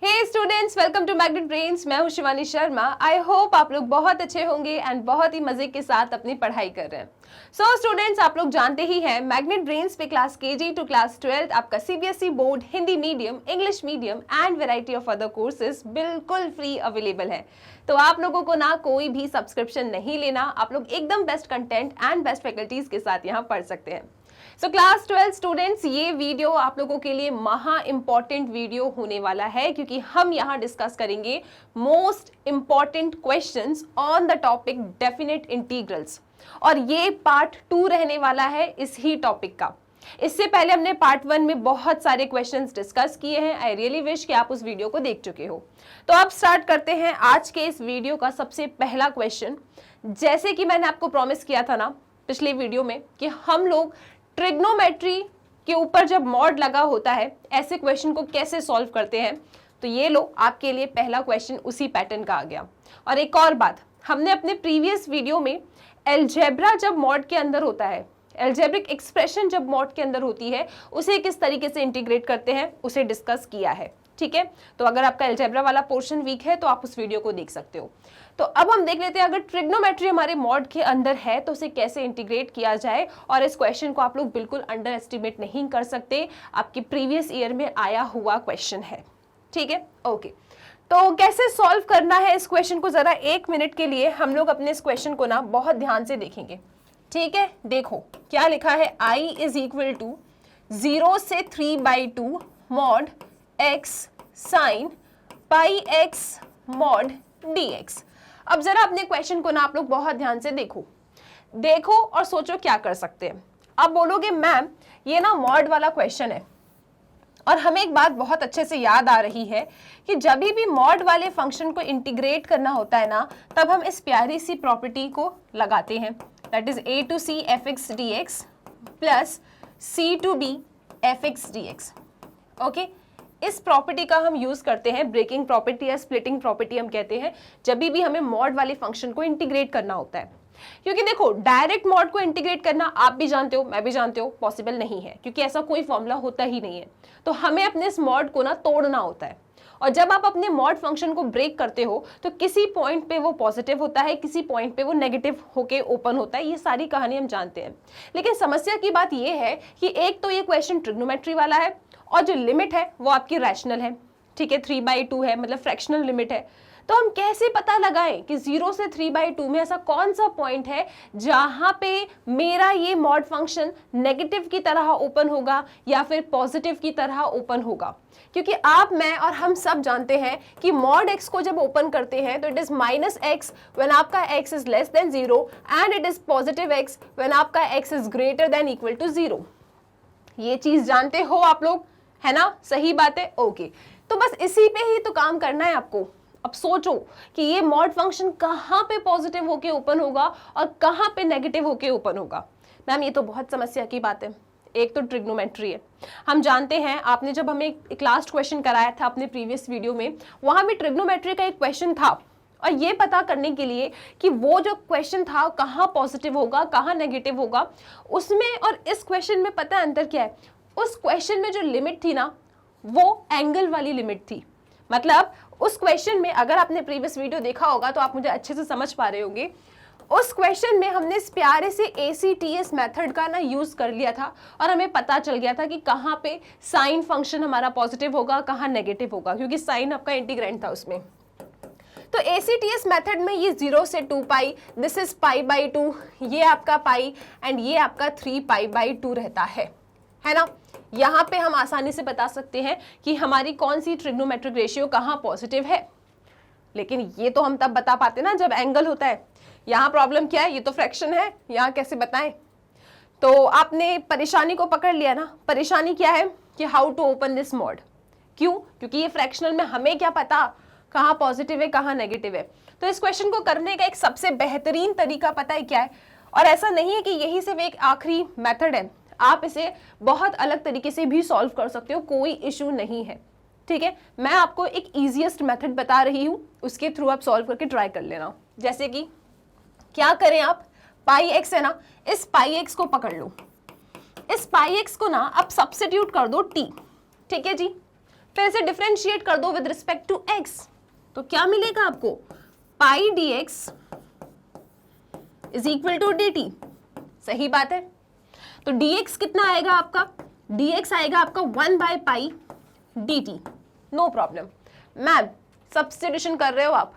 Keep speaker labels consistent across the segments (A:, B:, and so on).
A: Hey students, welcome to Magnet Brains. मैं हूं Shivani Sharma. I hope आप लोग बहुत अच्छे होंगे एंड बहुत ही मजे के साथ अपनी पढ़ाई कर रहे हैं। सो स्टूडेंट्स, आप लोग जानते ही हैं मैग्नेट ब्रेन्स पे क्लास केजी टू क्लास 12 आपका CBSE board Hindi medium, English medium and variety of other courses बिल्कुल फ्री अवेलेबल है। तो आप लोगों को ना कोई भी सब्सक्रिप्शन नहीं लेना, आप लोग एकदम best content and best faculties के साथ यहाँ पढ़ सकते हैं। सो क्लास 12 स्टूडेंट्स, ये वीडियो आप लोगों के लिए महा इंपॉर्टेंट वीडियो होने वाला है क्योंकि हम यहाँ डिस्कस करेंगे most important questions on the topic definite integrals और ये पार्ट 2 रहने वाला है इस ही टॉपिक का। इससे पहले हमने पार्ट 1 में बहुत सारे क्वेश्चंस डिस्कस किए हैं। आई रियली विश कि आप उस वीडियो को देख चुके हो। तो अब स्टार्ट करते हैं आज के इस वीडियो का सबसे पहला क्वेश्चन। जैसे कि मैंने आपको प्रॉमिस किया था ना पिछले वीडियो में कि हम लोग ट्रिग्नोमेट्री के ऊपर जब मॉड लगा होता है ऐसे क्वेश्चन को कैसे सॉल्व करते हैं, तो ये लो आपके लिए पहला क्वेश्चन उसी पैटर्न का आ गया। और एक और बात, हमने अपने प्रीवियस वीडियो में अलजेब्रा जब मॉड के अंदर होता है, अलजेब्रिक एक्सप्रेशन जब मॉड के अंदर होती है, उसे किस तरीके से इंटीग्रेट करते हैं उसे डिस्कस किया है। ठीक है, तो अगर आपका अलजेब्रा वाला पोर्शन वीक है तो आप उस वीडियो को देख सकते हो। तो अब हम देख लेते हैं अगर ट्रिग्नोमेट्री हमारे मॉड के अंदर है तो उसे कैसे इंटीग्रेट किया जाए। और इस क्वेश्चन को आप लोग बिल्कुल अंडर एस्टिमेट नहीं कर सकते, आपके प्रीवियस ईयर में आया हुआ क्वेश्चन है। ठीक है, ओके। तो कैसे सॉल्व करना है इस क्वेश्चन को, जरा 1 मिनट के लिए हम लोग अपने इस क्वेश्चन को ना बहुत ध्यान से देखेंगे। ठीक है, देखो क्या लिखा है, i इज इक्वल टू 0 से 3/2 mod x sine pi x mod dx। अब जरा अपने क्वेश्चन को ना आप लोग बहुत ध्यान से देखो और सोचो क्या कर सकते हैं। अब बोलोगे मैम ये ना मॉड वाला क्वेश्चन है और हमें एक बात बहुत अच्छे से याद आ रही है कि जब भी मॉड वाले फंक्शन को इंटीग्रेट करना होता है ना, तब हम इस प्यारी सी प्रॉपर्टी को लगाते हैं, that is a to c fx dx plus c to b fx dx। Okay, इस प्रॉपर्टी का हम यूज करते हैं, ब्रेकिंग प्रॉपर्टी या स्प्लिटिंग प्रॉपर्टी हम कहते हैं, जब भी हमें मॉड वाले फंक्शन को इंटीग्रेट करना होता है। क्योंकि देखो डायरेक्ट मॉड को इंटीग्रेट करना आप भी जानते हो, मैं भी जानते हो, पॉसिबल नहीं है क्योंकि ऐसा कोई फॉर्मूला होता ही नहीं है। तो हमें अपने इस मॉड को ना तोड़ना होता है और जब आप अपने मॉड फंक्शन को ब्रेक करते हो तो किसी पॉइंट पे वो पॉजिटिव होता है, किसी पॉइंट पे वो नेगेटिव होके ओपन होता है। ये सारी कहानी हम जानते हैं, लेकिन समस्या की बात ये है कि एक तो ये क्वेश्चन ट्रिग्नोमेट्री वाला है और जो लिमिट है वो आपकी रैशनल है। ठीक है, 3/2 है, मतलब फ्रैक्शनल लिमिट है। तो हम कैसे पता लगाएं कि 0 से 3/2 में ऐसा कौन सा पॉइंट है जहां पे मेरा ये मॉड फंक्शन नेगेटिव की तरह ओपन होगा या फिर पॉजिटिव की तरह ओपन होगा। क्योंकि आप, मैं और हम सब जानते हैं कि मॉड x को जब ओपन करते हैं तो इट इज -x व्हेन आपका x is less than 0 and it is positive x when आपका x is greater than equal to 0। ये चीज जानते हो आप लोग, है ना? सही बात है, ओके। तो बस इसी पे ही तो काम करना है आपको। अब सोचो कि ये मॉड फंक्शन कहाँ पे पॉजिटिव होके ओपन होगा और कहाँ पे नेगेटिव होके ओपन होगा। मैम ये तो बहुत समस्या की बात है। एक तो ट्रिग्नोमेट्री है, हम जानते हैं, आपने जब हमें एक लास्ट क्वेश्चन कराया था अपने प्रीवियस वीडियो में, वहां भी ट्रिग्नोमेट्री का एक क्वेश्चन था और ये पता करने के लिए कि वो जो क्वेश्चन था कहाँ पॉजिटिव होगा कहाँ नेगेटिव होगा, उसमें और इस क्वेश्चन में पता अंतर क्या है। उस क्वेश्चन में जो लिमिट थी ना वो एंगल वाली लिमिट थी। मतलब उस क्वेश्चन में, अगर आपने प्रीवियस वीडियो देखा होगा तो आप मुझे अच्छे से समझ पा रहे होंगे, उस क्वेश्चन में हमने इस प्यारे से ACTS मेथड का ना यूज कर लिया था और हमें पता चल गया था कि कहाँ पे साइन फंक्शन हमारा पॉजिटिव होगा कहाँ नेगेटिव होगा, क्योंकि साइन आपका इंटीग्रेंड था उसमें। तो ACTS मेथड में ये 0 से 2π, दिस इज π/2, ये आपका पाई एंड ये आपका 3π/2 रहता है ना। यहाँ पे हम आसानी से बता सकते हैं कि हमारी कौन सी ट्रिग्नोमेट्रिक रेशियो कहाँ पॉजिटिव है, लेकिन ये तो हम तब बता पाते ना जब एंगल होता है। यहाँ प्रॉब्लम क्या है, ये तो फ्रैक्शन है, यहाँ कैसे बताएं। तो आपने परेशानी को पकड़ लिया ना। परेशानी क्या है कि how to open this mod. क्यों? क्योंकि ये फ्रैक्शनल में हमें क्या पता कहाँ पॉजिटिव है कहाँ नेगेटिव है। तो इस क्वेश्चन को करने का एक सबसे बेहतरीन तरीका पता है क्या है, और ऐसा नहीं है कि यही सिर्फ एक आखिरी मेथड है, आप इसे बहुत अलग तरीके से भी सॉल्व कर सकते हो, कोई इशू नहीं है। ठीक है, मैं आपको एक इजीएस्ट मेथड बता रही हूँ, उसके थ्रू आप सॉल्व करके ट्राई कर लेना। जैसे कि क्या करें आप, πx है ना, इस πx को पकड़ लो, इस πx को ना आप सब्स्टिट्यूट कर दो t। ठीक है जी, फिर इसे डिफरेंशिएट कर दो विद रिस्पेक्ट टू x, तो क्या मिलेगा आपको, pi dx is equal to dt। सही बात है। तो dx कितना आएगा आपका, dx आएगा आपका 1 by pi dt। No problem ma'am, substitution कर रहे हो आप,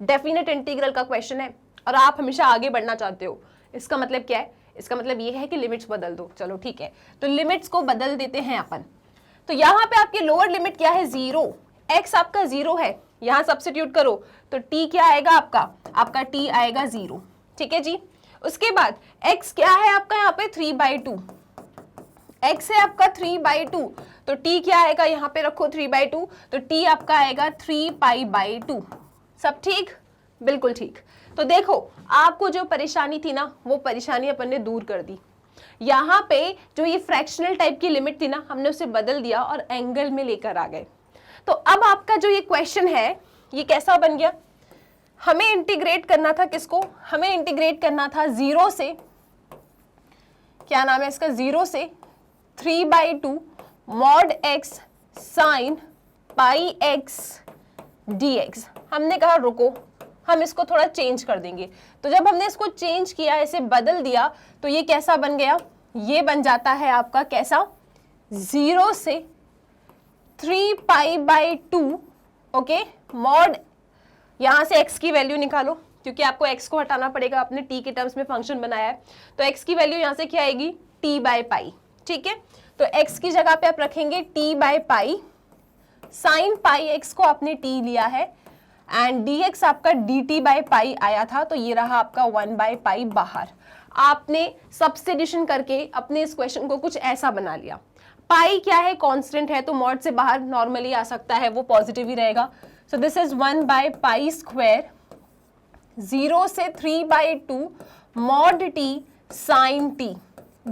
A: डेफिनेट इंटीग्रल का क्वेश्चन है और आप हमेशा आगे बढ़ना चाहते हो। इसका मतलब क्या है, इसका मतलब ये है कि लिमिट्स बदल दो। चलो ठीक है, तो लिमिट्स को बदल देते हैं अपन। तो यहाँ पे आपकी लोअर लिमिट क्या है, 0, x आपका 0 है, यहाँ सब्स्टिट्यूट करो तो t क्या आएगा आपका t आएगा 0। ठीक है जी। उसके बाद x क्या है आपका यहाँ पे 3/2, x है आपका 3/2, तो t क्या आएगा, यहाँ पे रखो 3/2, तो t आपका आएगा 3π/2। सब ठीक, बिल्कुल ठीक। तो देखो आपको जो परेशानी थी ना, वो परेशानी अपन ने दूर कर दी। यहाँ पे जो ये फ्रैक्शनल टाइप की लिमिट थी ना, हमने उसे बदल दिया और एंगल में लेकर आ गए। तो अब आपका जो ये क्वेश्चन है ये कैसा बन गया, हमें इंटीग्रेट करना था किसको, हमें इंटीग्रेट करना था 0 से, क्या नाम है इसका, 0 से 3/2 mod x sine pi x dx। हमने कहा रुको, हम इसको थोड़ा चेंज कर देंगे। तो जब हमने इसको चेंज किया, इसे बदल दिया, तो ये कैसा बन गया, ये बन जाता है आपका कैसा, 0 से 3π/2 ओके मॉड, यहां से x की वैल्यू निकालो क्योंकि आपको x को हटाना पड़ेगा, आपने t के टर्म्स में फंक्शन बनाया है, तो x की वैल्यू यहां से क्या आएगी, t/π। ठीक है, तो x की जगह पे आप रखेंगे t/π, साइन पाई x को आपने t लिया है एंड dx आपका dt/π आया था, तो ये रहा आपका 1/π बाहर। आपने सब्स्टिट्यूशन करके अपने इस क्वेश्चन को कुछ ऐसा बना लिया। पाई क्या है, कांस्टेंट है, तो मॉड से बाहर नॉर्मली आ सकता है, वो पॉजिटिव ही रहेगा। सो दिस इज 1/π², 0 से 3/2 mod t sine t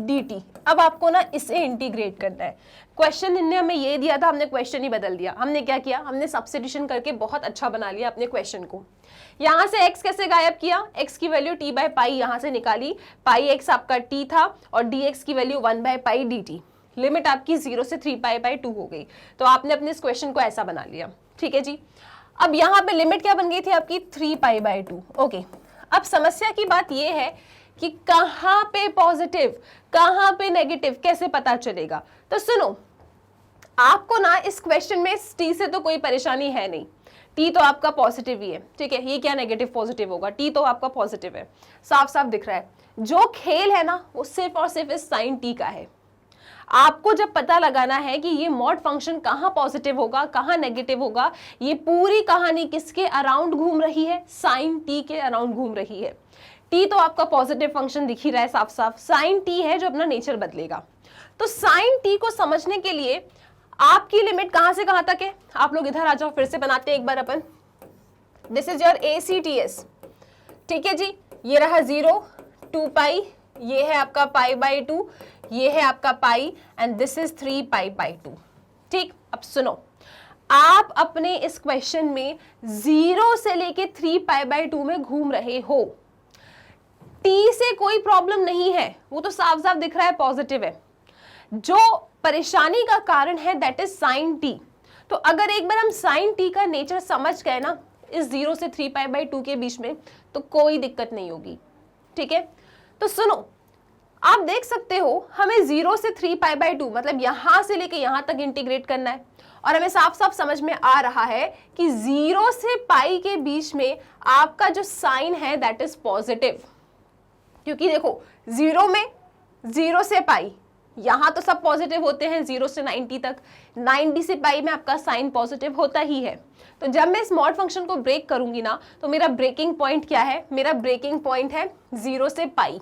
A: dt। अब आपको ना इसे इंटीग्रेट करना है। क्वेश्चन इनने हमें ये दिया था, हमने क्वेश्चन ही बदल दिया। हमने क्या किया, हमने सब्स्टिट्यूशन करके बहुत अच्छा बना लिया अपने क्वेश्चन को। यहाँ से x कैसे गायब किया, x की वैल्यू t/π यहाँ से निकाली, पाई x आपका t था और dx की वैल्यू 1/π dt। लिमिट आपकी 0 से 3π/2 हो गई। तो आपने अपने इस क्वेश्चन को ऐसा बना लिया। ठीक है जी। अब यहाँ पे लिमिट क्या बन गई थी आपकी, 3π/2। ओके, अब समस्या की बात ये है कि कहाँ पे पॉजिटिव कहाँ पे नेगेटिव कैसे पता चलेगा। तो सुनो, आपको ना इस क्वेश्चन में t से तो कोई परेशानी है नहीं, t तो आपका पॉजिटिव ही है। ठीक है, ये क्या नेगेटिव पॉजिटिव होगा, t तो आपका पॉजिटिव है, साफ साफ दिख रहा है। जो खेल है ना वो सिर्फ और सिर्फ इस साइन t का है। आपको जब पता लगाना है कि ये मॉड फंक्शन कहाँ पॉजिटिव होगा कहाँ नेगेटिव होगा, ये पूरी कहानी किसके अराउंड घूम रही है, साइन t के अराउंड घूम रही है। t तो आपका पॉजिटिव फंक्शन दिख ही रहा है साफ साफ, साइन t है जो अपना नेचर बदलेगा। तो साइन t को समझने के लिए आपकी लिमिट कहां से कहां तक है, आप लोग इधर आ जाओ, फिर से बनाते हैं एक बार अपन। This is your ACTS। ठीक है जी, ये रहा 0, 2π, ये है आपका π/2, ये है आपका पाई एंड दिस इज 3π/2। ठीक, अब सुनो, आप अपने इस क्वेश्चन में 0 से लेके 3π/2 में घूम रहे हो। t से कोई प्रॉब्लम नहीं है, वो तो साफ साफ दिख रहा है पॉजिटिव है। जो परेशानी का कारण है दैट इज साइन t। तो अगर एक बार हम साइन t का नेचर समझ गए ना इस 0 से 3π/2 के बीच में, तो कोई दिक्कत नहीं होगी। ठीक है, तो सुनो, आप देख सकते हो हमें 0 से 3π/2 मतलब यहां से लेके यहां तक इंटीग्रेट करना है, और हमें साफ साफ समझ में आ रहा है कि 0 से पाई के बीच में आपका जो साइन है दैट इज पॉजिटिव। क्योंकि देखो 0 में 0 से पाई, यहां तो सब पॉजिटिव होते हैं 0 से 90 तक, 90 से पाई में आपका साइन पॉजिटिव होता ही है। तो जब मैं इस मॉड फंक्शन को ब्रेक करूंगी ना, तो मेरा ब्रेकिंग पॉइंट क्या है, मेरा ब्रेकिंग पॉइंट है 0 से पाई।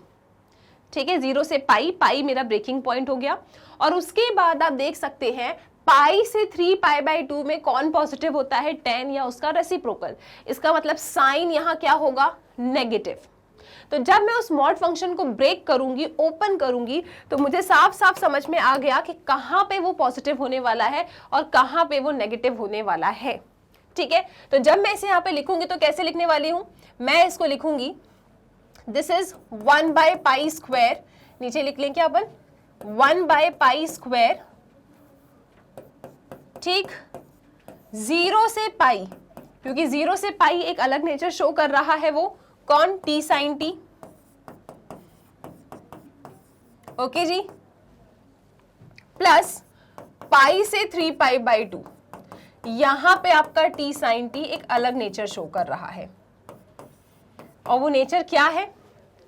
A: ठीक है, 0 से पाई, पाई मेरा ब्रेकिंग पॉइंट हो गया। और उसके बाद आप देख सकते हैं पाई से 3π/2 में कौन पॉजिटिव होता है, 10 या उसका रेसिप्रोकल। इसका मतलब साइन यहाँ क्या होगा, नेगेटिव। तो जब मैं उस मॉड फंक्शन को ब्रेक करूंगी, ओपन करूंगी, तो मुझे साफ साफ समझ में आ गया कि कहां पे वो पॉजिटिव होने वाला है और कहां पे वो नेगेटिव होने वाला है। ठीक है, तो जब मैं इसे यहाँ पे लिखूंगी तो कैसे लिखने वाली हूं, मैं इसको लिखूंगी दिस इज 1/π², नीचे लिख लें क्या अपन 1/π²। ठीक, 0 से पाई, क्योंकि 0 से पाई एक अलग नेचर शो कर रहा है, वो कौन, t sin t। ओके जी, प्लस पाई से 3 पाई बाई 2, यहां पे आपका t sin t एक अलग नेचर शो कर रहा है, और वो नेचर क्या है,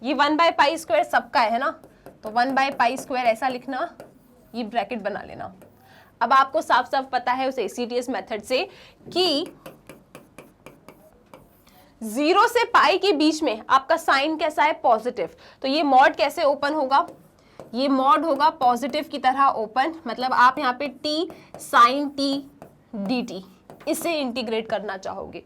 A: ये 1 बाय पाई स्क्वायर सबका है ना, तो 1 बाय पाई स्क्वायर ऐसा लिखना, ये ब्रैकेट बना लेना। अब आपको साफ साफ पता है उस ACTS मेथड से कि 0 से पाई के बीच में आपका साइन कैसा है, पॉजिटिव, तो ये मॉड कैसे ओपन होगा, ये मॉड होगा पॉजिटिव की तरह ओपन, मतलब आप यहाँ पे t sin t dt इसे इंटीग्रेट करना चाहोगे।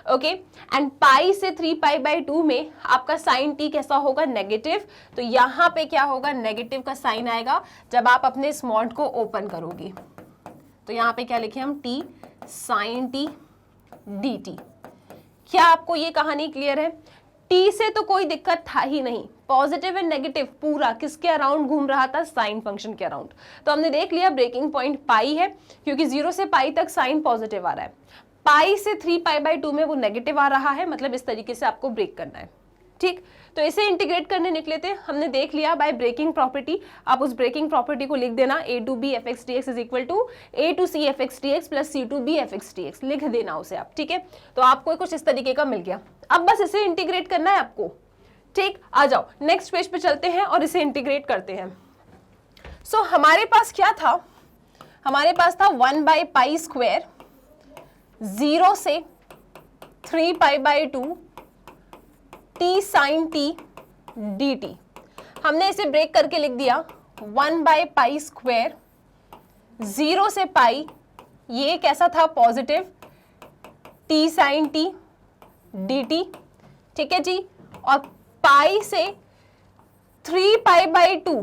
A: ओके, एंड पाई से 3 पाई बाई 2 में आपका साइन t कैसा होगा, नेगेटिव, तो यहाँ पे क्या होगा, नेगेटिव का साइन आएगा जब आप अपने इस मॉड को ओपन करोगे। तो यहाँ पे क्या लिखे हम, t sin t dt। क्या आपको ये कहानी क्लियर है? t से तो कोई दिक्कत था ही नहीं, पॉजिटिव एंड नेगेटिव पूरा किसके अराउंड घूम रहा था, साइन फंक्शन के अराउंड। तो हमने देख लिया ब्रेकिंग पॉइंट पाई है, क्योंकि 0 से पाई तक साइन पॉजिटिव आ रहा है, पाई से 3 पाई बाई 2 में वो नेगेटिव आ रहा है, मतलब इस तरीके से आपको ब्रेक करना है। ठीक, तो इसे इंटीग्रेट करने निकले थे, हमने देख लिया बाय ब्रेकिंग प्रॉपर्टी। आप उस ब्रेकिंग प्रॉपर्टी को लिख देना, a to b f x dx is equal to a to c f x dx plus c to b f x dx, लिख देना उसे आप। ठीक है, तो आपको कुछ इस तरीके का मिल गया, अब बस इसे इंटीग्रेट करना है आपको। ठीक, आ जाओ नेक्स्ट पेज पे चलते हैं और इसे इंटीग्रेट करते हैं। सो हमारे पास क्या था, हमारे पास था 1 बाई पाई स्क्वायर 0 से 3 pi by 2 t sin t dt। हमने इसे ब्रेक करके लिख दिया 1 बाई पाई स्क्वायर 0 से पाई, ये कैसा था, positive, t sin t dt। ठीक है जी, और पाई से 3 पाई बाई 2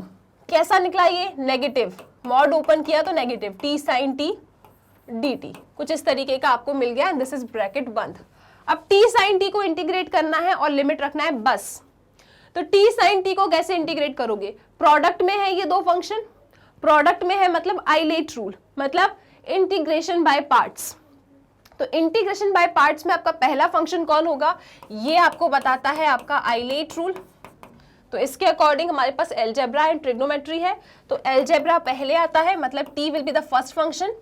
A: कैसा निकला, ये नेगेटिव, मॉड ओपन किया तो negative, t sin t dt कुछ इस तरीके का आपको मिल गया, दिस इज ब्रैकेट बंद। अब t sin t को इंटीग्रेट करना है और लिमिट रखना है बस। तो t sin t को कैसे इंटीग्रेट करोगे, प्रोडक्ट में है ये दो फंक्शन, प्रोडक्ट में है मतलब आइलेट रूल, मतलब इंटीग्रेशन बाय पार्ट्स। तो इंटीग्रेशन बाय पार्ट्स में आपका पहला फंक्शन कौन होगा, ये आपको बताता है आपका आइलेट रूल। तो इसके अकॉर्डिंग हमारे पास एलजेब्रा एंड ट्रिग्नोमेट्री है, तो एलजेब्रा पहले आता है, मतलब t will be the first function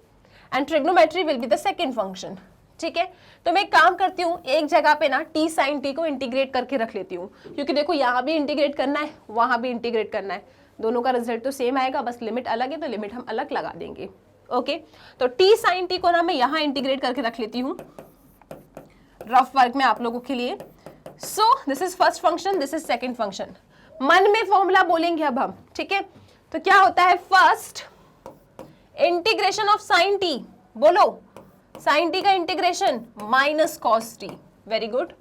A: and trigonometry will be the second function. ठीक है, तो मैं एक काम करती हूँ, एक जगह पे ना t sin t को इंटीग्रेट करके रख लेती हूँ, क्योंकि देखो यहाँ भी इंटीग्रेट करना है, वहां भी इंटीग्रेट करना है, दोनों का रिजल्ट तो सेम आएगा, बस लिमिट अलग है तो लिमिट हम अलग लगा देंगे। ओके, तो t sin t को ना मैं यहाँ इंटीग्रेट करके रख लेती हूँ रफ वर्क में आप लोगों के लिए। सो this is first function, this is second function, मन में फॉर्मूला बोलेंगे अब हम। ठीक है, तो क्या होता है, first integration of sine t, बोलो साइन t का integration minus cos t, very good.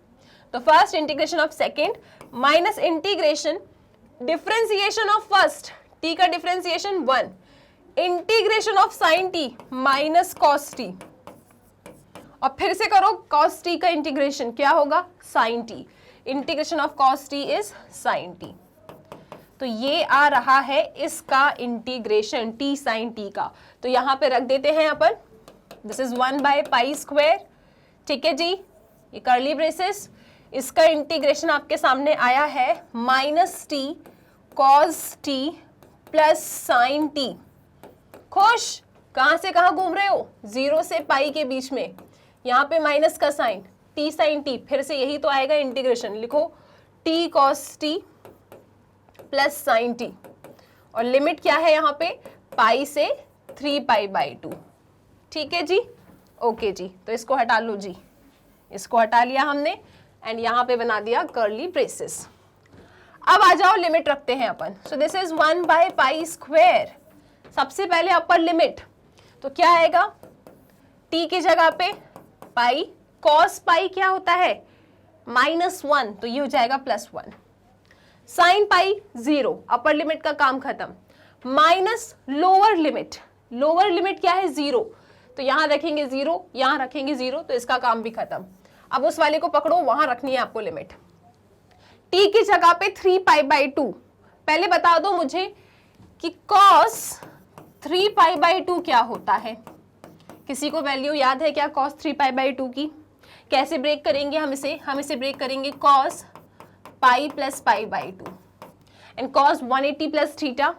A: तो first integration of second minus integration differentiation of first, t का differentiation 1, integration of sine t minus cos t, और फिर से करो cos t का integration, क्या होगा, sine t, integration of cos t is sine t। तो ये आ रहा है इसका इंटीग्रेशन t sin t का, तो यहां पे रख देते हैं अपन, this is 1 by pi square. ठीक है जी, ये कर्ली ब्रेसेस, इसका इंटीग्रेशन आपके सामने आया है minus T cos T plus sign T. खुश, कहां से कहां घूम रहे हो, 0 से पाई के बीच में, यहाँ पे माइनस का साइन, t sin t, फिर से यही तो आएगा इंटीग्रेशन, लिखो t cos t plus sign t, और लिमिट क्या है यहाँ पे, पाई से 3 पाई बाई 2। ठीक है जी, ओके जी, तो इसको हटा लो जी, इसको हटा लिया हमने एंड यहाँ पे बना दिया कर्ली ब्रेसेस। अब आ जाओ लिमिट रखते हैं अपन। So this is 1 by pi square, सबसे पहले अपर लिमिट, तो क्या आएगा, t की जगह पे पाई, कॉस पाई क्या होता है, -1, तो ये हो जाएगा +1, साइन पाई 0, अपर लिमिट का काम खत्म, minus lower limit, lower limit क्या है 0, तो यहां रखेंगे 0, यहां रखेंगे 0, तो इसका काम भी खत्म। अब उस वाले को पकड़ो, वहां रखनी है आपको लिमिट, t की जगह पे 3 पाई बाई 2। पहले बता दो मुझे कि cos 3 पाई बाई 2 क्या होता है, किसी को वैल्यू याद है क्या cos 3π/2 की? कैसे ब्रेक करेंगे हम इसे ब्रेक करेंगे cos pi plus π/2 and cos 180 plus theta,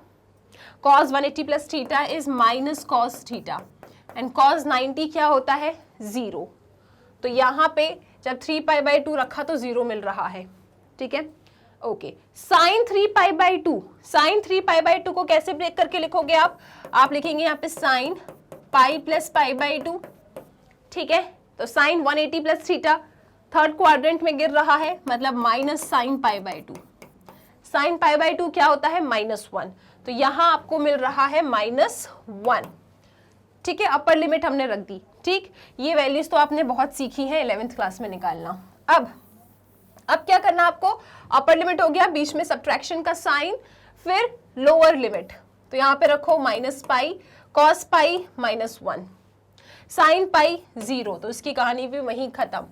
A: cos 180 plus theta is minus cos theta and cos 90 क्या होता है 0। तो यहाँ पे जब 3π/2 रखा तो 0 मिल रहा है, ठीक है। ओके, साइन 3π/2 को कैसे ब्रेक करके लिखोगे आप लिखेंगे यहाँ पे साइन पाई प्लस π/2, ठीक है। तो sine 180 plus theta third quadrant में गिर रहा है, मतलब माइनस साइन π/2। साइन π/2 क्या होता है -1, तो यहाँ आपको मिल रहा है -1, ठीक है। अपर लिमिट हमने रख दी, ठीक। ये वैल्यूज तो आपने बहुत सीखी है 11th क्लास में निकालना। अब क्या करना आपको, अपर लिमिट हो गया, बीच में सब्ट्रैक्शन का साइन, फिर लोअर लिमिट, तो यहाँ पे रखो minus pi, cos pi -1, sine pi 0, तो इसकी कहानी भी वहीं खत्म।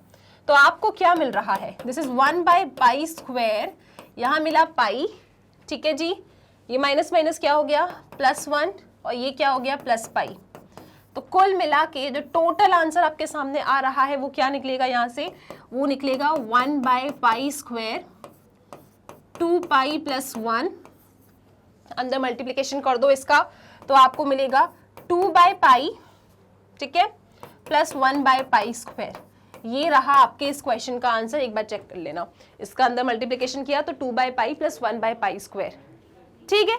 A: तो आपको क्या मिल रहा है, दिस इज 1/π², यहाँ मिला पाई, ठीक है जी। ये माइनस माइनस क्या हो गया +1 और ये क्या हो गया +π। तो कुल मिला के जो टोटल आंसर आपके सामने आ रहा है वो क्या निकलेगा, यहाँ से वो निकलेगा 1/π², 2π + 1, अंदर मल्टीप्लिकेशन कर दो इसका, तो आपको मिलेगा 2/π, ठीक है, प्लस 1/π²। ये रहा आपके इस क्वेश्चन का आंसर, एक बार चेक कर लेना। इसका अंदर मल्टीप्लिकेशन किया तो 2/π + 1/π², ठीक है।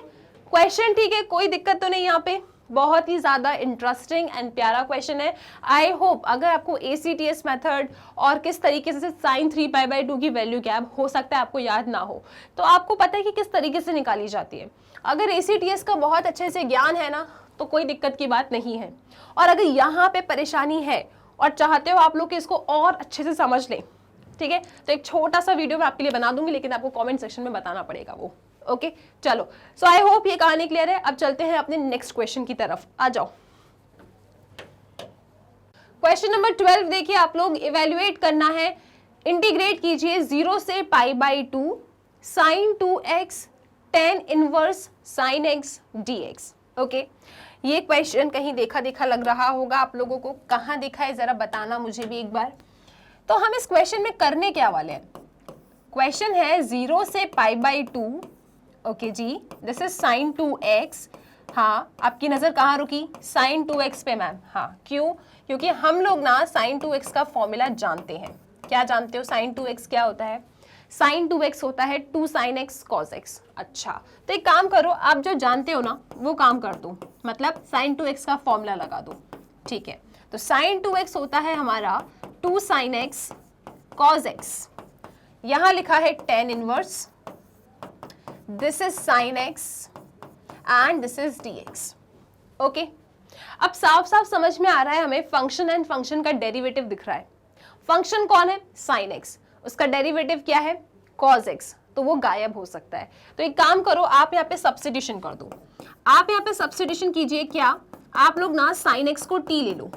A: क्वेश्चन ठीक है, कोई दिक्कत तो नहीं यहाँ पे, बहुत ही ज़्यादा इंटरेस्टिंग एंड प्यारा क्वेश्चन है। आई होप अगर आपको ACTS मेथड और किस तरीके से साइन 3π/2 की वैल्यू क्या हो सकता है आपको याद ना हो, तो आपको पता है कि किस तरीके से निकाली जाती है। अगर ACTS का बहुत अच्छे से ज्ञान है ना तो कोई दिक्कत की बात नहीं है, और अगर यहाँ पे परेशानी है और चाहते हो आप लोग कि इसको और अच्छे से समझ लें, ठीक है, तो एक छोटा सा वीडियो मैं आपके लिए बना दूंगी, लेकिन आपको कॉमेंट सेक्शन में बताना पड़ेगा वो। ओके चलो, सो आई होप ये कहानी क्लियर है। अब चलते हैं अपने नेक्स्ट क्वेश्चन की तरफ, आ जाओ। क्वेश्चन नंबर 12 देखिए, आप लोग इवेल्युएट करना है, इंटीग्रेट कीजिए 0 से π/2 sin 2x tan inverse sin x dx। Okay, ये क्वेश्चन कहीं देखा देखा लग रहा होगा आप लोगों को, कहाँ देखा है जरा बताना मुझे भी एक बार। तो हम इस क्वेश्चन में करने क्या वाले हैं, क्वेश्चन है 0 से π/2, ओके जी, दिस इज sin 2x। हाँ, आपकी नजर कहाँ रुकी, sin 2x पे मैम। हाँ, क्यों, क्योंकि हम लोग ना sin 2x का फॉर्मूला जानते हैं। क्या जानते हो, sin 2x क्या होता है, sin 2x होता है 2 sin x cos x। अच्छा, तो एक काम करो, आप जो जानते हो ना वो काम कर दो, मतलब sin 2x का फॉर्मूला लगा दो, ठीक है। तो sin 2x होता है हमारा 2 sin x cos x, यहाँ लिखा है tan inverse, this is sin x and this is dx। Okay, अब साफ साफ समझ में आ रहा है हमें, फंक्शन एंड फंक्शन का डेरिवेटिव दिख रहा है। फंक्शन कौन है, sin x, उसका डेरिवेटिव क्या है cos x, तो वो गायब हो सकता है। तो एक काम करो, आप यहाँ पे सब्स्टिट्यूशन कर दो, आप यहाँ पे सब्स्टिट्यूशन कीजिए। क्या, आप लोग ना sin x को t ले लो।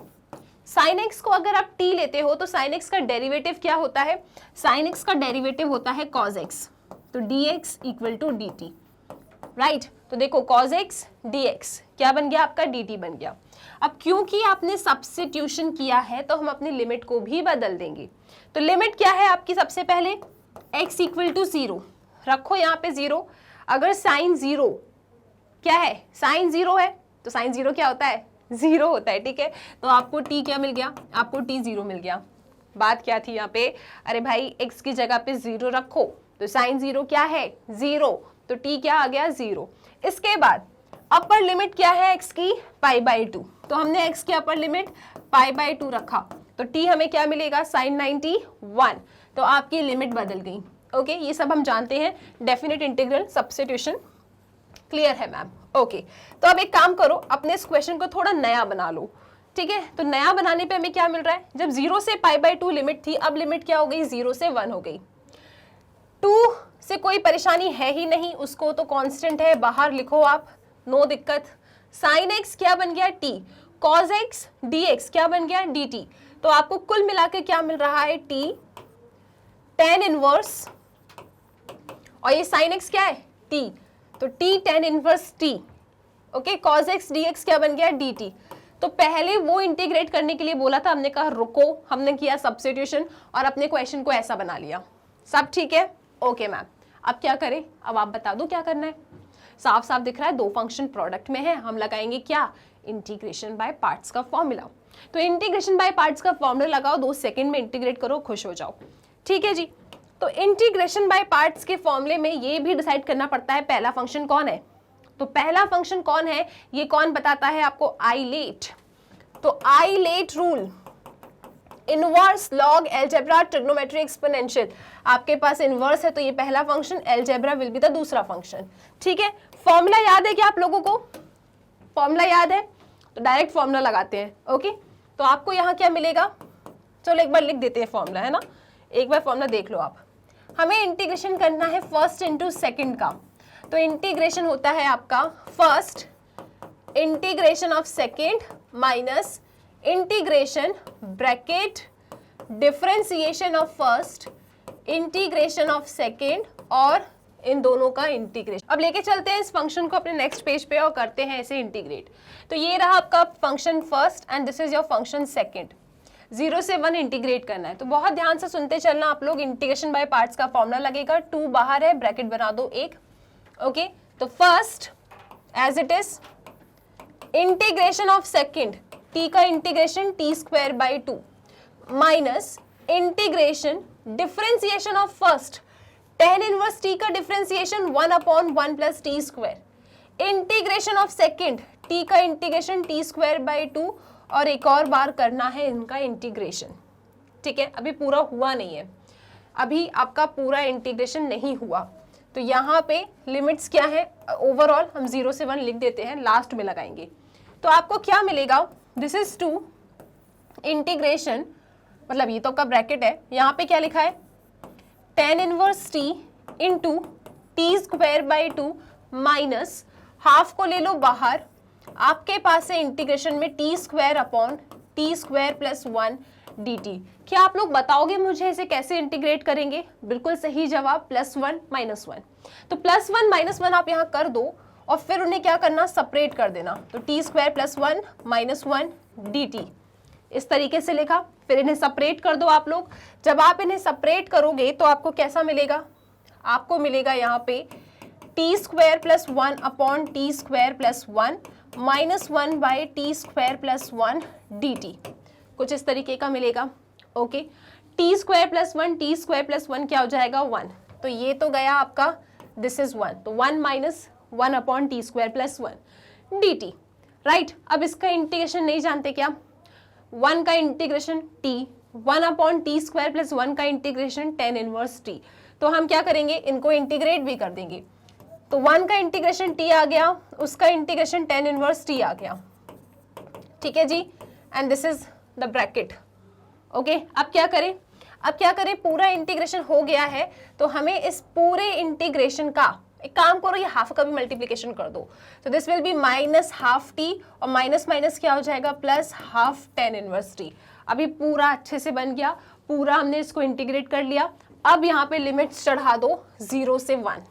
A: sin x को अगर आप t लेते हो तो sin x का डेरिवेटिव क्या होता है, sin x का डेरिवेटिव होता है cos x, तो dx = dt, राइट। तो देखो cos x dx क्या बन गया आपका, dt बन गया। अब क्योंकि आपने सब्स्टिट्यूशन किया है तो हम अपनी लिमिट को भी बदल देंगे। तो लिमिट क्या है आपकी, सबसे पहले x = 0 रखो, यहाँ पे 0। अगर sin 0 क्या है, sin 0 है, तो sin 0 क्या होता है, 0 होता है, ठीक है। तो आपको t क्या मिल गया, आपको t 0 मिल गया। बात क्या थी यहाँ पे, अरे भाई x की जगह पे 0 रखो, तो sin 0 क्या है 0, तो t क्या आ गया 0। इसके बाद अपर लिमिट क्या है x की, π/2, तो हमने x की अपर लिमिट π/2 रखा, तो t हमें क्या मिलेगा, sin 91, तो आपकी लिमिट बदल गई। ओके, ये सब हम जानते हैं, डेफिनेट इंटीग्रल, सब्स्टिट्यूशन, क्लियर है मैम। ओके, तो अब एक काम करो, अपने इस क्वेश्चन को थोड़ा नया बना लो, ठीक है। तो नया बनाने पे हमें क्या मिल रहा है, जब 0 से π/2 लिमिट थी, अब लिमिट क्या हो गई, 0 से 1 हो गई। 2 से कोई परेशानी है ही नहीं, उसको तो कांस्टेंट है, बाहर लिखो आप, नो दिक्कत। sin x क्या बन गया t, cos x dx क्या बन गया dt, तो आपको कुल मिला के क्या मिल रहा है, t tan इनवर्स, और ये sin x क्या है t, तो t tan inverse t। Okay, cos x dx क्या बन गया dt, तो पहले वो इंटीग्रेट करने के लिए बोला था, हमने कहा रुको, हमने किया सब्स्टिट्यूशन और अपने क्वेश्चन को ऐसा बना लिया। सब ठीक है? ओके मैम, अब क्या करें? अब आप बता दो क्या करना है। साफ साफ दिख रहा है, दो फंक्शन प्रोडक्ट में है, हम लगाएंगे क्या? इंटीग्रेशन बाय पार्ट्स का फॉर्मूला। तो इंटीग्रेशन बाय पार्ट्स का फॉर्मूला लगाओ, 2 सेकंड में इंटीग्रेट करो, खुश हो जाओ। ठीक है जी। तो इंटीग्रेशन बाय पार्ट्स के फॉर्मूले में ये भी डिसाइड करना पड़ता है पहला फंक्शन कौन है। तो पहला फंक्शन कौन है ये कौन बताता है आपको? आइलेट। तो ILATE rule, inverse, log, algebra, trigonometry, exponential. आपके पास इनवर्स है तो ये पहला function, algebra will be the दूसरा फंक्शन। ठीक है, फॉर्मूला याद है क्या आप लोगों को? फॉर्मूला याद है तो डायरेक्ट फॉर्मूला लगाते हैं। ओके, तो आपको यहाँ क्या मिलेगा? चलो एक बार लिख देते हैं फॉर्मूला, है ना, एक बार फॉर्मूला देख लो आप। हमें इंटीग्रेशन करना है फर्स्ट इंटू सेकेंड का, तो इंटीग्रेशन होता है आपका first integration of second minus integration bracket differentiation of first integration of second और इन दोनों का इंटीग्रेशन। अब लेके चलते हैं इस फंक्शन को अपने नेक्स्ट पेज पे और करते हैं ऐसे इंटीग्रेट। तो ये रहा आपका function first and this is your function second. 0 से 1 इंटीग्रेट करना है, तो बहुत ध्यान से सुनते चलना आप लोग। इंटीग्रेशन बाय पार्ट्स का फॉर्मूला लगेगा, 2 बाहर है, ब्रैकेट बना दो एक। ओके, तो first as it is integration of second, T का integration T square by 2 minus integration differentiation of first tan inverse t का differentiation 1/1 plus T square, integration of second t का इंटीग्रेशन टी स्क्वायर बाई 2 और एक और बार करना है इनका integration. ठीक है, अभी पूरा हुआ नहीं है, अभी आपका पूरा इंटीग्रेशन नहीं हुआ। तो यहाँ पे लिमिट्स क्या है? ओवरऑल हम 0 से 1 लिख देते हैं, लास्ट में लगाएंगे। तो आपको क्या मिलेगा? दिस इज 2 इंटीग्रेशन, मतलब ये तो आपका ब्रैकेट है, यहाँ पे क्या लिखा है? tan inverse t into T square by 2 minus half को ले लो बाहर, आपके पास है इंटीग्रेशन में T square upon T square plus 1 dt। क्या आप लोग बताओगे मुझे इसे कैसे इंटीग्रेट करेंगे? बिल्कुल सही जवाब, +1 -1। तो +1 -1 आप यहाँ कर दो और फिर उन्हें क्या करना? सेपरेट कर देना। तो टी स्क्वायर प्लस 1 -1 dt इस तरीके से लिखा। फिर इन्हें सेपरेट कर दो आप लोग। जब आप इन्हें सेपरेट करोगे तो आपको कैसा मिलेगा? आपको मिलेगा यहाँ पे T square plus 1 upon T square plus 1 -1 by T square plus 1 dt, कुछ इस तरीके का मिलेगा। Okay, T square plus 1 T square plus 1 क्या हो जाएगा? 1। तो ये तो गया आपका, दिस इज 1, तो 1 minus 1 upon T square plus 1 dt। Right, अब इसका इंटीग्रेशन नहीं जानते क्या? 1 का integration t, 1 upon T square plus 1 का इंटीग्रेशन tan इनवर्स t। तो हम क्या करेंगे? इनको इंटीग्रेट भी कर देंगे। तो 1 का इंटीग्रेशन t आ गया, उसका इंटीग्रेशन tan इनवर्स t आ गया। ठीक है जी, and this is the bracket. Okay, अब क्या करें? अब क्या करें? पूरा इंटीग्रेशन हो गया है, तो हमें इस पूरे इंटीग्रेशन का एक काम करो, ये हाफ का भी मल्टीप्लिकेशन कर दो। तो दिस विल बी -12t और माइनस माइनस क्या हो जाएगा? +12 tan इनवर्स t। अभी पूरा अच्छे से बन गया, पूरा हमने इसको इंटीग्रेट कर लिया। अब यहाँ पे लिमिट्स चढ़ा दो 0 से 1।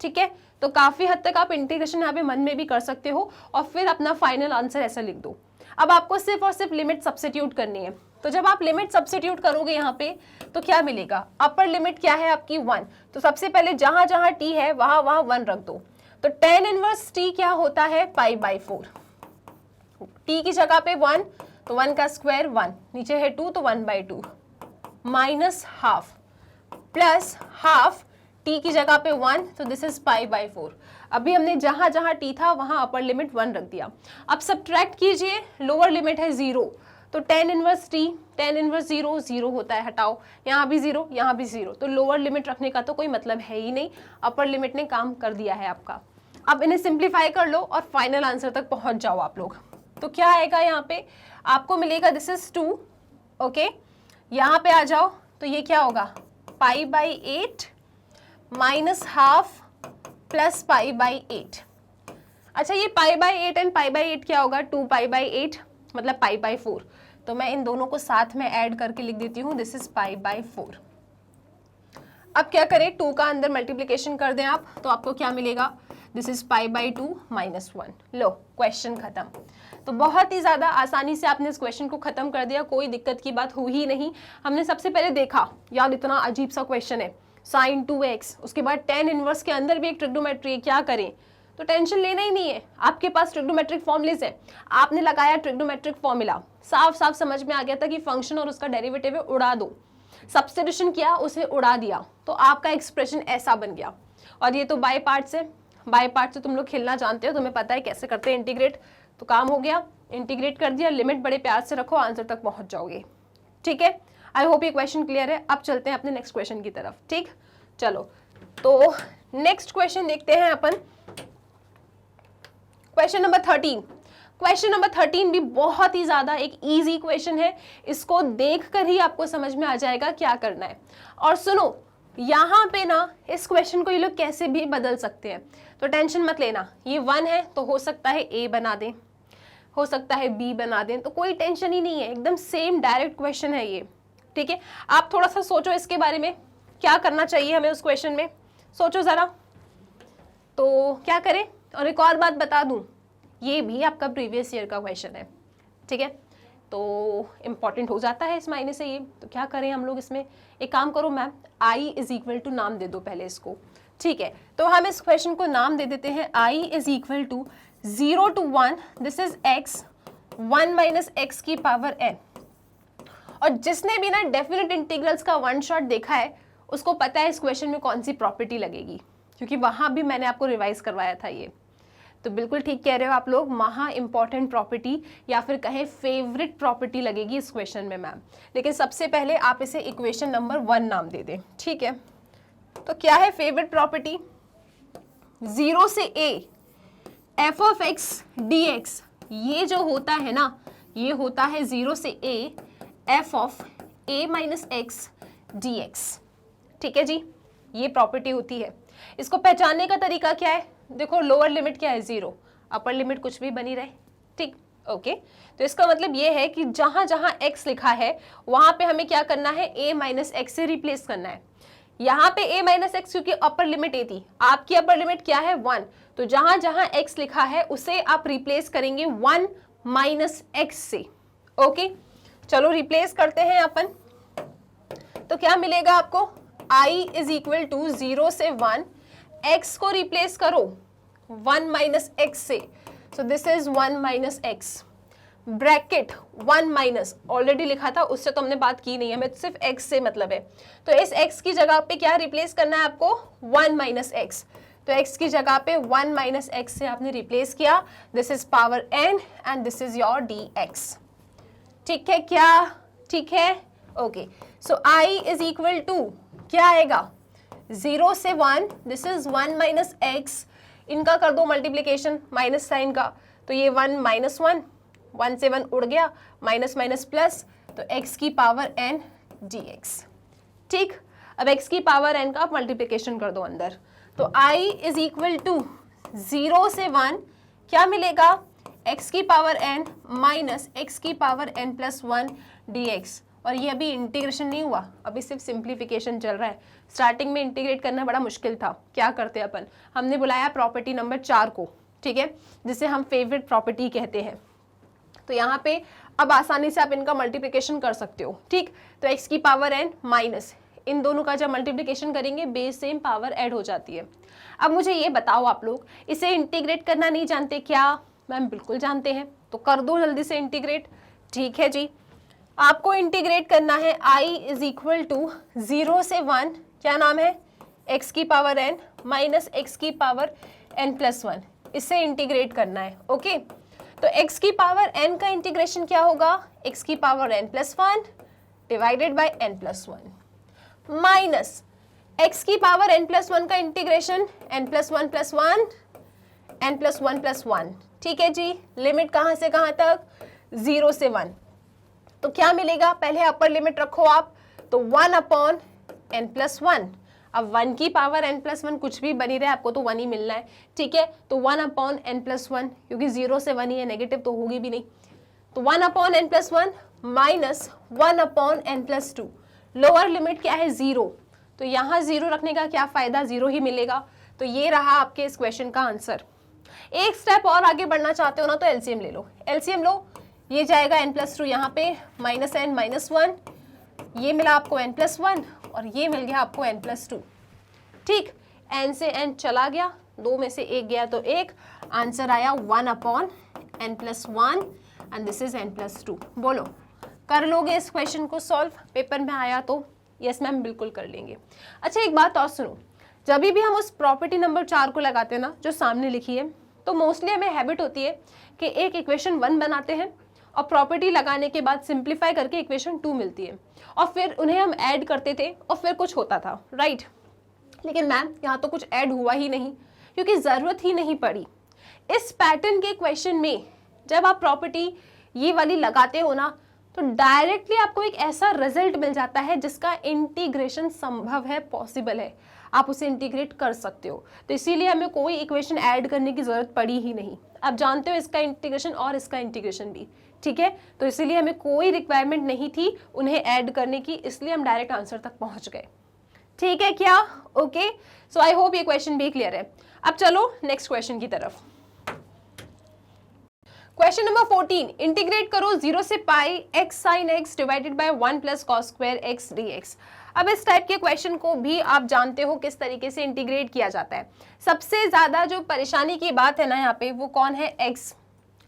A: ठीक है, तो काफी हद तक आप इंटीग्रेशन यहाँ पे मन में भी कर सकते हो और फिर अपना फाइनल आंसर ऐसा लिख दो। अब आपको सिर्फ और सिर्फ लिमिट सब्स्टिट्यूट करनी है। तो जब आप लिमिट सब्स्टिट्यूट करोगे यहाँ पे तो क्या मिलेगा? अपर लिमिट क्या है आपकी? 1। तो सबसे पहले जहां जहां t है वहां वहां 1 रख दो। तो tan इनवर्स t क्या होता है? π/4। t की जगह पे 1, तो 1 का स्क्वायर 1, नीचे है 2 तो 1/2 minus half plus half, t की जगह पे 1, तो दिस इज π/4। अभी हमने जहां जहां t था वहां अपर लिमिट 1 रख दिया। अब सब्ट्रैक्ट कीजिए, लोअर लिमिट है 0, तो tan inverse t, tan inverse 0 0 होता है, हटाओ, यहाँ भी 0 यहाँ भी 0, तो लोअर लिमिट रखने का तो कोई मतलब है ही नहीं, अपर लिमिट ने काम कर दिया है आपका। अब इन्हें सिंप्लीफाई कर लो और फाइनल आंसर तक पहुंच जाओ आप लोग। तो क्या आएगा यहाँ पे? आपको मिलेगा दिस इज 2। ओके, यहाँ पे आ जाओ, तो ये क्या होगा? π/8 -12 प्लस π/8। अच्छा, ये π/8 एंड π/8 क्या होगा? 2π/8 मतलब π/4। तो मैं इन दोनों को साथ में ऐड करके लिख देती हूँ, दिस इज π/4। अब क्या करें? 2 का अंदर मल्टीप्लिकेशन कर दें आप, तो आपको क्या मिलेगा? This is π/2 -1। लो, क्वेश्चन खत्म। तो बहुत ही ज़्यादा आसानी से आपने इस क्वेश्चन को ख़त्म कर दिया, कोई दिक्कत की बात हुई ही नहीं। हमने सबसे पहले देखा यार इतना अजीब सा क्वेश्चन है, sin 2x, उसके बाद tan इनवर्स के अंदर भी एक ट्रिग्नोमेट्री है, क्या करें? तो टेंशन लेना ही नहीं है, आपके पास ट्रिग्नोमेट्रिक फॉर्मूलेज है, आपने लगाया ट्रिग्नोमेट्रिक फॉर्मूला, साफ साफ समझ में आ गया था कि फंक्शन और उसका डेरिवेटिव है, उड़ा दो, सब्स्टिट्यूशन किया, उसे उड़ा दिया, तो आपका एक्सप्रेशन ऐसा बन गया। और ये तो बाय पार्ट्स है, बाय पार्ट से तुम लोग खेलना जानते हो, तुम्हें पता है कैसे करते हैं इंटीग्रेट, तो काम हो गया, इंटीग्रेट कर दिया, लिमिट बड़े प्यार से रखो, आंसर तक पहुंच जाओगे। ठीक है, आई होप ये क्वेश्चन क्लियर है। अब चलते हैं अपने नेक्स्ट क्वेश्चन की तरफ। ठीक, चलो तो नेक्स्ट क्वेश्चन देखते हैं अपन, क्वेश्चन नंबर 13। क्वेश्चन नंबर 13 भी बहुत ही ज्यादा एक इजी क्वेश्चन है, इसको देखकर ही आपको समझ में आ जाएगा क्या करना है। और सुनो, यहाँ पे ना इस क्वेश्चन को ये लोग कैसे भी बदल सकते हैं, तो टेंशन मत लेना, ये 1 है तो हो सकता है A बना दें, हो सकता है B बना दें, तो कोई टेंशन ही नहीं है, एकदम सेम डायरेक्ट क्वेश्चन है ये। ठीक है, आप थोड़ा सा सोचो इसके बारे में, क्या करना चाहिए हमें उस क्वेश्चन में, सोचो जरा। तो क्या करें, और एक और बात बता दूं, ये भी आपका प्रीवियस ईयर का क्वेश्चन है। ठीक है, तो इम्पॉर्टेंट हो जाता है इस मायने से ये, तो क्या करें हम लोग इसमें, एक काम करो ma'am, I is equal to नाम दे दो पहले इसको। ठीक है, तो हम इस क्वेश्चन को नाम दे देते हैं I is equal to 0 to 1, this is x, 1 minus x की पावर n। और जिसने भी ना डेफिनेट इंटीग्रल्स का वन शॉट देखा है उसको पता है इस क्वेश्चन में कौन सी प्रॉपर्टी लगेगी, क्योंकि वहां भी मैंने आपको रिवाइज करवाया था ये। तो बिल्कुल ठीक कह रहे हो आप लोग, महा इंपॉर्टेंट प्रॉपर्टी या फिर कहें फेवरेट प्रॉपर्टी लगेगी इस क्वेश्चन में मैम। लेकिन सबसे पहले आप इसे इक्वेशन नंबर 1 नाम दे दें। ठीक है, तो क्या है फेवरेट प्रॉपर्टी, 0 से a f of x dx, ये जो होता है ना, ये होता है 0 से a f of a minus x dx। ठीक है जी, ये प्रॉपर्टी होती है। इसको पहचानने का तरीका क्या है, देखो लोअर लिमिट क्या है 0, अपर लिमिट कुछ भी बनी रहे। ठीक, ओके, तो इसका मतलब ये है कि जहां जहां x लिखा है वहां पे हमें क्या करना है, a माइनस एक्स से रिप्लेस करना है। यहाँ पे a माइनस एक्स क्योंकि अपर लिमिट a थी, आपकी अपर लिमिट क्या है 1, तो जहां जहां x लिखा है उसे आप रिप्लेस करेंगे 1 माइनस एक्स से। ओके, चलो रिप्लेस करते हैं अपन, तो क्या मिलेगा आपको, I इज इक्वल टू 0 से 1, x को रिप्लेस करो 1 माइनस एक्स से, सो this is 1 minus x, bracket 1 minus already लिखा था, उससे तो हमने बात की नहीं, हमें सिर्फ x से मतलब है, तो इस x की जगह पे क्या रिप्लेस करना है आपको, 1 माइनस एक्स, तो x की जगह पे 1 माइनस एक्स से आपने रिप्लेस किया, this is power n and this is your dx। ठीक है क्या, ठीक है, okay, so I is equal to क्या आएगा, 0 से 1, दिस इज 1 माइनस एक्स, इनका कर दो मल्टीप्लीकेशन माइनस साइन का, तो ये 1 माइनस 1, 1 से 1 उड़ गया, माइनस माइनस प्लस, तो x की पावर n dx। ठीक, अब x की पावर n का मल्टीप्लीकेशन कर दो अंदर, तो I इज इक्वल टू 0 से 1 क्या मिलेगा, x की पावर n माइनस एक्स की पावर n प्लस 1 dx। और ये अभी इंटीग्रेशन नहीं हुआ, अभी सिर्फ सिंप्लीफिकेशन चल रहा है। स्टार्टिंग में इंटीग्रेट करना बड़ा मुश्किल था, क्या करते अपन, हमने बुलाया प्रॉपर्टी नंबर 4 को, ठीक है, जिसे हम फेवरेट प्रॉपर्टी कहते हैं। तो यहाँ पे अब आसानी से आप इनका मल्टीप्लिकेशन कर सकते हो। ठीक, तो x की पावर n माइनस इन दोनों का जब मल्टीप्लिकेशन करेंगे बेस सेम पावर ऐड हो जाती है। अब मुझे ये बताओ, आप लोग इसे इंटीग्रेट करना नहीं जानते क्या, मैम बिल्कुल जानते हैं, तो कर दो जल्दी से इंटीग्रेट। ठीक है जी, आपको इंटीग्रेट करना है I इज इक्वल टू 0 से 1, क्या नाम है, x की पावर n माइनस एक्स की पावर n प्लस 1, इससे इंटीग्रेट करना है। ओके, तो x की पावर n का इंटीग्रेशन क्या होगा, x की power n plus 1 divided by n plus 1 minus x की पावर n प्लस 1 का integration n plus 1 plus 1 n plus 1 plus 1। ठीक है जी, लिमिट कहाँ से कहाँ तक, 0 से 1, तो क्या मिलेगा, पहले अपर लिमिट रखो आप, तो 1 अपॉन n प्लस 1, अब 1 की पावर n प्लस 1 कुछ भी बनी रहे, आपको तो 1 ही मिलना है। ठीक है, तो 1 अपॉन n प्लस 1, क्योंकि 0 से 1 ही है, नेगेटिव तो होगी भी नहीं, तो 1 upon n plus 1 minus 1 upon n plus 2, lower limit क्या है 0, तो यहाँ 0 रखने का क्या फायदा, 0 ही मिलेगा। तो ये रहा आपके इस क्वेश्चन का आंसर। एक स्टेप और आगे बढ़ना चाहते हो ना तो एलसीएम ले लो, एलसीएम लो, ये जाएगा n+2 यहाँ पे -n-1, ये मिला आपको n+1 और ये मिल गया आपको n+2। ठीक, n से n चला गया, 2 में से 1 गया तो 1, आंसर आया 1/n+1 and this is n+2। बोलो कर लोगे इस क्वेश्चन को सॉल्व, पेपर में आया तो? यस मैम बिल्कुल कर लेंगे। अच्छा एक बात और सुनो, जब भी हम उस प्रॉपर्टी नंबर 4 को लगाते हैं ना जो सामने लिखी है, तो मोस्टली हमें हैबिट होती है कि एक इक्वेशन 1 बनाते हैं और प्रॉपर्टी लगाने के बाद सिंप्लीफाई करके इक्वेशन 2 मिलती है और फिर उन्हें हम ऐड करते थे और फिर कुछ होता था, राइट? लेकिन मैम यहाँ तो कुछ ऐड हुआ ही नहीं क्योंकि ज़रूरत ही नहीं पड़ी। इस पैटर्न के क्वेश्चन में जब आप प्रॉपर्टी ये वाली लगाते हो ना तो डायरेक्टली आपको एक ऐसा रिजल्ट मिल जाता है जिसका इंटीग्रेशन संभव है, पॉसिबल है, आप उसे इंटीग्रेट कर सकते हो। तो इसीलिए हमें कोई इक्वेशन ऐड करने की ज़रूरत पड़ी ही नहीं। आप जानते हो इसका इंटीग्रेशन और इसका इंटीग्रेशन भी, ठीक है? तो इसीलिए हमें कोई रिक्वायरमेंट नहीं थी उन्हें ऐड करने की, इसलिए हम डायरेक्ट आंसर तक पहुंच गए। ठीक है क्या? ओके, सो आई होप ये क्वेश्चन भी क्लियर है। अब चलो नेक्स्ट क्वेश्चन की तरफ। क्वेश्चन नंबर 14, इंटीग्रेट करो 0 से पाई x sin x divided by 1 plus cos square x dx। अब इस टाइप के क्वेश्चन को भी आप जानते हो किस तरीके से इंटीग्रेट किया जाता है। सबसे ज्यादा जो परेशानी की बात है ना यहाँ पे वो कौन है? x।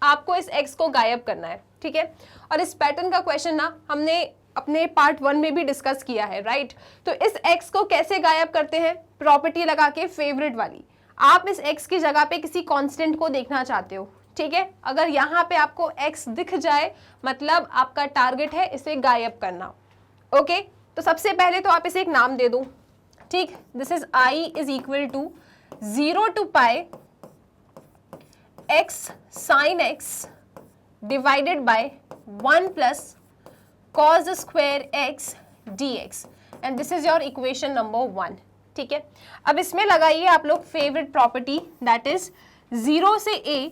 A: आपको इस x को गायब करना है, ठीक है? और इस पैटर्न का क्वेश्चन ना हमने अपने पार्ट 1 में भी डिस्कस किया है, राइट? तो इस x को कैसे गायब करते हैं? प्रॉपर्टी लगा के, फेवरेट वाली। आप इस x की जगह पे किसी कांस्टेंट को देखना चाहते हो, ठीक है? अगर यहाँ पे आपको x दिख जाए मतलब आपका टारगेट है इसे गायब करना। ओके, तो सबसे पहले तो आप इसे एक नाम दे दो, ठीक? This is i is equal to 0 to pi x sin x divided by 1 plus cos square x dx and this is your equation number 1, ठीक है? अब इसमें लगाइए आप लोग फेवरेट प्रॉपर्टी, दैट इज 0 से a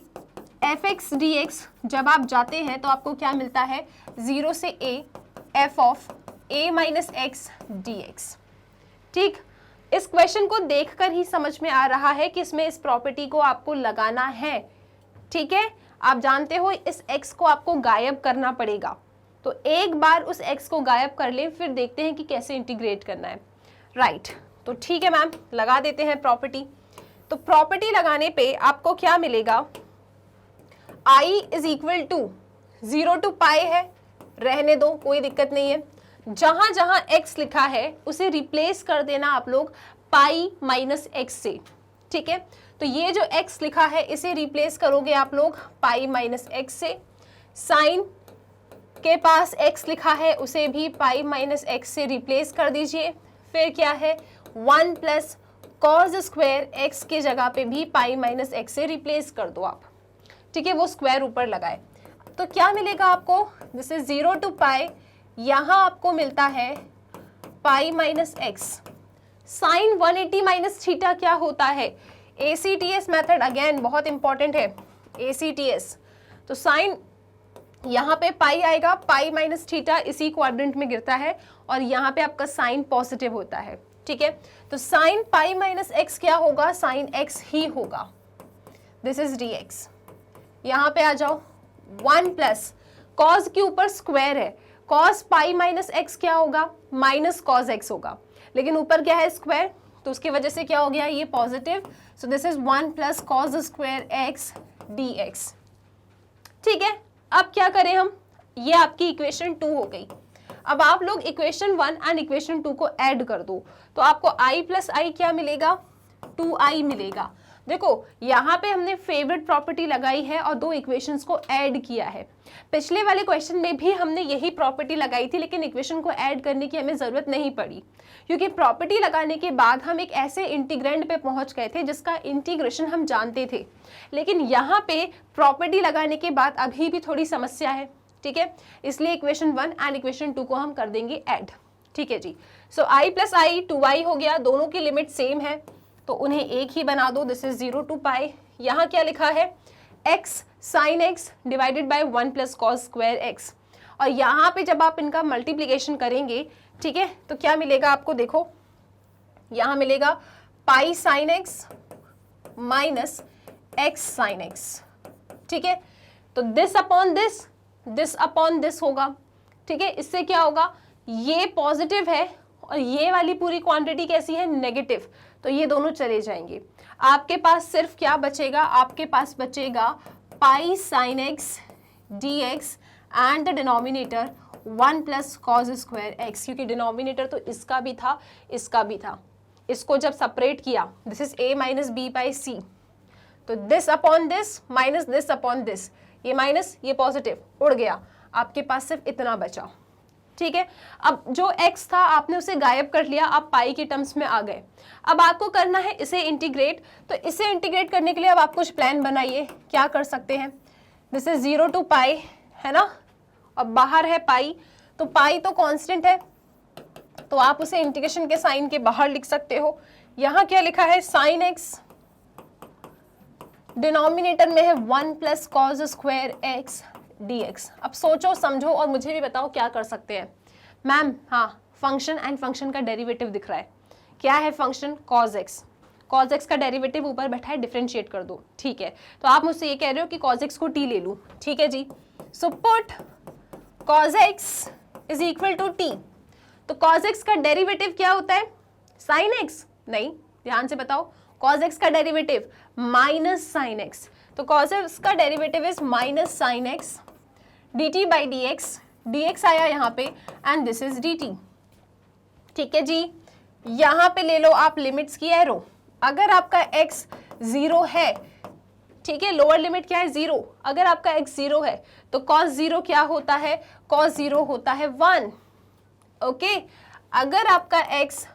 A: fx dx। जब आप जाते हैं तो आपको क्या मिलता है? 0 से a f of a minus x dx। ठीक, इस क्वेश्चन को देखकर ही समझ में आ रहा है कि इसमें इस प्रॉपर्टी को आपको लगाना है, ठीक है? आप जानते हो इस x को आपको गायब करना पड़ेगा, तो एक बार उस x को गायब कर लें फिर देखते हैं कि कैसे इंटीग्रेट करना है, राइट? तो ठीक है मैम, लगा देते हैं प्रॉपर्टी। तो प्रॉपर्टी लगाने पे आपको क्या मिलेगा? i is equal to 0 to pi है, रहने दो, कोई दिक्कत नहीं है। जहां जहां x लिखा है उसे रिप्लेस कर देना आप लोग पाई माइनस एक्स से, ठीक है? तो ये जो x लिखा है इसे रिप्लेस करोगे आप लोग पाई माइनस एक्स से। साइन के पास x लिखा है उसे भी पाई माइनस एक्स से रिप्लेस कर दीजिए। फिर क्या है? 1 प्लस कॉस स्क्वायर x की जगह पे भी पाई माइनस एक्स से रिप्लेस कर दो आप, ठीक है? वो स्क्वायर ऊपर लगाए तो क्या मिलेगा आपको? दिस इज 0 to पाई, यहाँ आपको मिलता है pi minus x. Sine 180 minus theta क्या होता है? ACTS मेथड, अगेन बहुत इंपॉर्टेंट है ACTS। तो साइन यहाँ पे पाई आएगा, पाई माइनस थीटा इसी क्वाड्रेंट में गिरता है और यहाँ पे आपका साइन पॉजिटिव होता है, ठीक है? तो साइन पाई माइनस एक्स क्या होगा? साइन एक्स ही होगा। This is dx। यहाँ पे आ जाओ, 1 प्लस कॉस के ऊपर स्क्वायर है, कॉस पाई माइनस एक्स क्या होगा? माइनस कॉस एक्स होगा, लेकिन ऊपर क्या है? स्क्वायर, तो उसकी वजह से क्या हो गया? ये positive. So this is 1 plus cos square x dx, ठीक है? अब क्या करें हम? ये आपकी इक्वेशन 2 हो गई। अब आप लोग इक्वेशन 1 एंड इक्वेशन 2 को ऐड कर दो तो आपको i प्लस आई क्या मिलेगा? 2i मिलेगा। देखो यहाँ पे हमने फेवरेट प्रॉपर्टी लगाई है और 2 इक्वेशंस को ऐड किया है। पिछले वाले क्वेश्चन में भी हमने यही प्रॉपर्टी लगाई थी लेकिन इक्वेशन को ऐड करने की हमें ज़रूरत नहीं पड़ी क्योंकि प्रॉपर्टी लगाने के बाद हम एक ऐसे इंटीग्रेंड पे पहुंच गए थे जिसका इंटीग्रेशन हम जानते थे। लेकिन यहाँ पे प्रॉपर्टी लगाने के बाद अभी भी थोड़ी समस्या है, ठीक है? इसलिए इक्वेशन 1 एंड इक्वेशन 2 को हम कर देंगे ऐड, ठीक है जी? सो i प्लस आई 2i हो गया, दोनों की लिमिट सेम है तो उन्हें एक ही बना दो। This is 0 to pi. यहाँ क्या लिखा है? x sine x divided by 1 plus cos square x। और यहाँ पे जब आप इनका मल्टीप्लिकेशन करेंगे, ठीक है, तो क्या मिलेगा आपको? देखो यहाँ मिलेगा pi sine x minus x sine x, ठीक है। तो दिस अपॉन दिस होगा, ठीक है। इससे क्या होगा, ये पॉजिटिव है और ये वाली पूरी क्वांटिटी कैसी है, नेगेटिव, तो ये दोनों चले जाएंगे। आपके पास सिर्फ क्या बचेगा, आपके पास बचेगा पाई sine x d x and the denominator 1 plus cos square x, क्योंकि डिनोमिनेटर तो इसका भी था, इसका भी था। इसको जब सेपरेट किया, this is a minus B by C, तो this upon this minus this upon this, ये माइनस ये पॉजिटिव उड़ गया, आपके पास सिर्फ इतना बचा, ठीक है। अब जो x था आपने उसे गायब कर लिया, आप पाई के टर्म्स में आ गए। अब आपको करना है इसे इंटीग्रेट, तो इसे इंटीग्रेट करने के लिए अब आप कुछ प्लान बनाइए, क्या कर सकते हैं। दिस इज 0 टू पाई, है ना, अब बाहर है पाई, तो पाई तो कांस्टेंट है, तो आप उसे इंटीग्रेशन के साइन के बाहर लिख सकते हो। यहाँ क्या लिखा है, साइन एक्स, डिनोमिनेटर में है 1 plus cos square x dx। अब सोचो समझो और मुझे भी बताओ क्या कर सकते हैं। मैम हाँ, फंक्शन एंड फंक्शन का डेरिवेटिव दिख रहा है, क्या है फंक्शन, cos x का डेरिवेटिव ऊपर बैठा है, डिफरेंशिएट कर दो, ठीक है। तो आप मुझसे ये कह रहे हो कि cos x को t ले लूं, ठीक है जी। So put cos x is equal to t, तो cos x का डेरिवेटिव क्या होता है, sin x, नहीं, ध्यान से बताओ, cos x का डेरिवेटिव माइनस sin x, तो cos x का derivative is minus sin x dt by dx आया यहाँ पे एंड दिस इज dt, ठीक है जी। यहाँ पे ले लो आप लिमिट्स की एरो, अगर आपका x 0 है, ठीक है, लोअर लिमिट क्या है 0, अगर आपका x 0 है तो cos 0 क्या होता है, cos 0 होता है 1, ओके। अगर आपका x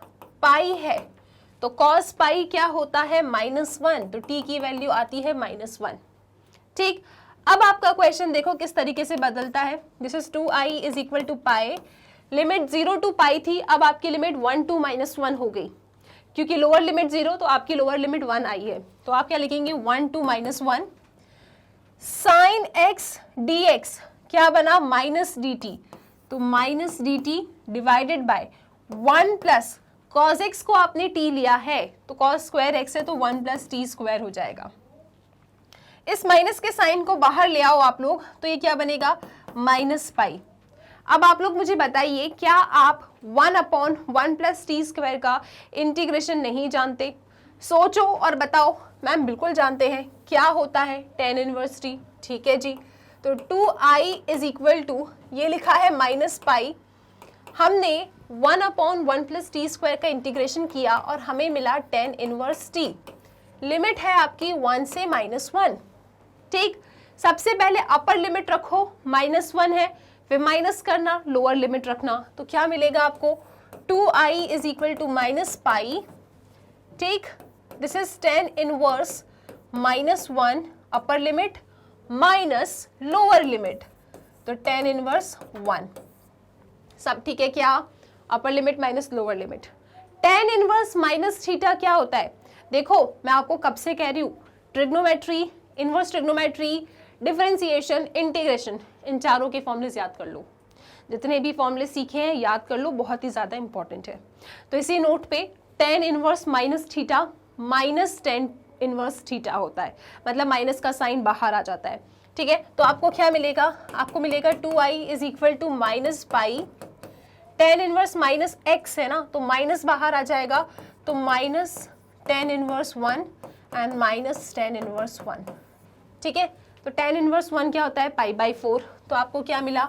A: पाई है तो cos पाई क्या होता है -1, तो t की वैल्यू आती है -1, ठीक। अब आपका क्वेश्चन देखो किस तरीके से बदलता है। This is 2i is equal to pi, limit 0 to pi थी, अब आपकी लिमिट 1 टू -1 हो गई, क्योंकि लोअर लिमिट 0 तो आपकी लोअर लिमिट 1 आई है, तो आप क्या लिखेंगे 1 to -1, sine x d x क्या बना -dt, तो -dt divided by 1 plus cos x को आपने t लिया है, तो cos स्क्वायर x है तो 1 प्लस टी स्क्वायर हो जाएगा। इस माइनस के साइन को बाहर ले आओ आप लोग, तो ये क्या बनेगा -पाई। अब आप लोग मुझे बताइए, क्या आप 1 अपॉन 1 प्लस टी स्क्वायर का इंटीग्रेशन नहीं जानते? सोचो और बताओ। मैम बिल्कुल जानते हैं, क्या होता है tan इनवर्स t, ठीक है जी। तो 2i इज इक्वल टू, ये लिखा है -पाई, हमने 1 अपॉन 1 प्लस टी स्क्वायर का इंटीग्रेशन किया और हमें मिला tan इनवर्स t। लिमिट है आपकी 1 से -1, ठीक। सबसे पहले अपर लिमिट रखो, -1 है, फिर माइनस करना, लोअर लिमिट रखना, तो क्या मिलेगा आपको 2i is equal to -pi, ठीक। This is tan inverse -1 upper limit minus lower limit, तो tan इनवर्स 1, सब ठीक है क्या, upper limit minus lower limit. tan inverse minus theta क्या होता है, देखो मैं आपको कब से कह रही हूँ, trigonometry, inverse trigonometry, differentiation, integration, इन चारों के फॉर्मूलेस याद कर लो, जितने भी फॉर्मूले सीखे हैं याद कर लो, बहुत ही ज़्यादा इंपॉर्टेंट है। तो इसी नोट पे tan inverse minus theta minus tan inverse theta होता है, मतलब माइनस का साइन बाहर आ जाता है, ठीक है। तो आपको क्या मिलेगा, आपको मिलेगा 2i इज इक्वल टू -पाई, tan इनवर्स -x है ना, तो माइनस बाहर आ जाएगा, तो -tan inverse 1 and -tan inverse 1, ठीक है। तो tan इनवर्स 1 क्या होता है, π/4, तो आपको क्या मिला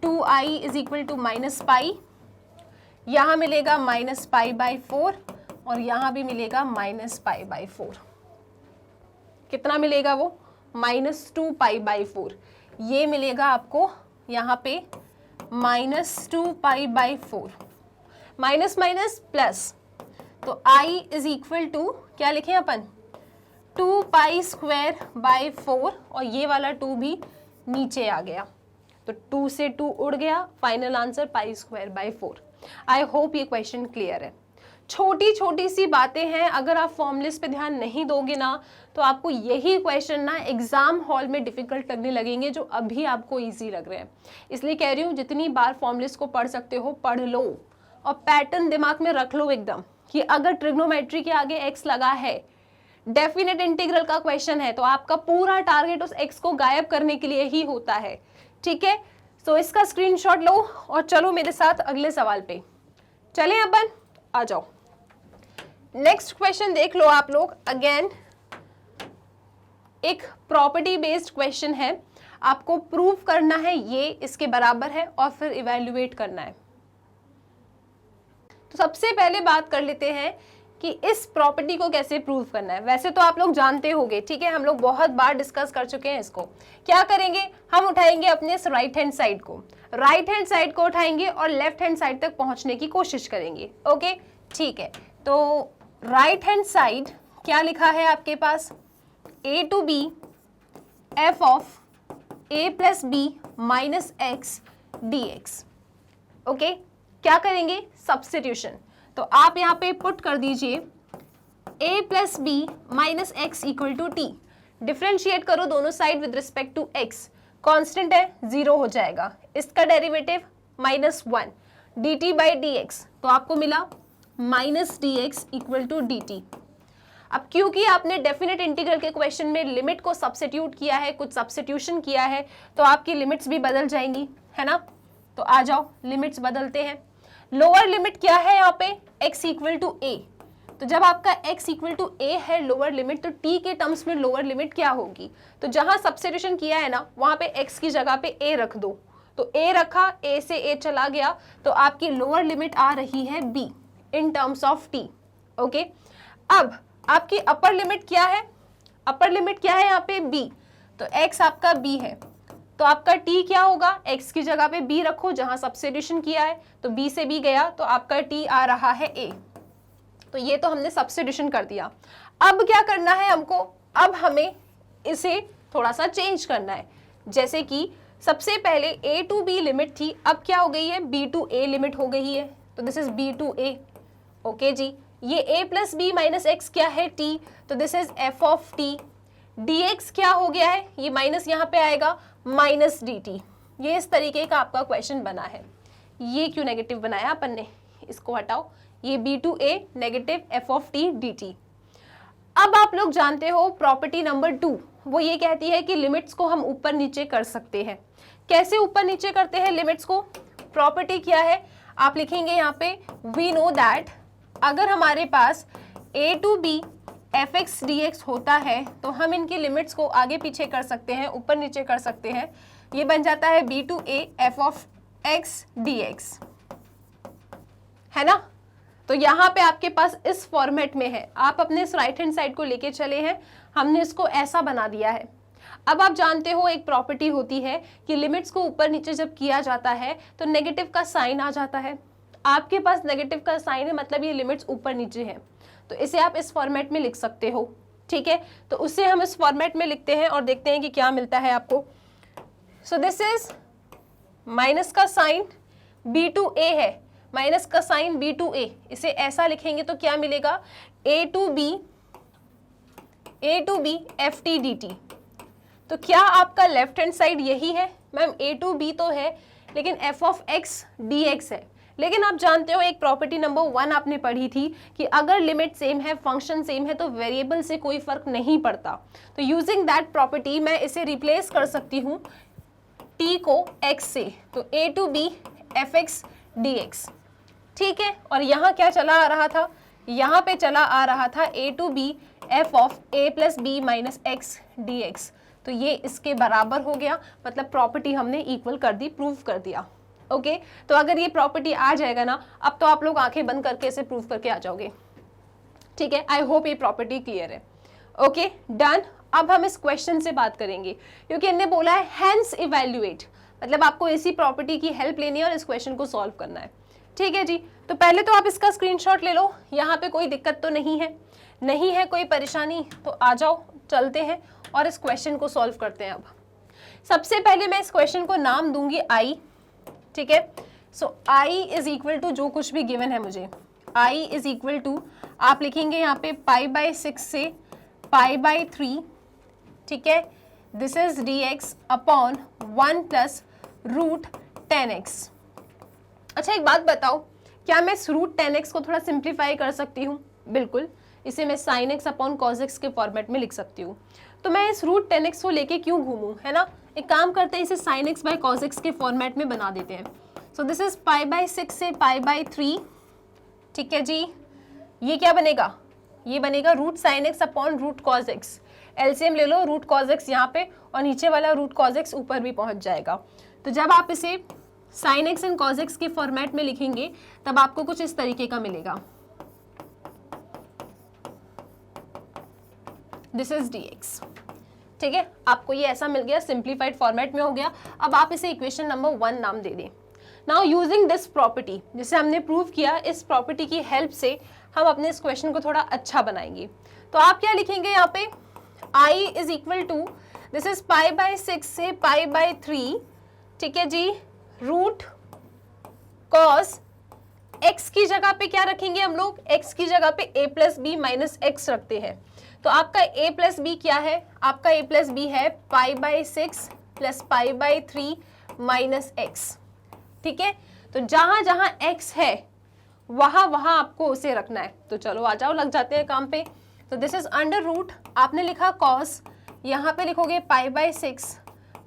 A: 2i is equal to -pi, यहाँ मिलेगा -π/4 और यहाँ भी मिलेगा -π/4, कितना मिलेगा वो -2π/4, ये मिलेगा आपको यहाँ पे -2π/4, माइनस माइनस प्लस, तो i इज इक्वल टू क्या लिखें अपन 2π²/4 और ये वाला 2 भी नीचे आ गया, तो 2 से 2 उड़ गया, फाइनल आंसर π²/4। आई होप ये क्वेश्चन क्लियर है। छोटी छोटी सी बातें हैं, अगर आप फॉर्मूलेस पे ध्यान नहीं दोगे ना तो आपको यही क्वेश्चन ना एग्जाम हॉल में डिफिकल्ट लगने लगेंगे जो अभी आपको इजी लग रहे हैं। इसलिए कह रही हूँ जितनी बार फॉर्मूलेस को पढ़ सकते हो पढ़ लो और पैटर्न दिमाग में रख लो एकदम कि अगर ट्रिग्नोमेट्री के आगे x लगा है, डेफिनेट इंटीग्रल का क्वेश्चन है तो आपका पूरा टारगेट उस x को गायब करने के लिए ही होता है, ठीक है। तो इसका स्क्रीनशॉट लो और चलो मेरे साथ अगले सवाल पे चलें अपन, आ जाओ। नेक्स्ट क्वेश्चन देख लो आप लोग, अगेन एक प्रॉपर्टी बेस्ड क्वेश्चन है, आपको प्रूव करना है ये इसके बराबर है और फिर इवैल्यूएट करना है। तो सबसे पहले बात कर लेते हैं कि इस प्रॉपर्टी को कैसे प्रूव करना है। वैसे तो आप लोग जानते होंगे, ठीक है, हम लोग बहुत बार डिस्कस कर चुके हैं इसको। क्या करेंगे, हम उठाएंगे अपने राइट हैंड साइड को, राइट हैंड साइड को उठाएंगे और लेफ्ट हैंड साइड तक पहुंचने की कोशिश करेंगे। ओके, ठीक है। तो राइट हैंड साइड क्या लिखा है आपके पास, a to b f of a plus B minus x dx। Okay, क्या करेंगे, सब्स्टिट्यूशन। तो आप यहाँ पे पुट कर दीजिए a plus B minus x equal to t, differentiate करो दोनों side with respect to x, constant है 0 हो जाएगा, इसका डेरिवेटिव -1 dt बाई dx, तो आपको मिला minus dx equal to dt। अब क्योंकि आपने डेफिनेट इंटीग्रल के क्वेश्चन में लिमिट को सब्स्टिट्यूट किया है, कुछ सब्स्टिट्यूशन किया है, तो आपकी लिमिट्स भी बदल जाएंगी, है ना। तो आ जाओ लिमिट्स बदलते हैं। लोअर लिमिट क्या है यहाँ पे, x इक्वल टू a, तो जब आपका x इक्वल टू a है लोअर लिमिट, तो t के टर्म्स में लोअर लिमिट क्या होगी, तो जहां सब्स्टिट्यूशन किया है ना वहां पे x की जगह पे a रख दो, तो a रखा, a से a चला गया, तो आपकी लोअर लिमिट आ रही है b in terms of t। Okay, अब आपकी अपर लिमिट क्या है, अपर लिमिट क्या है यहाँ पे b, तो x आपका b है, तो आपका t क्या होगा, x की जगह पे b रखो जहां सब्स्टिट्यूशन किया है, तो b से b गया, तो आपका t आ रहा है a। तो ये तो हमने सब्स्टिट्यूशन कर दिया। अब क्या करना है हमको, अब हमें इसे थोड़ा सा चेंज करना है। जैसे कि सबसे पहले a टू b लिमिट थी, अब क्या हो गई है, b टू a लिमिट हो गई है, तो this is b to a। Okay जी, ये a plus B minus x क्या है, t, तो this is f of t। dx क्या हो गया है, ये माइनस यहाँ पे आएगा, माइनस dt। ये इस तरीके का आपका क्वेश्चन बना है। ये क्यों नेगेटिव बनाया अपन ने, इसको हटाओ, ये b to a negative f of t dt। अब आप लोग जानते हो प्रॉपर्टी नंबर 2, वो ये कहती है कि लिमिट्स को हम ऊपर नीचे कर सकते हैं। कैसे ऊपर नीचे करते हैं लिमिट्स को, प्रॉपर्टी क्या है, आप लिखेंगे यहाँ पे वी नो दैट, अगर हमारे पास a to b f x d x होता है तो हम इनकी लिमिट्स को आगे पीछे कर सकते हैं, ऊपर नीचे कर सकते हैं। ये बन जाता है b to a f of x d x, है ना। तो यहाँ पे आपके पास इस फॉर्मेट में है, आप अपने इस राइट हैंड साइड को लेके चले हैं, हमने इसको ऐसा बना दिया है। अब आप जानते हो एक प्रॉपर्टी होती है कि लिमिट्स को ऊपर नीचे जब किया जाता है तो नेगेटिव का साइन आ जाता है। आपके पास नेगेटिव का साइन है, मतलब ये लिमिट्स ऊपर नीचे है, तो इसे आप इस फॉर्मेट में लिख सकते हो, ठीक है। तो उसे हम इस फॉर्मेट में लिखते हैं और देखते हैं कि क्या मिलता है आपको। सो दिस इज माइनस का साइन b टू a है, माइनस का साइन b टू a, इसे ऐसा लिखेंगे तो क्या मिलेगा, a to b f t d t. तो क्या आपका लेफ्ट हैंड साइड यही है, मैम a टू b तो है लेकिन f ऑफ x dx है। लेकिन आप जानते हो एक प्रॉपर्टी नंबर 1 आपने पढ़ी थी कि अगर लिमिट सेम है, फंक्शन सेम है, तो वेरिएबल से कोई फर्क नहीं पड़ता। तो यूजिंग दैट प्रॉपर्टी मैं इसे रिप्लेस कर सकती हूँ t को x से, तो a to b f x d x, ठीक है। और यहाँ क्या चला आ रहा था, यहाँ पे चला आ रहा था a to b f of a plus B minus x d x. तो ये इसके बराबर हो गया, मतलब प्रॉपर्टी हमने इक्वल कर दी, प्रूव कर दिया। ओके, तो अगर ये प्रॉपर्टी आ जाएगा ना, अब तो आप लोग आंखें बंद करके इसे प्रूव करके आ जाओगे, ठीक है। आई होप ये प्रॉपर्टी क्लियर है। Okay done. अब हम इस क्वेश्चन से बात करेंगे क्योंकि इन्हें बोला है हैंस इवैल्यूएट, मतलब आपको इसी प्रॉपर्टी की हेल्प लेनी है और इस क्वेश्चन को सॉल्व करना है, ठीक है जी। तो पहले तो आप इसका स्क्रीनशॉट ले लो, यहाँ पे कोई दिक्कत तो नहीं है, नहीं है कोई परेशानी, तो आ जाओ चलते हैं और इस क्वेश्चन को सॉल्व करते हैं। अब सबसे पहले मैं इस क्वेश्चन को नाम दूंगी आई, ठीक है। So i is equal to जो कुछ भी गिवन है मुझे, i इज इक्वल टू आप लिखेंगे यहाँ पे पाई बाई 6 से पाई बाई 3, ठीक है। This is dx upon 1 plus root 10x। अच्छा एक बात बताओ, क्या मैं इस रूट 10x को थोड़ा सिंप्लीफाई कर सकती हूँ? बिल्कुल, इसे मैं sign x upon cos x के फॉर्मेट में लिख सकती हूँ। तो मैं इस रूट 10x को लेके क्यों घूमूं, है ना। एक काम करते हैं, इसे sine x by cos x के फॉर्मेट में बना देते हैं। सो दिस इज पाई बाई 6 से पाई बाई 3, ठीक है जी। ये क्या बनेगा, ये बनेगा root sine x upon root cos x. LCM ले लो, रूट कॉज एक्स यहाँ पे और नीचे वाला रूट कॉज एक्स ऊपर भी पहुंच जाएगा। तो जब आप इसे sign x and cos x के फॉर्मेट में लिखेंगे तब आपको कुछ इस तरीके का मिलेगा, दिस इज dx, ठीक है। आपको ये ऐसा मिल गया, सिंप्लीफाइड फॉर्मेट में हो गया। अब आप इसे इक्वेशन नंबर 1 नाम दे दें। नाउ यूजिंग दिस प्रॉपर्टी, जिसे हमने प्रूव किया, इस प्रॉपर्टी की हेल्प से हम अपने इस क्वेश्चन को थोड़ा अच्छा बनाएंगे। तो आप क्या लिखेंगे यहाँ पे, i is equal to, this is pi by 6 से पाई बाई 3, ठीक है जी, रूट कॉस x की जगह पे क्या रखेंगे हम लोग, x की जगह पे a plus B minus x रखते हैं। तो आपका a प्लस बी क्या है, आपका a प्लस बी है pi by 6 plus pi by 3 minus x, ठीक है। तो जहां जहां x है वहां वहां आपको उसे रखना है। तो चलो आ जाओ, लग जाते हैं काम पे। तो दिस इज अंडर रूट, आपने लिखा कॉस, यहाँ पे लिखोगे pi by 6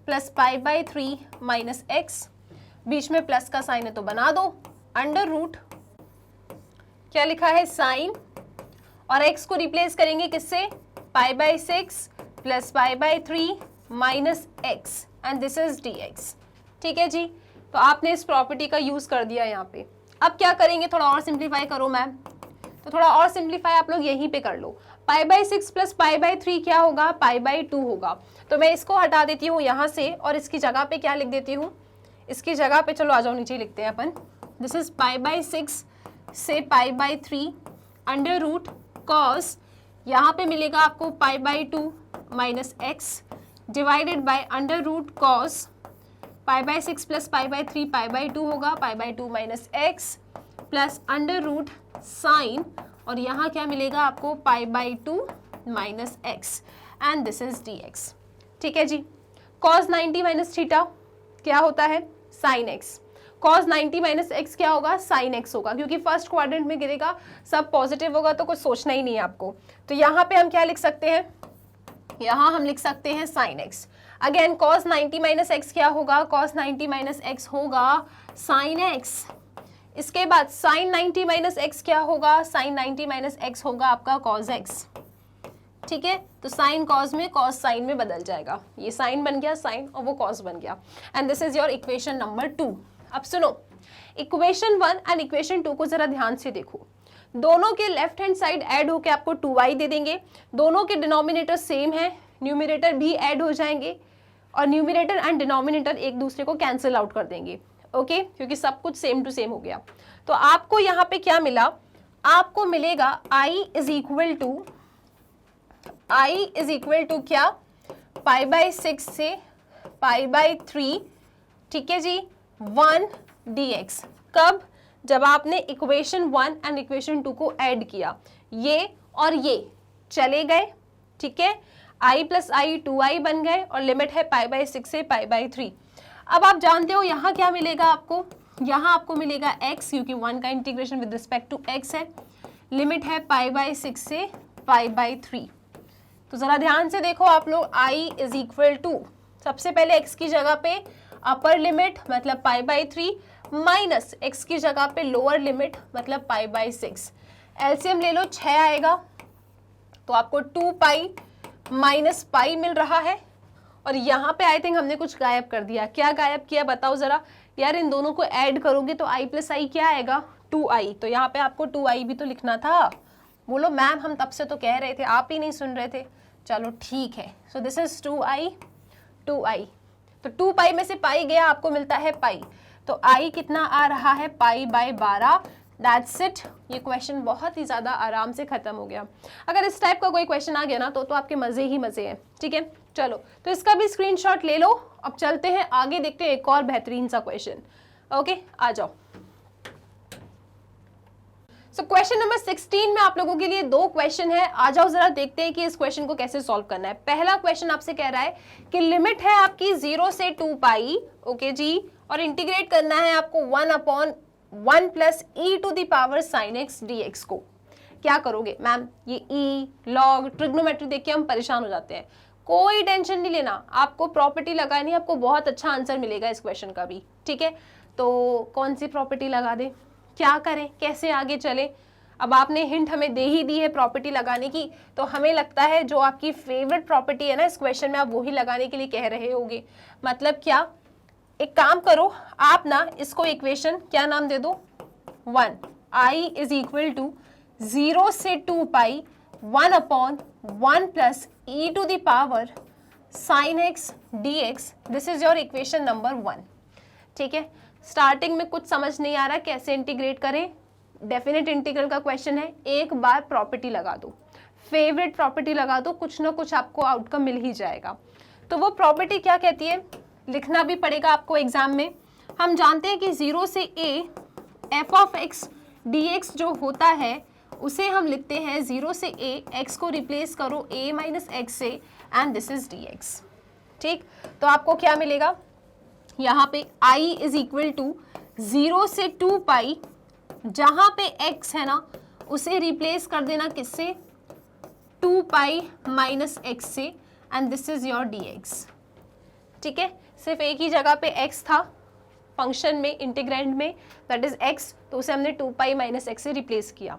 A: plus pi by 3 minus X, बीच में प्लस का साइन है तो बना दो, अंडर रूट क्या लिखा है साइन, और x को रिप्लेस करेंगे किससे, पाई by 6 plus pi by 3 minus x, and this is dx, ठीक है जी। तो आपने इस प्रॉपर्टी का यूज कर दिया यहाँ पे। अब क्या करेंगे, थोड़ा और सिंप्लीफाई करो मैम। तो थोड़ा और सिंप्लीफाई आप लोग यहीं पे कर लो। Pi by 6 plus pi by 3 क्या होगा, पाई बाई 2 होगा। तो मैं इसको हटा देती हूँ यहाँ से और इसकी जगह पे क्या लिख देती हूँ, इसकी जगह पे चलो आ जाओ नीचे लिखते हैं अपन, दिस इज पाई बाई 6 से pi by 3 under root cos, यहाँ पे मिलेगा आपको pi by 2 minus x divided by under root cos pi by 6 plus pi by 3 pi by 2 होगा, pi by 2 minus x plus under root sine, और यहाँ क्या मिलेगा आपको, pi by 2 minus x, and this is dx, ठीक है जी। cos 90 minus theta क्या होता है, sine x. cos 90 minus x क्या होगा, साइन एक्स होगा, क्योंकि फर्स्ट क्वाड्रेंट में गिरेगा, सब पॉजिटिव होगा तो कुछ सोचना ही नहीं है आपको। तो यहाँ पे हम क्या लिख सकते हैं, यहाँ हम लिख सकते हैं sine x. Again cos 90 minus x क्या होगा, cos 90 माइनस एक्स होगा साइन एक्स। इसके बाद साइन 90 माइनस एक्स क्या होगा, साइन 90 माइनस एक्स होगा आपका cos एक्स, ठीक है। तो साइन कॉस में, कॉस साइन में बदल जाएगा, ये साइन बन गया साइन और वो कॉस बन गया, and this is your equation number 2। अब सुनो, इक्वेशन 1 एंड इक्वेशन 2 को जरा ध्यान से देखो। दोनों के लेफ्ट हैंड साइड ऐड होके आपको 2y दे देंगे, दोनों के डिनोमिनेटर सेम है, न्यूमरेटर भी ऐड हो जाएंगे और न्यूमरेटर एंड डिनोमिनेटर एक दूसरे को कैंसिल आउट कर देंगे, ओके, क्योंकि सब कुछ सेम टू सेम हो गया। तो आपको यहाँ पे क्या मिला, आपको मिलेगा i इज इक्वल टू क्या, पाई बाई 6 से पाई बाई 3, ठीक है जी, 1 dx। कब, जब आपने इक्वेशन 1 एंड इक्वेशन 2 को ऐड किया, ये और ये चले गए, ठीक है, i प्लस आई 2i बन गए और लिमिट है पाई बाई 6 से पाई बाई 3। अब आप जानते हो यहाँ क्या मिलेगा आपको, यहाँ आपको मिलेगा x, क्योंकि 1 का integration with respect to x है, लिमिट है पाई बाई 6 से पाई बाई 3। तो जरा ध्यान से देखो आप लोग, i इज इक्वल टू, सबसे पहले x की जगह पे अपर लिमिट मतलब पाई बाई 3 माइनस x की जगह पे लोअर लिमिट मतलब पाई बाई 6। एलसीएम ले लो, 6 आएगा तो आपको 2 पाई माइनस पाई मिल रहा है, और यहाँ पे आई थिंक हमने कुछ गायब कर दिया। क्या गायब किया बताओ जरा यार, इन दोनों को ऐड करोगे तो i प्लस आई क्या आएगा, 2i। तो यहाँ पे आपको 2i भी तो लिखना था। बोलो मैम हम तब से तो कह रहे थे, आप ही नहीं सुन रहे थे। चलो ठीक है, सो दिस इज 2i। तो 2 पाई में से पाई गया, आपको मिलता है पाई। तो i कितना आ रहा है, पाई बाय 12। That's it. ये क्वेश्चन बहुत ही ज़्यादा आराम से ख़त्म हो गया। अगर इस टाइप का कोई क्वेश्चन आ गया ना तो आपके मज़े ही मज़े हैं, ठीक है। चलो तो इसका भी स्क्रीनशॉट ले लो। अब चलते हैं आगे, देखते हैं एक और बेहतरीन सा क्वेश्चन। ओके आ जाओ। सो क्वेश्चन नंबर 16 में आप लोगों के लिए 2 क्वेश्चन है। आ जाओ जरा देखते हैं कि इस क्वेश्चन को कैसे सॉल्व करना है। पहला क्वेश्चन आपसे कह रहा है कि लिमिट है आपकी 0 से 2 पाई, ओके जी, और इंटीग्रेट करना है आपको 1 upon 1 plus e to the power sine x d x को। क्या करोगे मैम, ये ई लॉग ट्रिग्नोमेट्री देख के हम परेशान हो जाते हैं। कोई टेंशन नहीं लेना, आपको प्रॉपर्टी लगानी है, आपको बहुत अच्छा आंसर मिलेगा इस क्वेश्चन का भी, ठीक है। तो कौन सी प्रॉपर्टी लगा दें, क्या करें, कैसे आगे चले। अब आपने हिंट हमें दे ही दी है प्रॉपर्टी लगाने की, तो हमें लगता है जो आपकी फेवरेट प्रॉपर्टी है ना इस क्वेश्चन में, आप वही लगाने के लिए कह रहे होगे। मतलब क्या, एक काम करो आप ना, इसको इक्वेशन क्या नाम दे दो, 1, i इज इक्वल टू 0 से 2 pi 1/1 plus e to the power sin x dx। This is your equation number 1, ठीक है। स्टार्टिंग में कुछ समझ नहीं आ रहा कैसे इंटीग्रेट करें, डेफिनेट इंटीग्रल का क्वेश्चन है, एक बार प्रॉपर्टी लगा दो, फेवरेट प्रॉपर्टी लगा दो, कुछ ना कुछ आपको आउटकम मिल ही जाएगा। तो वो प्रॉपर्टी क्या कहती है, लिखना भी पड़ेगा आपको एग्जाम में। हम जानते हैं कि 0 से a f of x dx जो होता है उसे हम लिखते हैं 0 से a, x को रिप्लेस करो a माइनस एक्स से, एंड दिस इज dx, ठीक। तो आपको क्या मिलेगा, यहाँ पे i इज इक्वल टू 0 से 2 पाई, जहां पे x है ना उसे रिप्लेस कर देना किससे, 2 पाई माइनस एक्स से, and this is your dx, ठीक है। सिर्फ एक ही जगह पे x था फंक्शन में, इंटीग्रैंड में, दैट इज x, तो उसे हमने 2 पाई माइनस एक्स से रिप्लेस किया।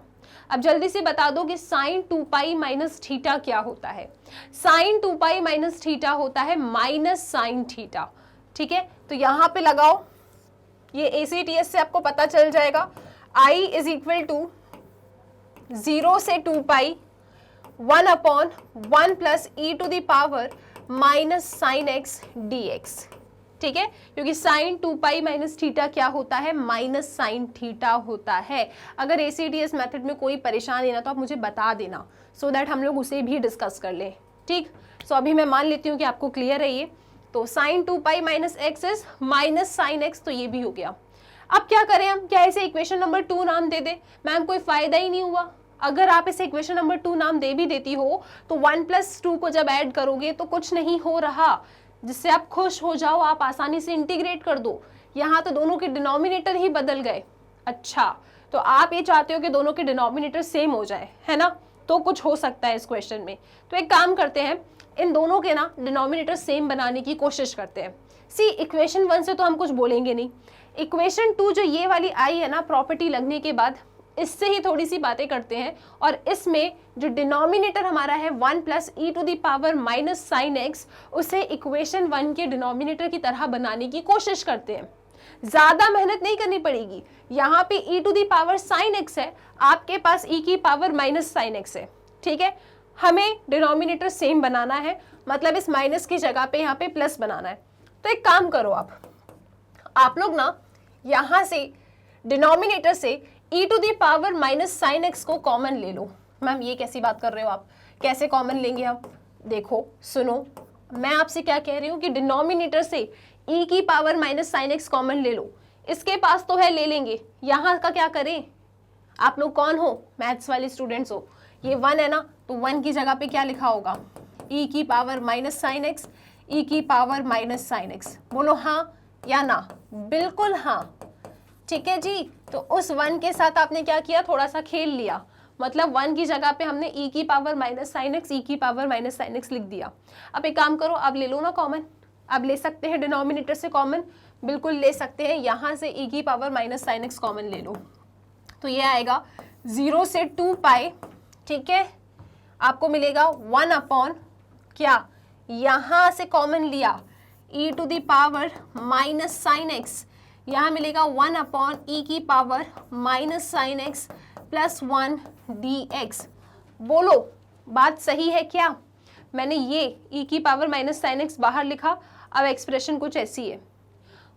A: अब जल्दी से बता दो कि साइन 2 पाई माइनस थीटा क्या होता है। साइन 2 पाई माइनस थीटा होता है माइनस साइन थीटा, ठीक है। तो यहाँ पे लगाओ, ये ACTS से आपको पता चल जाएगा, i इज इक्वल टू 0 से 2 pi 1/1 plus e to the power minus sine x dx, ठीक है। क्योंकि साइन 2 पाई माइनस थीटा क्या होता है, माइनस साइन थीटा होता है। अगर ACTS मेथड में कोई परेशानी है ना तो आप मुझे बता देना, सो दैट हम लोग उसे भी डिस्कस कर लें, ठीक। सो अभी मैं मान लेती हूँ कि आपको क्लियर है ये। तो sine 2 pi minus x is minus sine x, तो ये भी हो गया। अब क्या करें हम, क्या इसे इक्वेशन नंबर 2 नाम दे दे, मैम कोई फायदा ही नहीं हुआ। अगर आप इसे इक्वेशन नंबर 2 नाम दे भी देती हो तो 1 + 2 को जब ऐड करोगे तो कुछ नहीं हो रहा, जिससे आप खुश हो जाओ, आप आसानी से इंटीग्रेट कर दो। यहाँ तो दोनों के डिनोमिनेटर ही बदल गए। अच्छा, तो आप ये चाहते हो कि दोनों के डिनोमिनेटर सेम हो जाए, है ना, तो कुछ हो सकता है इस क्वेश्चन में। तो एक काम करते हैं, इन दोनों के ना डिनोमिनेटर सेम बनाने की कोशिश करते हैं। सी, इक्वेशन 1 से तो हम कुछ बोलेंगे नहीं, इक्वेशन 2 जो ये वाली आई है ना प्रॉपर्टी लगने के बाद, इससे ही थोड़ी सी बातें करते हैं। और इसमें जो डिनोमिनेटर हमारा है 1 plus e to the power minus sine x, उसे इक्वेशन 1 के डिनोमिनेटर की तरह बनाने की कोशिश करते हैं। ज्यादा मेहनत नहीं करनी पड़ेगी। यहाँ पे e to the power sine x है, आपके पास e की पावर माइनस साइन एक्स है, ठीक है। हमें डिनोमिनेटर सेम बनाना है, मतलब इस माइनस की जगह पे यहाँ पे प्लस बनाना है। तो एक काम करो, आप लोग ना यहाँ से डिनोमिनेटर से e to the power minus sine x को कॉमन ले लो। मैम ये कैसी बात कर रहे हो आप, कैसे कॉमन लेंगे हम? देखो सुनो, मैं आपसे क्या कह रही हूँ कि डिनोमिनेटर से e की power minus sine x common ले लो। इसके पास तो है, ले लेंगे। यहाँ का क्या करें? आप लोग कौन हो? मैथ्स वाले स्टूडेंट्स हो। ये 1 है ना, तो 1 की जगह पे क्या लिखा होगा? e की power minus sine x, e की पावर माइनस साइन एक्स। बोलो हाँ या ना? बिल्कुल हाँ, ठीक है जी। तो उस 1 के साथ आपने क्या किया, थोड़ा सा खेल लिया। मतलब 1 की जगह पे हमने e की power minus sine x, e की पावर माइनस साइन एक्स लिख दिया। अब एक काम करो, अब ले लो ना कॉमन। अब ले सकते हैं डिनोमिनेटर से कॉमन, बिल्कुल ले सकते हैं। यहाँ से e की power minus sine x common ले लो, तो ये आएगा 0 से 2 पाई, ठीक है। आपको मिलेगा 1 अपॉन क्या, यहाँ से कॉमन लिया e to the power minus sine x, यहाँ मिलेगा 1 अपॉन e की power minus sine x plus 1 dx। बोलो बात सही है क्या? मैंने ये e की पावर माइनस साइन एक्स बाहर लिखा। अब एक्सप्रेशन कुछ ऐसी है,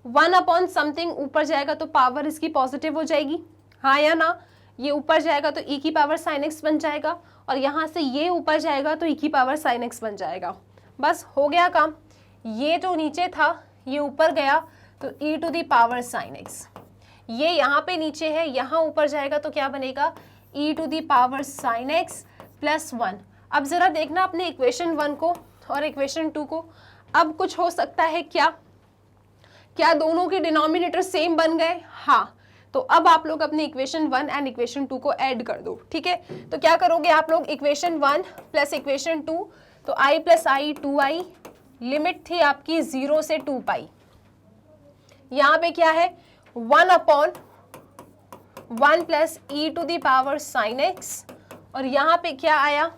A: 1 अपॉन समथिंग ऊपर जाएगा तो पावर इसकी पॉजिटिव हो जाएगी, हाँ या ना? ये ऊपर जाएगा तो e की पावर साइन एक्स बन जाएगा, और यहाँ से ये ऊपर जाएगा तो e की पावर साइन एक्स बन जाएगा। बस हो गया काम। ये जो नीचे था ये ऊपर गया तो e to the power sine x, ये यहाँ पे नीचे है, यहाँ ऊपर जाएगा तो क्या बनेगा? e to the power sine x plus 1। अब जरा देखना अपने इक्वेशन 1 को और इक्वेशन 2 को। अब कुछ हो सकता है क्या? क्या दोनों के डिनोमिनेटर सेम बन गए? हाँ, तो अब आप लोग अपने इक्वेशन 1 एंड इक्वेशन 2 को ऐड कर दो, ठीक है। तो क्या करोगे आप लोग, इक्वेशन 1 प्लस इक्वेशन 2, तो i plus I 2i, limit थी आपकी 0 से 2 पाई। यहाँ पे क्या है 1 upon 1 plus e to the power sine x, और यहाँ पे क्या आया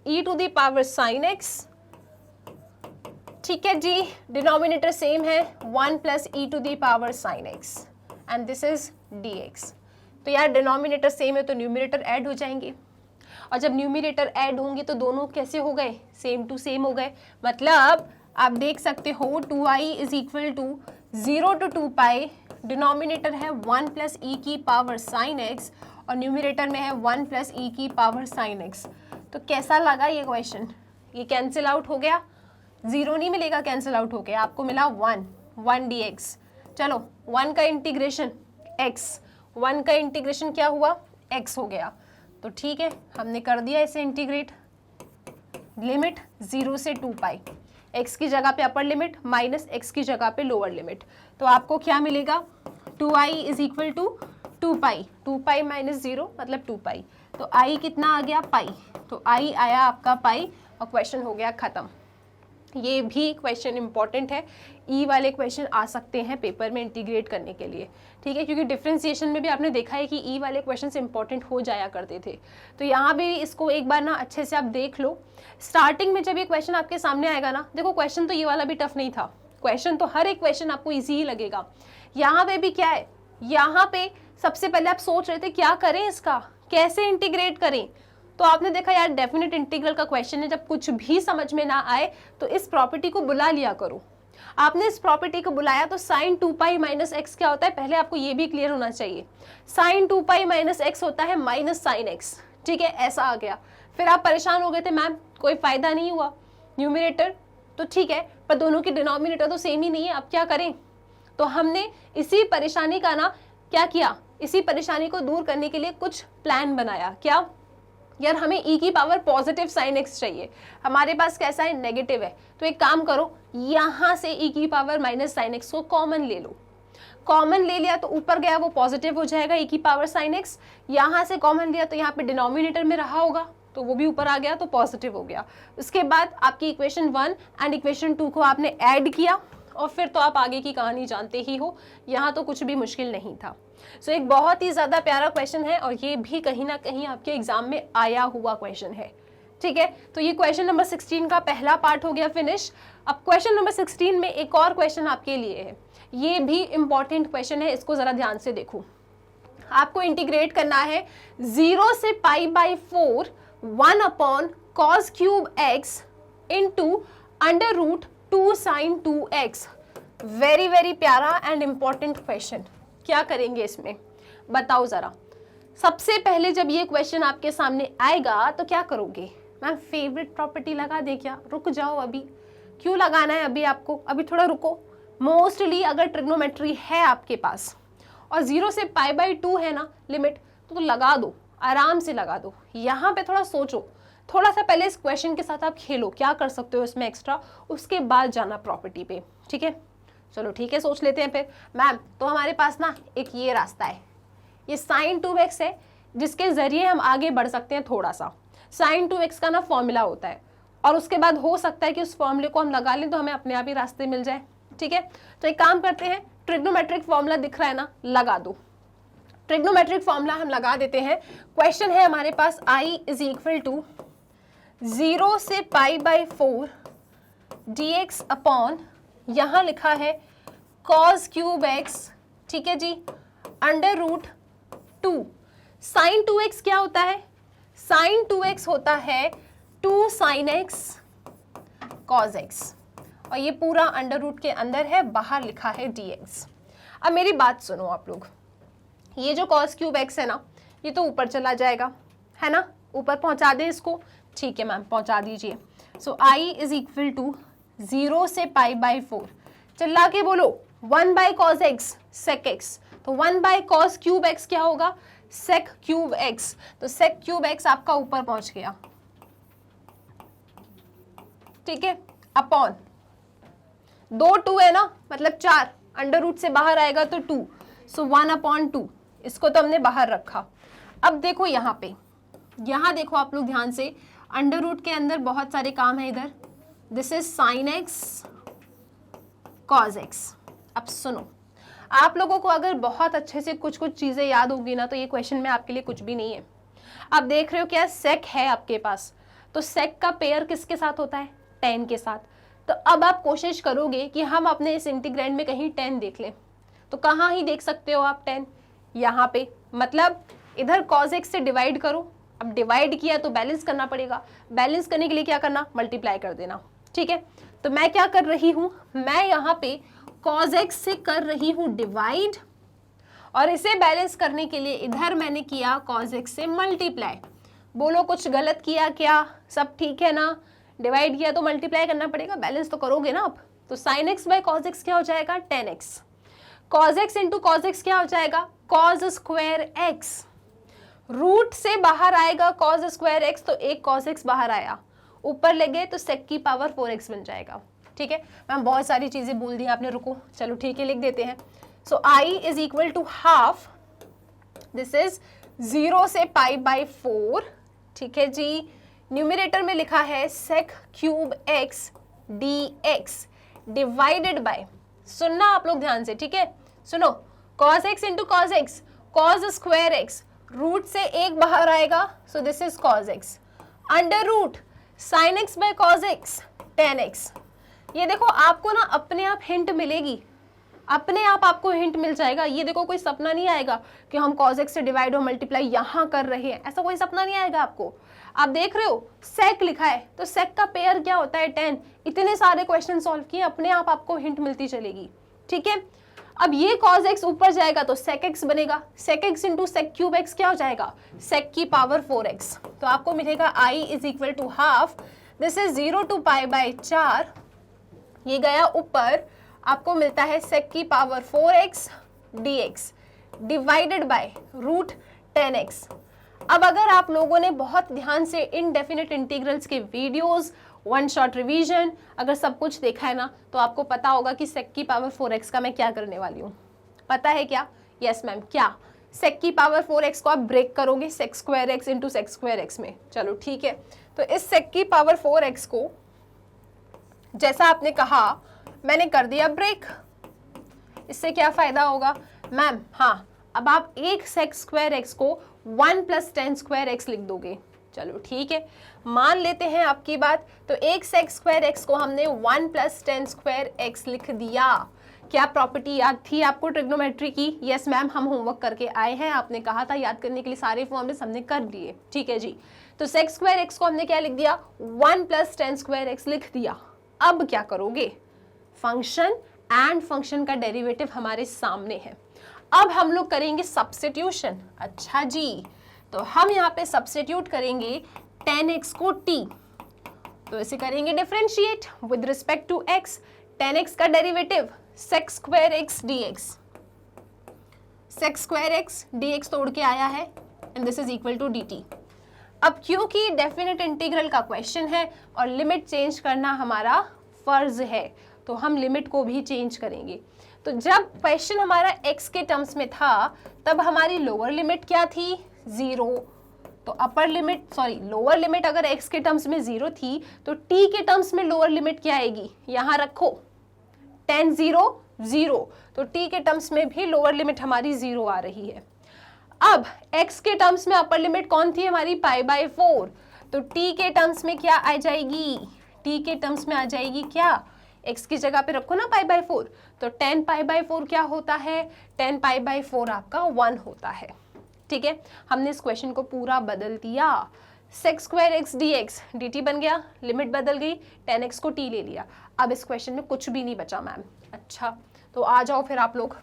A: e to the power sine x, ठीक है जी, डिनोमिनेटर सेम है 1 plus e to the power sine x and this is dx। तो यार डिनोमिनेटर सेम है तो न्यूमरेटर ऐड हो जाएंगे, और जब न्यूमरेटर ऐड होंगे तो दोनों कैसे हो गए, सेम टू सेम हो गए। मतलब आप देख सकते हो 2i is equal to 0 to 2 pi, denominator है 1 प्लस ई की पावर साइन एक्स और न्यूमरेटर में है 1 प्लस ई की पावर साइन एक्स। तो कैसा लगा ये क्वेश्चन, ये कैंसिल आउट हो गया, 0 नहीं मिलेगा, कैंसिल आउट हो गया, आपको मिला 1 dx। चलो 1 का इंटीग्रेशन x, 1 का इंटीग्रेशन क्या हुआ x हो गया। तो ठीक है, हमने कर दिया इसे इंटीग्रेट, लिमिट 0 से 2 पाई, x की जगह पे अपर लिमिट माइनस x की जगह पे लोअर लिमिट। तो आपको क्या मिलेगा 2i is equal to 2 pi, 2 pi minus 0 मतलब 2 पाई, तो i कितना आ गया पाई, तो i आया आपका पाई और क्वेश्चन हो गया खत्म। ये भी क्वेश्चन इंपॉर्टेंट है, ई वाले क्वेश्चन आ सकते हैं पेपर में इंटीग्रेट करने के लिए, ठीक है, क्योंकि डिफरेंशिएशन में भी आपने देखा है कि ई वाले क्वेश्चन इंपॉर्टेंट हो जाया करते थे। तो यहाँ भी इसको एक बार ना अच्छे से आप देख लो। स्टार्टिंग में जब ये क्वेश्चन आपके सामने आएगा ना, देखो क्वेश्चन तो ये वाला भी टफ नहीं था, क्वेश्चन तो हर एक क्वेश्चन आपको ईजी ही लगेगा। यहाँ पे भी क्या है, यहाँ पे सबसे पहले आप सोच रहे थे क्या करें, इसका कैसे इंटीग्रेट करें, तो आपने देखा यार डेफिनेट इंटीग्रल का क्वेश्चन है, जब कुछ भी समझ में ना आए तो इस प्रॉपर्टी को बुला लिया करो। आपने इस प्रॉपर्टी को बुलाया तो साइन 2 पाई माइनस एक्स क्या होता है, पहले आपको ये भी क्लियर होना चाहिए, साइन 2 पाई माइनस एक्स होता है माइनस साइन एक्स, ठीक है, ऐसा आ गया। फिर आप परेशान हो गए थे मैम कोई फायदा नहीं हुआ न्यूमरेटर, तो ठीक है पर दोनों की डिनोमिनेटर तो सेम ही नहीं है, अब क्या करें। तो हमने इसी परेशानी का ना क्या किया, इसी परेशानी को दूर करने के लिए कुछ प्लान बनाया। क्या यार, हमें e की पावर पॉजिटिव साइन x चाहिए, हमारे पास कैसा है नेगेटिव है, तो एक काम करो यहाँ से e की पावर माइनस साइन एक्स को कॉमन ले लो, कॉमन ले लिया तो ऊपर गया वो पॉजिटिव हो जाएगा e की पावर साइन x, यहाँ से कॉमन लिया तो यहाँ पे डिनोमिनेटर में रहा होगा तो वो भी ऊपर आ गया तो पॉजिटिव हो गया। उसके बाद आपकी इक्वेशन 1 एंड इक्वेशन 2 को आपने ऐड किया और फिर तो आप आगे की कहानी जानते ही हो, यहाँ तो कुछ भी मुश्किल नहीं था। सो एक बहुत ही ज़्यादा प्यारा क्वेश्चन है और ये भी कहीं ना कहीं आपके एग्जाम में आया हुआ क्वेश्चन है, ठीक है। तो ये क्वेश्चन नंबर 16 का पहला पार्ट हो गया फिनिश। अब क्वेश्चन नंबर 16 में एक और क्वेश्चन आपके लिए है, ये भी इंपॉर्टेंट क्वेश्चन है, इसको ज़रा ध्यान से देखो। आपको इंटीग्रेट करना है 0 से pi by 4 1 upon cos cube x into under root 2 sine 2x। Very very प्यारा एंड इंपॉर्टेंट क्वेश्चन। क्या करेंगे इसमें बताओ जरा। सबसे पहले जब ये क्वेश्चन आपके सामने आएगा तो क्या करोगे, मैम फेवरेट प्रॉपर्टी लगा दे क्या, रुक जाओ, अभी क्यों लगाना है, अभी आपको अभी थोड़ा रुको। मोस्टली अगर ट्रिग्नोमेट्री है आपके पास और 0 से पाई बाई 2 है ना लिमिट, तो लगा दो, आराम से लगा दो। यहाँ पे थोड़ा सोचो, थोड़ा सा पहले इस क्वेश्चन के साथ आप खेलो, क्या कर सकते हो इसमें एक्स्ट्रा, उसके बाद जाना प्रॉपर्टी पे, ठीक है। चलो ठीक है, सोच लेते हैं फिर। मैम तो हमारे पास ना एक ये रास्ता है, ये साइन 2x है जिसके जरिए हम आगे बढ़ सकते हैं थोड़ा सा। साइन 2x का ना फॉर्मूला होता है और उसके बाद हो सकता है कि उस फॉर्मूले को हम लगा लें तो हमें अपने आप ही रास्ते मिल जाए, ठीक है। तो एक काम करते हैं, ट्रिग्नोमेट्रिक फॉर्मूला दिख रहा है ना, लगा दो। ट्रिग्नोमेट्रिक फॉर्मूला हम लगा देते हैं। क्वेश्चन है हमारे पास i इज इक्वल टू 0 से पाई बाई 4 dx अपॉन, यहाँ लिखा है cos क्यूब x, ठीक है जी, अंडर रूट 2। साइन 2x क्या होता है, साइन 2x होता है 2 साइन x cos x, और ये पूरा अंडर रूट के अंदर है, बाहर लिखा है dx। अब मेरी बात सुनो आप लोग, ये जो cos क्यूब x है ना, ये तो ऊपर चला जाएगा, है ना, ऊपर पहुंचा दें इसको, ठीक है मैम पहुंचा दीजिए। So i is equal to 0 से पाई बाई 4, चिल्ला के बोलो 1 by cos x sec x, तो 1 बाई कॉस क्यूब एक्स क्या होगा, सेक क्यूब एक्स, तो सेक क्यूब एक्स आपका ऊपर पहुंच गया, ठीक है, अपॉन 2 2 है ना, मतलब 4, अंडर रूट से बाहर आएगा तो 2, सो 1 अपॉन 2, इसको तो हमने बाहर रखा। अब देखो यहाँ पे, यहाँ देखो आप लोग ध्यान से, अंडर रूट के अंदर बहुत सारे काम है इधर। This is sine x cos x. अब सुनो, आप लोगों को अगर बहुत अच्छे से कुछ कुछ चीजें याद होगी ना तो ये क्वेश्चन में आपके लिए कुछ भी नहीं है। आप देख रहे हो क्या, सेक है आपके पास, तो सेक का पेयर किसके साथ होता है, टेन के साथ। तो अब आप कोशिश करोगे कि हम अपने इस इंटीग्रैंड में कहीं 10 देख लें, तो कहाँ ही देख सकते हो आप 10, यहाँ पे। मतलब इधर कॉज एक्स से डिवाइड करो। अब डिवाइड किया तो बैलेंस करना पड़ेगा, बैलेंस करने के लिए क्या करना, मल्टीप्लाई कर देना। ठीक है, तो मैं क्या कर रही हूँ, मैं यहाँ पे कॉज एक्स से कर रही हूँ डिवाइड, और इसे बैलेंस करने के लिए इधर मैंने किया कॉज एक्स से मल्टीप्लाई। बोलो कुछ गलत किया क्या, सब ठीक है ना, डिवाइड किया तो मल्टीप्लाई करना पड़ेगा, बैलेंस तो करोगे ना आप। तो sine x by cos x क्या हो जाएगा, 10x। Cos x into cos x क्या हो जाएगा, कॉज स्क्वायर एक्स। रूट से बाहर आएगा कॉज स्क्वायर एक्स, तो एक कॉज एक्स बाहर आया, ऊपर ले गए तो सेक की पावर 4x बन जाएगा। ठीक है मैम, बहुत सारी चीजें बोल दी आपने, रुको चलो ठीक है लिख देते हैं। So i is equal to half, this is 0 से पाई बाई 4। ठीक है जी, न्यूमिनेटर में लिखा है sec cube x dx divided by, सुनना आप लोग ध्यान से, ठीक है सुनो, cos x into cos x, cos square x, root से एक बाहर आएगा, so this is cos x, under root sine x by cos x 10x। ये देखो आपको ना अपने आप हिंट मिलेगी, अपने आप आपको हिंट मिल जाएगा। ये देखो कोई सपना नहीं आएगा कि हम cos x से डिवाइड और मल्टीप्लाई यहाँ कर रहे हैं, ऐसा कोई सपना नहीं आएगा आपको। आप देख रहे हो सेक लिखा है, तो सेक का पेयर क्या होता है, 10। इतने सारे क्वेश्चन सॉल्व किए, अपने आप आपको हिंट मिलती चलेगी। ठीक है, अब ये cos x ऊपर जाएगा तो sec x बनेगा, sec x into sec cube x क्या हो जाएगा, sec की पावर 4x। तो आपको मिलेगा i is equal to half, this is 0 to pi by 4, ये गया ऊपर, आपको मिलता है sec की power 4x dx divided by root 10x। अब अगर आप लोगों ने बहुत ध्यान से इनडेफिनेट इंटीग्रल्स के वीडियोस, वन शॉट रिवीजन, अगर सब कुछ देखा है ना, तो आपको पता होगा कि sec की पावर 4x का मैं क्या करने वाली हूँ। पता है क्या, यस मैम, क्या sec की पावर 4x को आप ब्रेक करोगे sec square x into sec square x में। चलो ठीक है, तो इस sec की पावर 4x को जैसा आपने कहा मैंने कर दिया ब्रेक। इससे क्या फायदा होगा मैम, हाँ अब आप एक सेक स्क्वायर एक्स को 1 प्लस 10 स्क्वायर एक्स लिख दोगे। चलो ठीक है, मान लेते हैं आपकी बात, तो एक सेक स्क्वायर एक्स को हमने 1 प्लस 10 स्क्वायर एक्स लिख दिया। क्या प्रॉपर्टी याद थी आपको ट्रिग्नोमेट्री की? यस मैम, हम होमवर्क करके आए हैं, आपने कहा था याद करने के लिए, सारे फॉर्मूले हमने कर लिए। ठीक है जी, तो सेक स्क्वायर एक्स को हमने क्या लिख दिया, 1 प्लस 10 स्क्वायर एक्स लिख दिया। अब क्या करोगे, फंक्शन एंड फंक्शन का डेरिवेटिव हमारे सामने है, अब हम लोग करेंगे सब्स्टिट्यूशन। अच्छा जी, तो हम यहाँ पे सब्स्टिट्यूट करेंगे 10x को t, तो इसे करेंगे differentiate with respect to x। 10x का derivative sec square x dx, sec square x dx तोड़ के आया है, and this is equal to dt। अब क्योंकि डेफिनेट इंटीग्रल का क्वेश्चन है और लिमिट चेंज करना हमारा फर्ज है, तो हम लिमिट को भी चेंज करेंगे। तो जब क्वेश्चन हमारा x के टर्म्स में था, तब हमारी लोअर लिमिट क्या थी, 0। तो upper limit, sorry lower limit अगर x के टर्म्स में 0 थी, तो t के टर्म्स में लोअर लिमिट क्या आएगी, यहाँ रखो 10 0 0, तो t के टर्म्स में भी लोअर लिमिट हमारी 0 आ रही है। अब x के टर्म्स में अपर लिमिट कौन थी हमारी, पाई बाई 4, तो t के टर्म्स में क्या आ जाएगी, t के टर्म्स में आ जाएगी क्या, x की जगह पे रखो ना पाई बाई 4, तो 10 पाई बाई 4 क्या होता है, 10 पाई बाई 4 आपका 1 होता है। ठीक है, हमने इस क्वेश्चन को पूरा बदल दिया, sec square x dx dt बन गया, लिमिट बदल गई, 10x को t ले लिया। अब इस क्वेश्चन में कुछ भी नहीं बचा मैम। अच्छा, तो आ जाओ फिर आप लोग।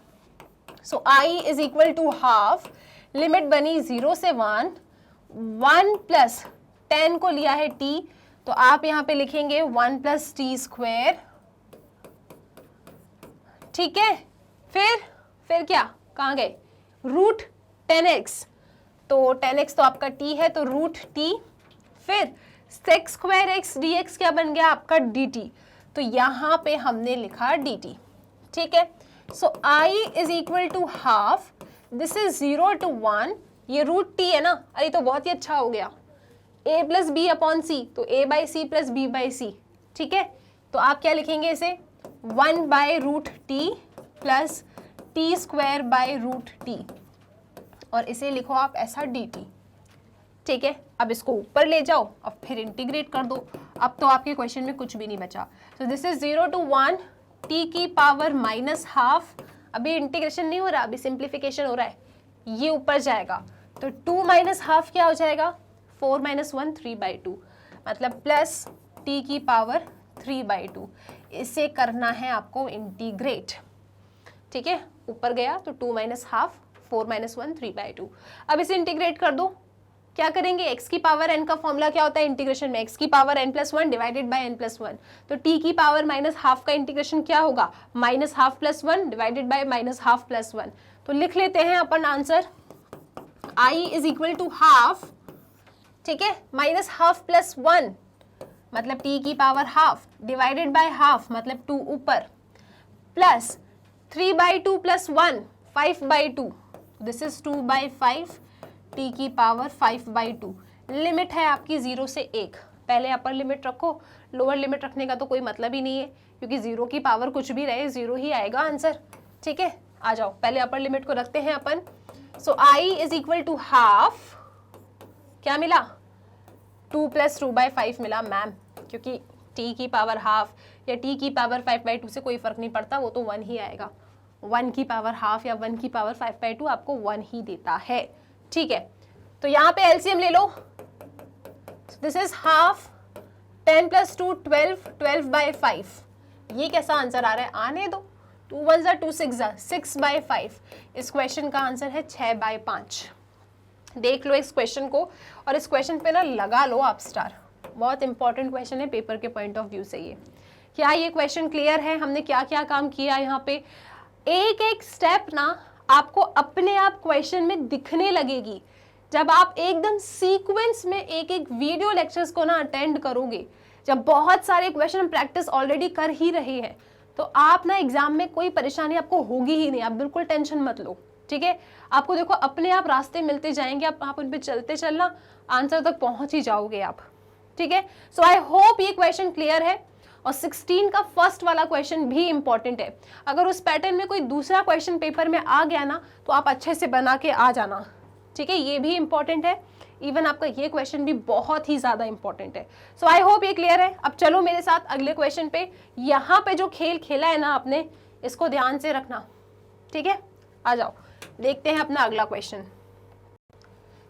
A: So i is equal to half, limit बनी 0 से 1, 1 प्लस 10 को लिया है t, तो आप यहाँ पे लिखेंगे 1 प्लस टी स्क्वायर। ठीक है, फिर क्या, कहाँ गए, रूट 10x, तो 10x तो आपका t है, तो रूट t, फिर sec स्क्वायर एक्स dx क्या बन गया आपका dt, तो यहाँ पे हमने लिखा dt। ठीक है, so i is equal to half this is 0 to 1, ये रूट टी है ना, अरे तो बहुत ही अच्छा हो गया, a plus B upon C, तो a by C plus B by C, ठीक है। तो आप क्या लिखेंगे इसे 1 by root T plus T square by root T, और इसे लिखो आप ऐसा डी टी, ठीक है। अब इसको ऊपर ले जाओ और फिर इंटीग्रेट कर दो, अब तो आपके क्वेश्चन में कुछ भी नहीं बचा। सो दिस इज 0 to 1 टी की पावर माइनस हाफ, अभी इंटीग्रेशन नहीं हो रहा, अभी सिंप्लीफिकेशन हो रहा है, ये ऊपर जाएगा तो 2 माइनस हाफ क्या हो जाएगा 4 माइनस 1 3/2, मतलब प्लस टी की पावर 3/2। इसे करना है आपको इंटीग्रेट, ठीक है। ऊपर गया तो 2 माइनस हाफ 4 माइनस 1 3/2। अब इसे इंटीग्रेट कर दो, क्या करेंगे x की पावर n का फॉर्मूला क्या होता है इंटीग्रेशन में, x की power n+1 divided by n+1, तो t की पावर माइनस हाफ का इंटीग्रेशन क्या होगा minus half plus 1 divided by minus half plus 1। तो लिख लेते हैं अपन answer i is equal to half, ठीक है, माइनस हाफ प्लस 1 मतलब t की power half divided by half मतलब 2 ऊपर, plus 3/2 plus 1 5/2, this is 2/5 t की पावर 5/2। लिमिट है आपकी 0 से 1, पहले अपर लिमिट रखो, लोअर लिमिट रखने का तो कोई मतलब ही नहीं है क्योंकि 0 की पावर कुछ भी रहे 0 ही आएगा आंसर, ठीक है। आ जाओ पहले अपर लिमिट को रखते हैं अपन। So i is equal to half, क्या मिला 2 प्लस 2/5 मिला मैम, क्योंकि t की पावर हाफ या t की पावर 5/2 से कोई फर्क नहीं पड़ता, वो तो 1 ही आएगा, 1 की पावर हाफ या 1 की पावर 5/2 आपको 1 ही देता है, ठीक है। तो यहाँ पे एलसीएम ले लो, दिस इज हाफ 10 प्लस 2 12 12/5, ये कैसा आंसर आ रहा है, आने दो, 2 1 2 6 6/5, इस क्वेश्चन का आंसर है 6/5। देख लो इस क्वेश्चन को और इस क्वेश्चन पे ना लगा लो आप स्टार, बहुत इंपॉर्टेंट क्वेश्चन है पेपर के पॉइंट ऑफ व्यू से ये। क्या ये क्वेश्चन क्लियर है, हमने क्या क्या काम किया यहाँ पे, एक एक स्टेप ना आपको अपने आप क्वेश्चन में दिखने लगेगी जब आप एकदम सीक्वेंस में एक एक वीडियो लेक्चर्स को ना अटेंड करोगे, जब बहुत सारे क्वेश्चन प्रैक्टिस ऑलरेडी कर ही रहे हैं, तो आप ना एग्जाम में कोई परेशानी आपको होगी ही नहीं, आप बिल्कुल टेंशन मत लो, ठीक है। आपको देखो अपने आप रास्ते मिलते जाएंगे, आप उन पे चलते चलना, आंसर तक पहुंच ही जाओगे आप, ठीक है। सो आई होप ये क्वेश्चन क्लियर है। और 16 का फर्स्ट वाला क्वेश्चन भी इंपॉर्टेंट है, अगर उस पैटर्न में कोई दूसरा क्वेश्चन पेपर में आ गया ना तो आप अच्छे से बना के आ जाना, ठीक है, ये भी इंपॉर्टेंट है, इवन आपका ये क्वेश्चन भी बहुत ही ज्यादा इंपॉर्टेंट है। सो आई होप ये क्लियर है। अब चलो मेरे साथ अगले क्वेश्चन पे, यहाँ पे जो खेल खेला है ना आपने इसको ध्यान से रखना, ठीक है। आ जाओ देखते हैं अपना अगला क्वेश्चन।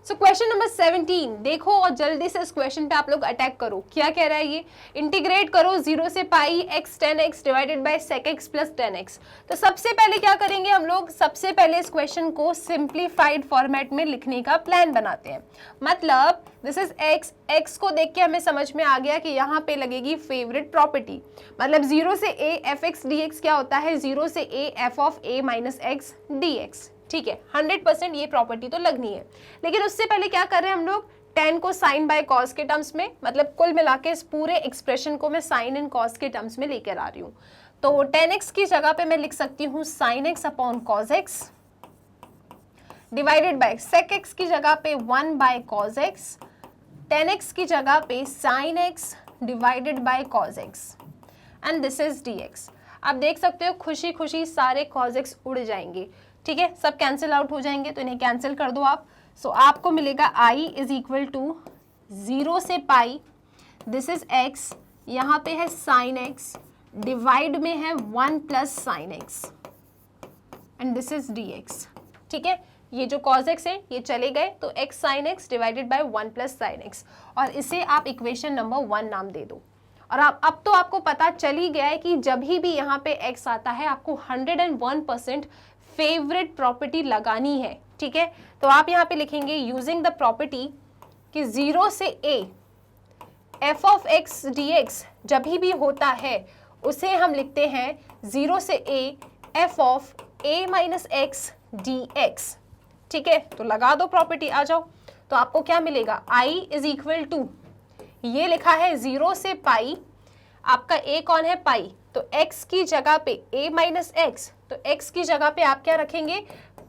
A: सो क्वेश्चन नंबर 17 देखो और जल्दी से इस क्वेश्चन पे आप लोग अटैक करो। क्या कह रहा है ये, इंटीग्रेट करो 0 से पाई x 10x divided by sec x plus 10x। तो सबसे पहले क्या करेंगे हम लोग, सबसे पहले इस क्वेश्चन को सिंप्लीफाइड फॉर्मेट में लिखने का प्लान बनाते हैं। मतलब दिस इज x, x को देख के हमें समझ में आ गया कि यहाँ पे लगेगी फेवरेट प्रॉपर्टी, मतलब 0 से a fx dx क्या होता है, 0 से a f of a minus x dx, ठीक है, 100% ये प्रॉपर्टी तो लगनी है। लेकिन उससे पहले क्या कर रहे हैं हम लोग, tan को sin बाय cos के टर्म्स में, मतलब कुल मिला के इस पूरे एक्सप्रेशन को मैं sin एंड cos के टर्म्स में लेकर आ रही हूँ। तो tan x की जगह पे मैं लिख सकती हूँ sin x upon cos x divided by sec x की जगह पे 1 by cos x, tan x की जगह पे sin x divided by cos x and this is dx। आप देख सकते हो खुशी खुशी सारे cos x उड़ जाएंगे, ठीक है, सब कैंसिल आउट हो जाएंगे, तो इन्हें कैंसिल कर दो आप। सो आपको मिलेगा i इज इक्वल टू 0 से पाई, दिस इज x, यहाँ पे है sin x, डिवाइड में है 1 plus sin x and this is dx, ठीक है। ये जो cos x है ये चले गए, तो x sin x divided by 1 plus sin x, और इसे आप इक्वेशन नंबर 1 नाम दे दो। और अब तो आपको पता चल ही गया है कि जब भी यहाँ पे x आता है आपको 101% फेवरेट प्रॉपर्टी लगानी है, ठीक है। तो आप यहाँ पे लिखेंगे यूजिंग द प्रॉपर्टी कि 0 से a f of x dx जब भी होता है उसे हम लिखते हैं 0 से a f of a minus x dx, ठीक है। तो लगा दो प्रॉपर्टी, आ जाओ। तो आपको क्या मिलेगा, i इज इक्वल टू, ये लिखा है 0 से पाई, आपका a कौन है पाई, तो x की जगह पे a माइनस x, तो x की जगह पे आप क्या रखेंगे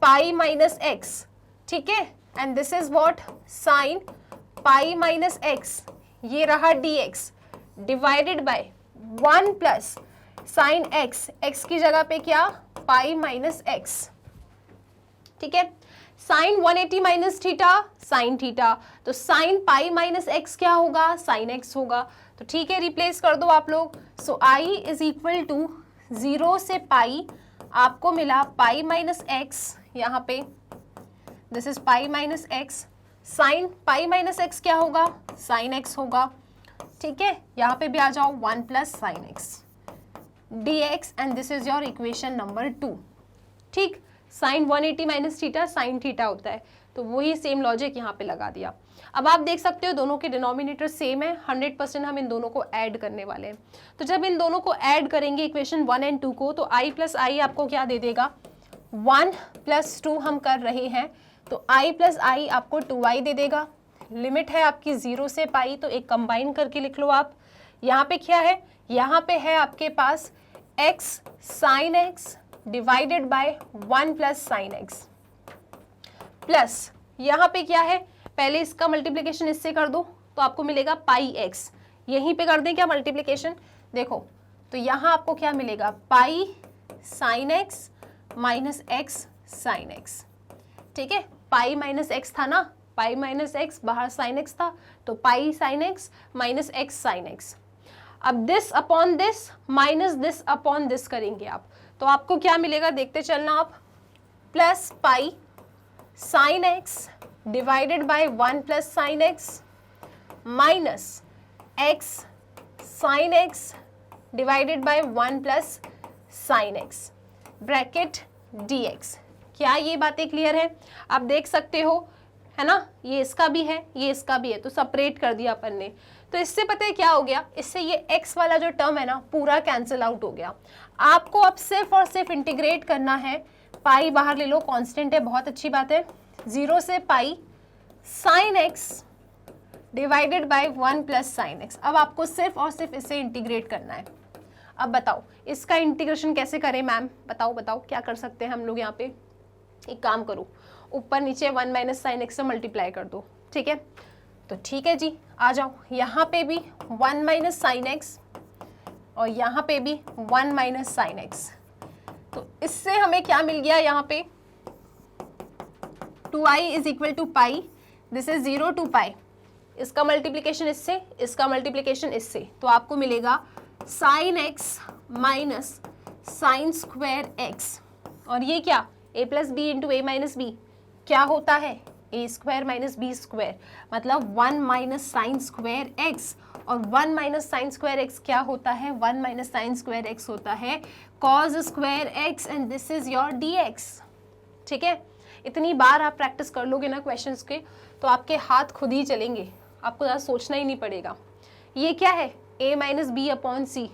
A: पाई माइनस एक्स, ठीक है, and this is what sine pi minus x, ये रहा dx divided by 1 plus sine x, x की जगह पे क्या पाई माइनस एक्स, ठीक है, sine 180 minus theta sine theta, तो साइन पाई माइनस एक्स क्या होगा साइन एक्स होगा, तो ठीक है रिप्लेस कर दो आप लोग। सो आई इज इक्वल टू 0 से पाई, आपको मिला पाई माइनस एक्स, यहाँ पे this is pi minus x, sign pi minus x क्या होगा साइन एक्स होगा, ठीक है, यहाँ पे भी आ जाओ 1 plus sine x dx and this is your equation number 2, ठीक। Sine 180 minus theta sine theta होता है, तो वही सेम लॉजिक यहाँ पे लगा दिया। अब आप देख सकते हो दोनों के डिनोमिनेटर सेम है, 100% हम इन दोनों को ऐड करने वाले हैं। तो जब इन दोनों को ऐड करेंगे इक्वेशन 1 एंड 2 को, तो i प्लस आई आपको क्या दे देगा 1 प्लस 2 हम कर रहे हैं, तो i प्लस आई आपको 2i दे देगा। लिमिट है आपकी 0 से पाई, तो एक कंबाइन करके लिख लो आप। यहाँ पे क्या है, यहाँ पे है आपके पास x sine x divided by 1 plus sine x, plus यहाँ पे क्या है, पहले इसका मल्टीप्लिकेशन इससे कर दो तो आपको मिलेगा पाई x, यहीं पे कर दें क्या मल्टीप्लिकेशन, देखो तो यहाँ आपको क्या मिलेगा pi sine x minus x sine x, ठीक है, पाई माइनस एक्स था ना, पाई माइनस एक्स बाहर साइन एक्स था, तो pi sine x minus x sine X. अब this upon this minus this upon this करेंगे आप, तो आपको क्या मिलेगा देखते चलना आप, plus pi sine x divided by 1 plus sine x minus x sine x divided by 1 plus sine x bracket dx। क्या ये बातें क्लियर है? आप देख सकते हो है ना, ये इसका भी है ये इसका भी है, तो सेपरेट कर दिया अपन ने। तो इससे पता है क्या हो गया, इससे ये x वाला जो टर्म है ना पूरा कैंसिल आउट हो गया। आपको अब सिर्फ और सिर्फ इंटीग्रेट करना है, पाई बाहर ले लो, कांस्टेंट है, बहुत अच्छी बात है, 0 से पाई sine x divided by 1 plus sine x। अब आपको सिर्फ और सिर्फ इसे इंटीग्रेट करना है। अब बताओ इसका इंटीग्रेशन कैसे करें मैम, बताओ बताओ क्या कर सकते हैं हम लोग यहाँ पे। एक काम करो, ऊपर नीचे 1 माइनस साइन एक्स से मल्टीप्लाई कर दो, ठीक है। तो ठीक है जी, आ जाओ, यहाँ पे भी 1 माइनस साइन एक्स और यहाँ पे भी 1 माइनस साइन एक्स। तो इससे हमें क्या मिल गया, यहाँ पे 2i is equal to pi, this is 0 to pi, इसका मल्टीप्लीकेशन इससे, इसका मल्टीप्लीकेशन इससे, तो आपको मिलेगा sine x minus sine square X, और ये क्या a plus B into A minus B क्या होता है a square minus B square, मतलब 1 माइनस साइन स्क्वायर एक्स, और 1 माइनस साइन स्क्वायर एक्स क्या होता है, 1 माइनस साइन स्क्वायर एक्स होता है cos square x, and this is your dx, ठीक है। इतनी बार आप प्रैक्टिस कर लोगे ना क्वेश्चंस के, तो आपके हाथ खुद ही चलेंगे, आपको ज़्यादा सोचना ही नहीं पड़ेगा। ये क्या है, a minus B upon C,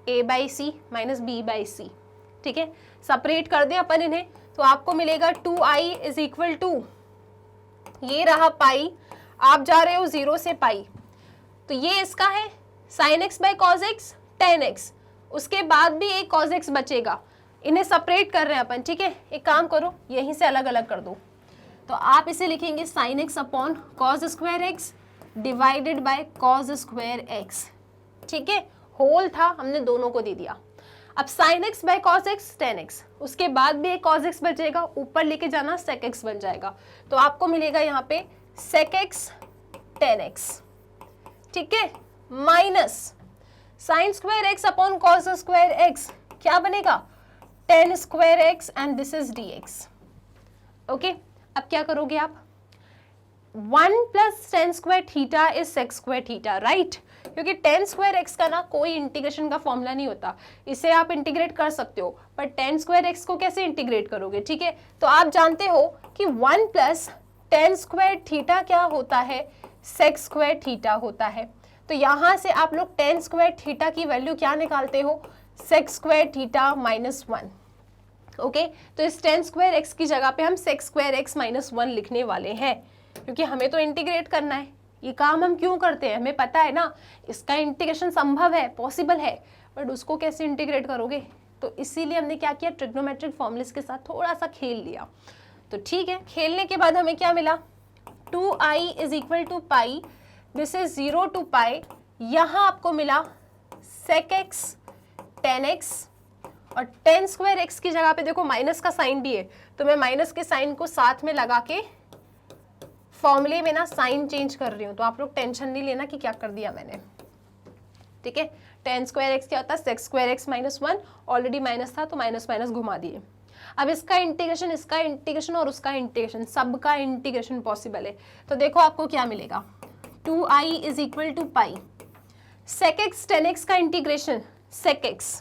A: a by C minus B by C, ठीक है। सेपरेट कर दें अपन इन्हें, तो आपको मिलेगा 2i इज इक्वल टू, ये रहा पाई, आप जा रहे हो 0 से पाई, तो ये इसका है sine x by cos x ten x, उसके बाद भी एक कॉस एक्स बचेगा, इन्हें सेपरेट कर रहे हैं अपन, ठीक है। एक काम करो, यहीं से अलग अलग कर दो, तो आप इसे लिखेंगे sign x upon cos square x divided by cos square x, ठीक है। होल था, हमने दोनों को दे दिया। अब sign x by cos x ten x, उसके बाद भी एक कॉस एक्स बचेगा, ऊपर लेके जाना सेक एक्स बन जाएगा, तो आपको मिलेगा यहाँ पे सेक एक्स टेन एक्स, ठीक है, minus sine square x upon cos square x क्या बनेगा tan square x, and this is dx, okay. अब क्या करोगे आप, 1 plus tan square theta is sec square theta, right, क्योंकि टेन स्क्वायर एक्स का ना कोई इंटीग्रेशन का फॉर्मूला नहीं होता, इसे आप इंटीग्रेट कर सकते हो, पर टेन स्क्वायर एक्स को कैसे इंटीग्रेट करोगे, ठीक है। तो आप जानते हो कि 1 प्लस टेन स्क्वायर थीटा क्या होता है, सेक स्क्वायर थीटा होता है। तो यहाँ से आप लोग टेन स्क्वायर थीटा की वैल्यू क्या निकालते हो, sec square theta minus 1, okay. तो इस टेन स्क्वायर एक्स की जगह पे हम सेक स्क्वायर एक्स माइनस 1 लिखने वाले हैं, क्योंकि हमें तो इंटीग्रेट करना है। ये काम हम क्यों करते हैं, हमें पता है ना इसका इंटीग्रेशन संभव है, पॉसिबल है, बट उसको कैसे इंटीग्रेट करोगे, तो इसीलिए हमने क्या किया, ट्रिग्नोमेट्रिक फॉर्मूलेस के साथ थोड़ा सा खेल लिया। तो ठीक है, खेलने के बाद हमें क्या मिला, 2i is equal to pi, this is 0 to pi, यहाँ आपको मिला sec x tan x, और tan स्क्वायर x की जगह पे देखो माइनस का साइन भी है, तो मैं माइनस के साइन को साथ में लगा के फॉर्मूले में ना साइन चेंज कर रही हूँ, तो आप लोग टेंशन नहीं लेना कि क्या कर दिया मैंने, ठीक है। tan स्क्वायर x क्या होता है, sec square x minus 1, already minus था तो माइनस माइनस घुमा दिए। अब इसका इंटीग्रेशन और उसका इंटीग्रेशन, सबका इंटीग्रेशन पॉसिबल है, तो देखो आपको क्या मिलेगा, 2i is equal to pi, sec x tan x का integration sec x,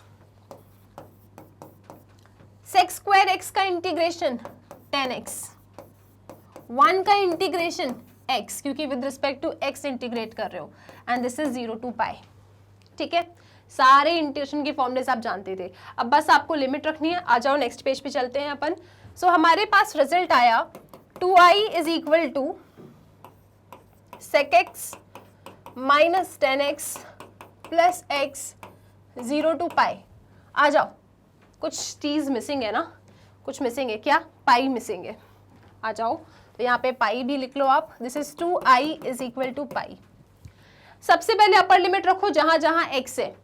A: sec square x का इंटीग्रेशन tan x, 1 का इंटीग्रेशन x, क्योंकि with respect to x integrate कर रहे हो, and this is 0 to pi, ठीक है। सारे इंटीग्रेशन के फॉर्मूलेस आप जानते थे, अब बस आपको लिमिट रखनी है। आ जाओ नेक्स्ट पेज पे चलते हैं अपन। सो हमारे पास रिजल्ट आया 2i is equal to sec x minus tan x plus x 0 to pi. आ जाओ, कुछ चीज मिसिंग है ना, कुछ मिसिंग है, क्या, पाई मिसिंग है। आ जाओ, तो यहाँ पे पाई भी लिख लो आप, this is 2i is equal to pi. सबसे पहले अपर लिमिट रखो जहां जहां x है,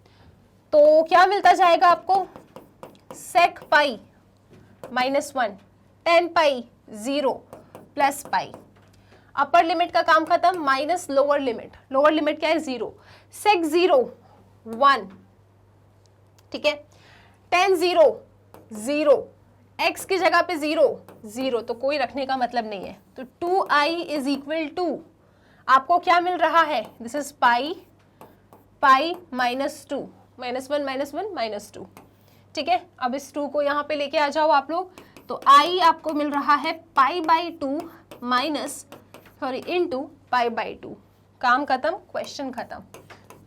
A: तो क्या मिलता जाएगा आपको, sec पाई माइनस 1, tan पाई 0 प्लस पाई। अपर लिमिट का काम खत्म, माइनस लोअर लिमिट क्या है, 0, sec 0 1, ठीक है, tan 0 0, x की जगह पे 0, तो कोई रखने का मतलब नहीं है, तो 2i इज इक्वल टू आपको क्या मिल रहा है, this is pi minus 2, minus 1 minus 2, ठीक है। अब इस 2 को यहाँ पे लेके आ जाओ आप लोग, तो i आपको मिल रहा है pi by 2 minus into pi by 2। काम खत्म, क्वेश्चन खत्म।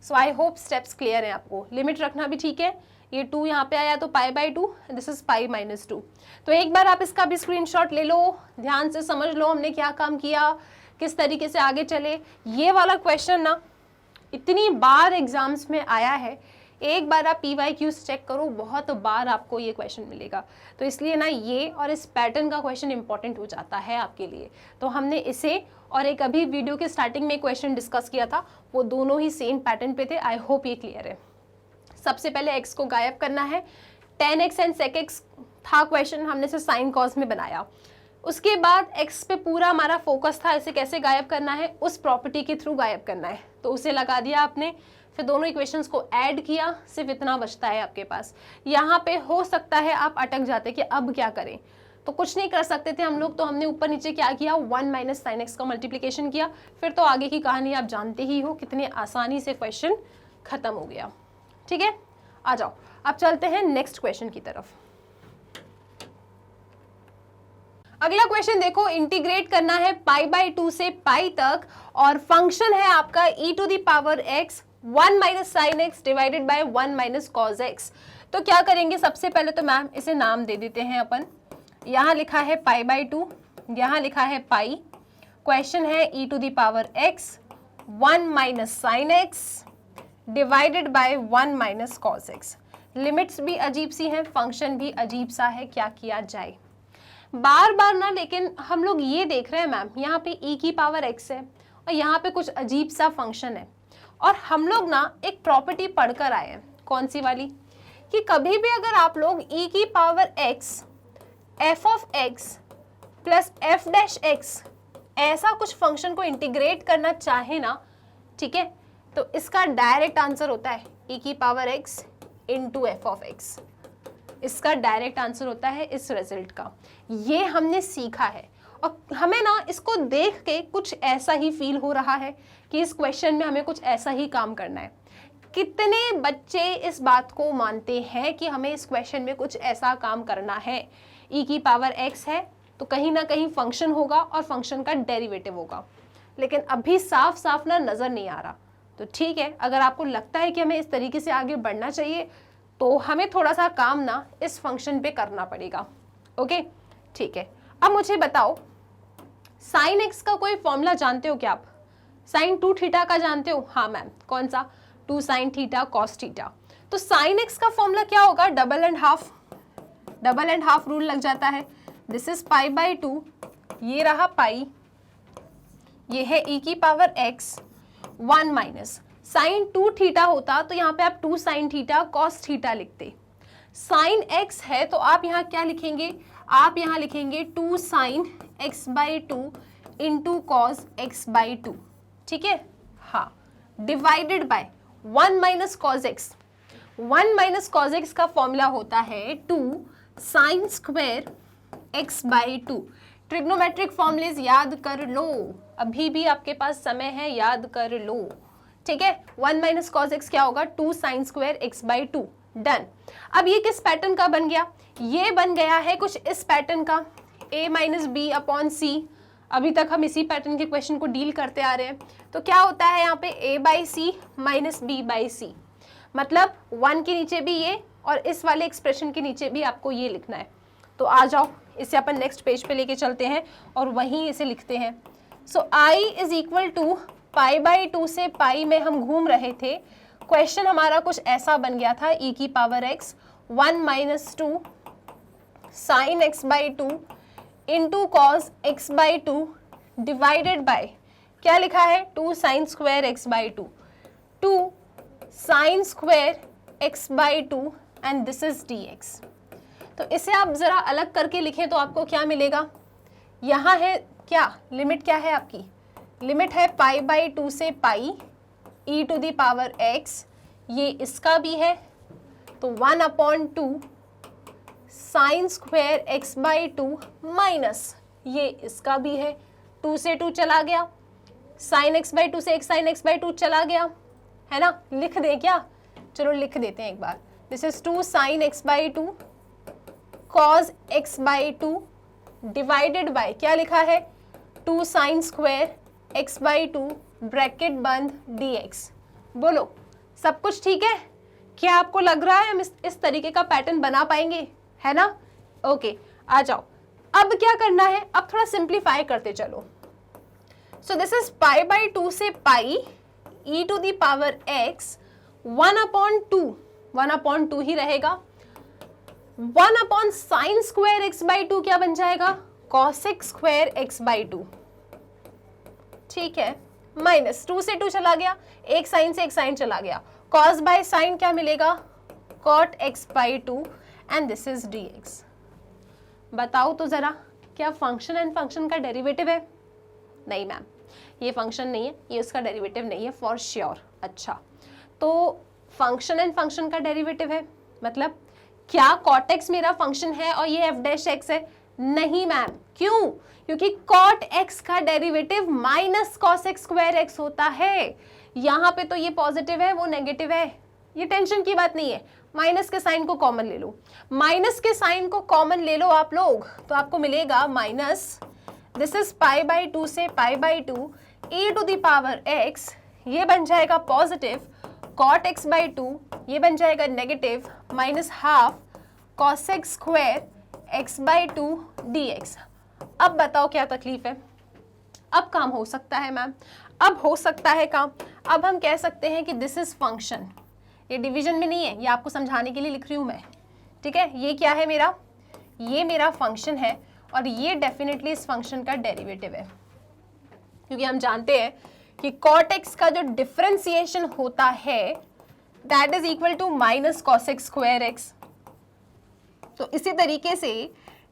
A: सो आई होप स्टेप्स क्लियर है आपको। लिमिट रखना भी ठीक है, ये 2 यहाँ पे आया तो पाई by 2, this is pi minus 2। तो एक बार आप इसका भी स्क्रीनशॉट ले लो, ध्यान से समझ लो हमने क्या काम किया, किस तरीके से आगे चले। ये वाला क्वेश्चन ना इतनी बार एग्जाम्स में आया है, एक बार आप PYQs चेक करो, बहुत बार आपको ये क्वेश्चन मिलेगा, तो इसलिए ना ये और इस पैटर्न का क्वेश्चन इंपॉर्टेंट हो जाता है आपके लिए। तो हमने इसे और एक अभी वीडियो के स्टार्टिंग में क्वेश्चन डिस्कस किया था, वो दोनों ही सेम पैटर्न पे थे। आई होप ये क्लियर है। सबसे पहले x को गायब करना है, tan x and sec x था क्वेश्चन, हमने इसे साइन कॉस में बनाया। उसके बाद x पे पूरा हमारा फोकस था, इसे कैसे गायब करना है, उस प्रॉपर्टी के थ्रू गायब करना है, तो उसे लगा दिया आपने, फिर दोनों इक्वेशंस को ऐड किया, सिर्फ इतना बचता है आपके पास। यहाँ पे हो सकता है आप अटक जाते कि अब क्या करें, तो कुछ नहीं कर सकते थे हम लोग, तो हमने ऊपर नीचे क्या किया, 1 माइनस साइन एक्स का मल्टीप्लीकेशन किया, फिर तो आगे की कहानी आप जानते ही हो, कितनी आसानी से क्वेश्चन खत्म हो गया। ठीक है, आ जाओ अब चलते हैं नेक्स्ट क्वेश्चन की तरफ। अगला क्वेश्चन देखो, इंटीग्रेट करना है पाई बाई 2 से पाई तक, और फंक्शन है आपका e to the power x 1 minus sine x divided by 1 minus cos x. तो क्या करेंगे, सबसे पहले तो मैम इसे नाम दे देते हैं अपन। यहाँ लिखा है पाई बाई 2, यहाँ लिखा है पाई, क्वेश्चन है e to the power x 1 minus sine x divided by 1 minus cos x. Limits भी अजीब सी हैं, फंक्शन भी अजीब सा है, क्या किया जाए बार बार ना। लेकिन हम लोग ये देख रहे हैं मैम, यहाँ पे e की पावर x है और यहाँ पे कुछ अजीब सा फंक्शन है, और हम लोग ना एक प्रॉपर्टी पढ़कर आए हैं, कौन सी वाली, कि कभी भी अगर आप लोग e की power x f of x plus f dash x ऐसा कुछ फंक्शन को इंटीग्रेट करना चाहे ना, ठीक है, तो इसका डायरेक्ट आंसर होता है e की power x into F of x। इसका डायरेक्ट आंसर होता है इस रिजल्ट का। ये हमने सीखा है और हमें ना इसको देख के कुछ ऐसा ही फील हो रहा है कि इस क्वेश्चन में हमें कुछ ऐसा ही काम करना है। कितने बच्चे इस बात को मानते हैं कि हमें इस क्वेश्चन में कुछ ऐसा काम करना है, e की पावर x है तो कहीं ना कहीं फंक्शन होगा और फंक्शन का डेरिवेटिव होगा, लेकिन अभी साफ साफ ना नजर नहीं आ रहा। तो ठीक है, अगर आपको लगता है कि हमें इस तरीके से आगे बढ़ना चाहिए तो हमें थोड़ा सा काम ना इस फंक्शन पे करना पड़ेगा। ओके ठीक है, अब मुझे बताओ साइन एक्स का कोई फॉर्मूला जानते हो क्या आप? साइन 2 थीटा का जानते हो? हाँ मैम, कौन सा? 2 साइन थीटा कॉस थीटा। तो साइन एक्स का फॉर्मूला क्या होगा? डबल एंड हाफ रूल लग जाता है। दिस इज पाई बाई 2, ये रहा पाई, ये है e की power x, 1 minus sine 2 theta होता तो यहाँ पे आप 2 साइन थीटा कॉस थीटा लिखते। साइन x है तो आप यहाँ क्या लिखेंगे, आप यहाँ लिखेंगे 2 sine x by 2 into cos x by 2, ठीक है। हाँ, divided by 1 minus cos x। 1 minus cos x का फॉर्मूला होता है 2 sine square x by 2। Trigonometric formulae याद कर लो, अभी भी आपके पास समय है, याद कर लो, ठीक है। 1 माइनस कॉस एक्स क्या होगा, 2 sine square x by 2, done. अब ये किस पैटर्न का बन गया, ये बन गया है कुछ इस पैटर्न का, a माइनस बी अपॉन सी। अभी तक हम इसी पैटर्न के क्वेश्चन को डील करते आ रहे हैं। तो क्या होता है यहाँ पे a by C minus B by C, मतलब 1 के नीचे भी ये और इस वाले एक्सप्रेशन के नीचे भी आपको ये लिखना है। तो आ जाओ, इसे अपन नेक्स्ट पेज पे लेके चलते हैं और वहीं इसे लिखते हैं। So i is equal to pi by 2 से पाई में हम घूम रहे थे। क्वेश्चन हमारा कुछ ऐसा बन गया था, e की power x 1 minus 2 sine x by 2 into cos x by 2 divided by क्या लिखा है, 2 sine square x by 2, 2 sine square x by 2 and this is dx। तो इसे आप जरा अलग करके लिखें तो आपको क्या मिलेगा, यहाँ है क्या, लिमिट क्या है आपकी, लिमिट है पाई बाई 2 से pi e to the power x, ये इसका भी है तो 1 upon 2 sine square x by 2 minus ये इसका भी है, 2 से 2 चला गया, साइन x बाई 2 से एक साइन x बाई 2 चला गया, है ना। लिख दें क्या, चलो लिख देते हैं एक बार। This is 2 sine x by 2 cos x by 2 divided by क्या लिखा है, 2 sine square x by 2 bracket बंद dx। बोलो सब कुछ ठीक है, क्या आपको लग रहा है हम इस तरीके का पैटर्न बना पाएंगे, है ना। ओके, आ जाओ, अब क्या करना है, अब थोड़ा सिंप्लीफाई करते चलो। So this is pi by 2 से pi e to the power x 1 upon 2 ही रहेगा, 1 upon sine square x by 2 क्या बन जाएगा, कॉसेक स्क्वायर x बाई 2, ठीक है, माइनस 2 से 2 चला गया, एक साइन से एक साइन चला गया, कॉस बाय साइन क्या मिलेगा, cot x by 2 and this is dx। बताओ तो जरा, क्या फंक्शन एंड फंक्शन का डेरिवेटिव है, नहीं मैम ये फंक्शन नहीं है, ये उसका डेरिवेटिव नहीं है फॉर श्योर। अच्छा, तो फंक्शन एंड फंक्शन का डेरिवेटिव है, मतलब क्या cot x मेरा फंक्शन है और ये f डैश x है, नहीं मैम, क्यों, क्योंकि cot x का derivative minus cos x square x होता है। यहाँ पे तो ये पॉजिटिव है वो नेगेटिव है, ये टेंशन की बात नहीं है। माइनस के साइन को कॉमन ले लो, माइनस के साइन को कॉमन ले लो आप लोग, तो आपको मिलेगा minus, this is pi by 2 से pi by 2 e to the power x, ये बन जाएगा पॉजिटिव, cot x बाई 2 ये बन जाएगा negative, minus half cosec square x by 2 dx। अब बताओ क्या तकलीफ है, अब काम हो सकता है मैम, अब हो सकता है काम। अब हम कह सकते हैं कि दिस इज फंक्शन, ये डिवीजन में नहीं है, ये आपको समझाने के लिए लिख रही हूँ मैं, ठीक है। ये क्या है मेरा, ये मेरा फंक्शन है और ये डेफिनेटली इस फंक्शन का डेरिवेटिव है, क्योंकि हम जानते हैं कि cot x का जो डिफरेंशिएशन होता है that is equal to minus cosec square x। तो इसी तरीके से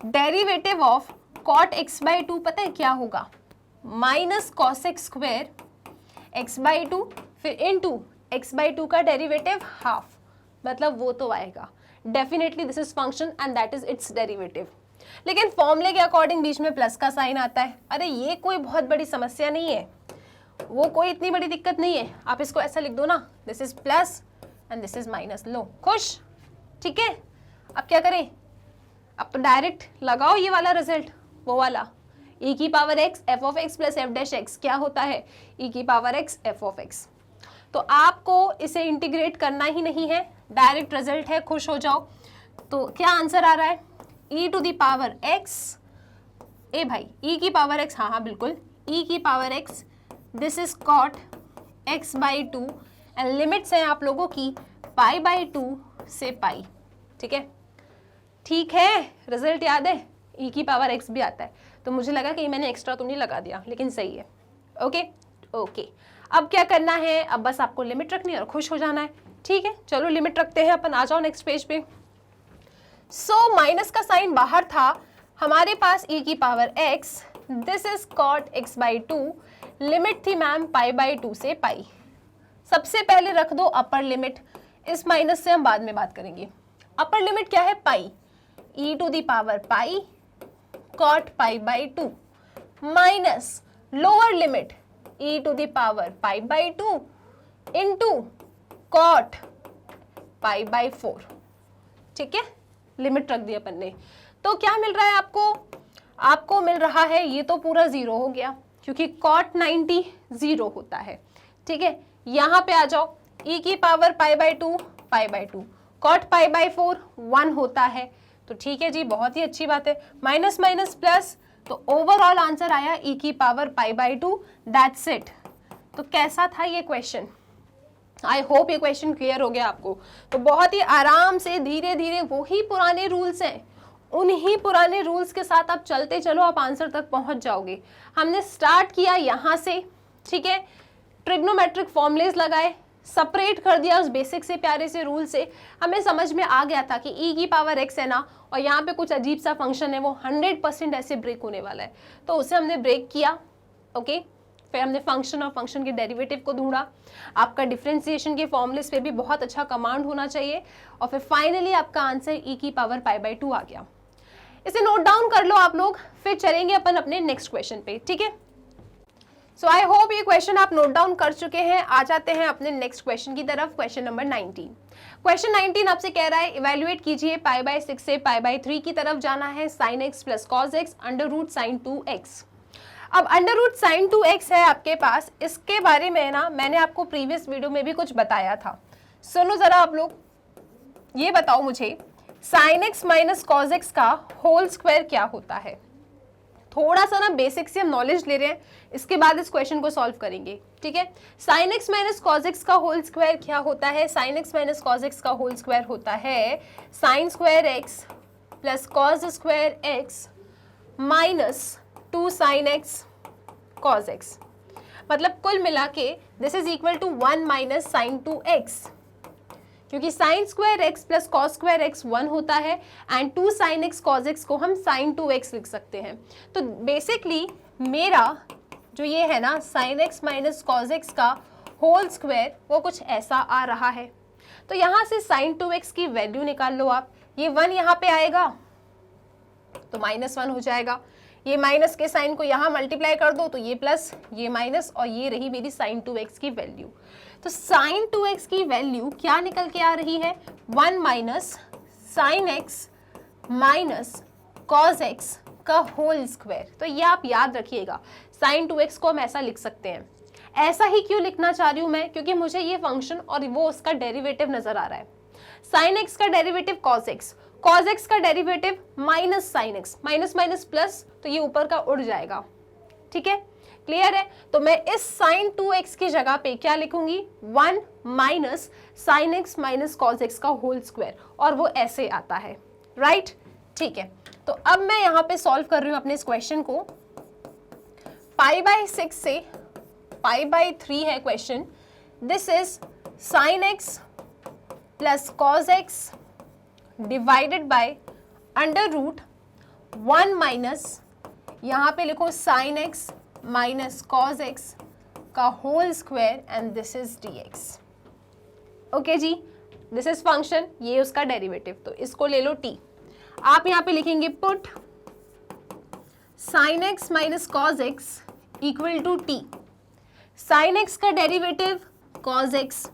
A: derivative of cot x by 2 पता है क्या होगा, minus cosec square x by 2 फिर इनटू x बाई 2 का डेरिवेटिव हाफ, मतलब वो तो आएगा। Definitely this is function and that is it's derivative. लेकिन फॉर्मूले के अकॉर्डिंग बीच में प्लस का साइन आता है, अरे ये कोई बहुत बड़ी समस्या नहीं है, वो कोई इतनी बड़ी दिक्कत नहीं है, आप इसको ऐसा लिख दो ना, this is plus and this is minus, लो खुश, ठीक है। अब क्या करें, अब तो डायरेक्ट लगाओ ये वाला रिजल्ट, वो वाला e की power x f of x plus F dash x क्या होता है, e की power x f of x। तो आपको इसे इंटीग्रेट करना ही नहीं है, डायरेक्ट रिजल्ट है, खुश हो जाओ। तो क्या आंसर आ रहा है, e to the power x, ए भाई e की पावर x, हाँ हाँ बिल्कुल e की power x, this is cot x by 2 and limits हैं आप लोगों की पाई बाई 2 से पाई, ठीक है। ठीक है, रिजल्ट याद है, ई की पावर एक्स भी आता है, तो मुझे लगा कि मैंने एक्स्ट्रा तो नहीं लगा दिया, लेकिन सही है। ओके ओके, अब क्या करना है, अब बस आपको लिमिट रखनी है और खुश हो जाना है। ठीक है, चलो लिमिट रखते हैं अपन, आ जाओ नेक्स्ट पेज पे। सो माइनस का साइन बाहर था, हमारे पास e की power x, this is cot x by 2, limit थी मैम पाई बाई 2 से पाई। सबसे पहले रख दो अपर लिमिट, इस माइनस से हम बाद में बात करेंगे। अपर लिमिट क्या है, pi, e to the power pi cot pi by 2 minus lower limit e to the power pi by 2 into cot pi by 4। ठीक है, लिमिट रख दी अपन ने। तो क्या मिल रहा है आपको, आपको मिल रहा है, ये तो पूरा जीरो हो गया क्योंकि cot 90 जीरो होता है। ठीक है, यहाँ पे आ जाओ, e की power pi by 2 cot pi by 4 1 होता है। तो ठीक है जी, बहुत ही अच्छी बात है, माइनस माइनस प्लस, तो ओवरऑल आंसर आया e की power pi by 2, that's it. तो कैसा था ये क्वेश्चन, आई होप ये क्वेश्चन क्लियर हो गया आपको। तो बहुत ही आराम से धीरे धीरे, वही पुराने रूल्स हैं, उन्हीं पुराने रूल्स के साथ आप चलते चलो, आप आंसर तक पहुंच जाओगे। हमने स्टार्ट किया यहाँ से, ठीक है, ट्रिग्नोमेट्रिक फॉर्मुलेज लगाए, सेपरेट कर दिया उस बेसिक से प्यारे से रूल से, हमें समझ में आ गया था कि e की पावर x है ना, और यहाँ पे कुछ अजीब सा फंक्शन है, वो 100% ऐसे ब्रेक होने वाला है, तो उसे हमने ब्रेक किया। ओके, फिर हमने फंक्शन और फंक्शन के डेरिवेटिव को ढूंढा, आपका डिफरेंशिएशन के फॉर्मुलेस पे भी बहुत अच्छा कमांड होना चाहिए, और फिर फाइनली आपका आंसर e की पावर पाई बाई 2 आ गया। इसे नोट डाउन कर लो आप लोग, फिर चलेंगे अपन अपने नेक्स्ट क्वेश्चन पे। ठीक है, सो आई होप ये क्वेश्चन आप नोट डाउन कर चुके हैं। आ जाते हैं अपने नेक्स्ट क्वेश्चन की तरफ, क्वेश्चन नंबर 19। क्वेश्चन 19 आपसे कह रहा है, इवेल्युएट कीजिए पाई बाई 6 से पाई बाई 3 की तरफ जाना है, sine x plus cos x under root sine 2x। अब अंडर रूट साइन 2x है आपके पास, इसके बारे में ना मैंने आपको प्रीवियस वीडियो में भी कुछ बताया था, सुनो जरा आप लोग। ये बताओ मुझे, sine x minus cos x का होल स्क्वायर क्या होता है। थोड़ा सा ना बेसिक से हम नॉलेज ले रहे हैं, इसके बाद इस क्वेश्चन को सॉल्व करेंगे। ठीक है, sine x minus cos x का होल स्क्वायर क्या होता है, sine x minus cos x का होल स्क्वायर होता है sine square x plus cos square x minus 2 sine x cos x. मतलब कुल मिला के this is equal to 1 minus sine 2x, क्योंकि sine square x plus cos square x 1 होता है, and 2 sine x cos x को हम sign 2x लिख सकते हैं। तो बेसिकली मेरा जो ये है ना sine x minus cos x का होल स्क्वायर, वो कुछ ऐसा आ रहा है। तो यहाँ से साइन 2x की वैल्यू निकाल लो आप, ये 1 यहाँ पे आएगा तो -1 हो जाएगा, ये माइनस के साइन को यहाँ मल्टीप्लाई कर दो तो ये प्लस, ये माइनस, और ये रही मेरी साइन 2x की वैल्यू। तो साइन 2x की वैल्यू क्या निकल के आ रही है, 1 minus sine x minus cos x का होल स्क्वायर। तो ये आप याद रखिएगा, साइन 2x को हम ऐसा लिख सकते हैं। ऐसा ही क्यों लिखना चाह रही हूँ मैं, क्योंकि मुझे ये फंक्शन और वो उसका डेरिवेटिव नजर आ रहा है। साइन एक्स का derivative cos X, cos x का derivative minus sine x, minus minus plus, तो ये ऊपर का उड़ जाएगा। ठीक है, क्लियर है। तो मैं इस साइन 2x की जगह पे क्या लिखूंगी, 1 minus sine x minus cos x का होल स्क्वायर, और वो ऐसे आता है, राइट। ठीक है, तो अब मैं यहाँ पे सॉल्व कर रही हूँ अपने इस क्वेश्चन को। पाई बाई 6 से पाई बाई 3 है question. This is sine x plus cos X divided by under root 1 minus, यहाँ पे लिखो sine x minus cos x का whole square, and this is dx। Okay जी, दिस इज फंक्शन, ये उसका derivative, तो इसको ले लो t। आप यहाँ पे लिखेंगे put sine x minus cos X equal to t। Sine X का derivative cos X,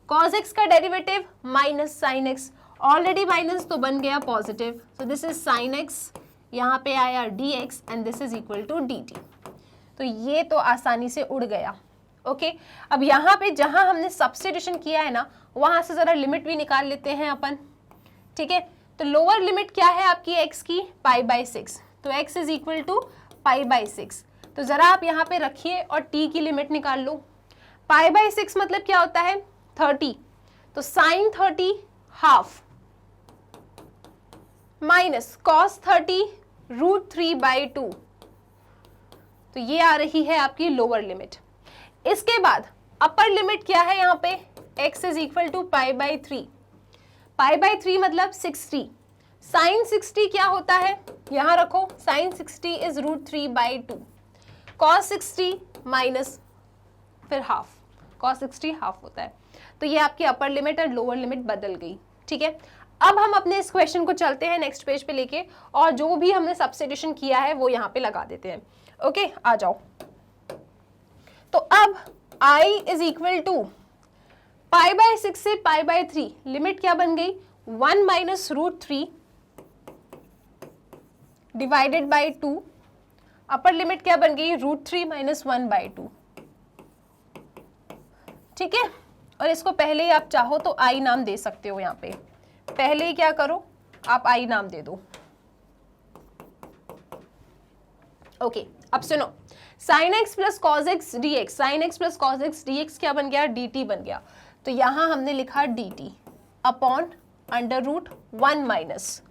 A: cos x का derivative minus sine X, already minus तो बन गया positive, so this is sine x, यहाँ पे आया dx and this is equal to dt। तो ये तो आसानी से उड़ गया। ओके, अब यहाँ पे जहाँ हमने सब्स्टिट्यूशन किया है ना, वहाँ से ज़रा लिमिट भी निकाल लेते हैं अपन। ठीक है, तो लोअर लिमिट क्या है आपकी x की, पाई बाई 6, तो x is equal to pi by 6। तो ज़रा आप यहाँ पे रखिए और t की लिमिट निकाल लो। पाई बाई 6 मतलब क्या होता है, 30, तो साइन 30 हाफ माइनस कॉस 30 √3/2, तो ये आ रही है आपकी लोअर लिमिट। इसके बाद अपर लिमिट क्या है यहाँ पे, x इज इक्वल टू π/3, π/3 मतलब 60, साइन 60 क्या होता है, यहां रखो, साइन 60 इज √3/2, cos 60 माइनस फिर हाफ, cos 60 हाफ होता है। तो ये आपकी अपर लिमिट और लोअर लिमिट बदल गई, ठीक है। अब हम अपने इस क्वेश्चन को चलते हैं नेक्स्ट पेज पे लेके, और जो भी हमने सब्स्टिट्यूशन किया है वो यहाँ पे लगा देते हैं। ओके, आ जाओ। तो अब I इज इक्वल टू π/6 से π/3, लिमिट क्या बन गई, 1 minus √3 divided by 2, upper limit क्या बन गई, √3 माइनस 1/2, ठीक है। और इसको पहले ही आप चाहो तो I नाम दे सकते हो, यहाँ पे पहले ही क्या करो, आप I नाम दे दो। ओके, अब सुनो, sin x plus cos x d x, sine x plus cos x d x क्या बन गया, dt बन गया। तो यहां हमने लिखा dt upon √1 minus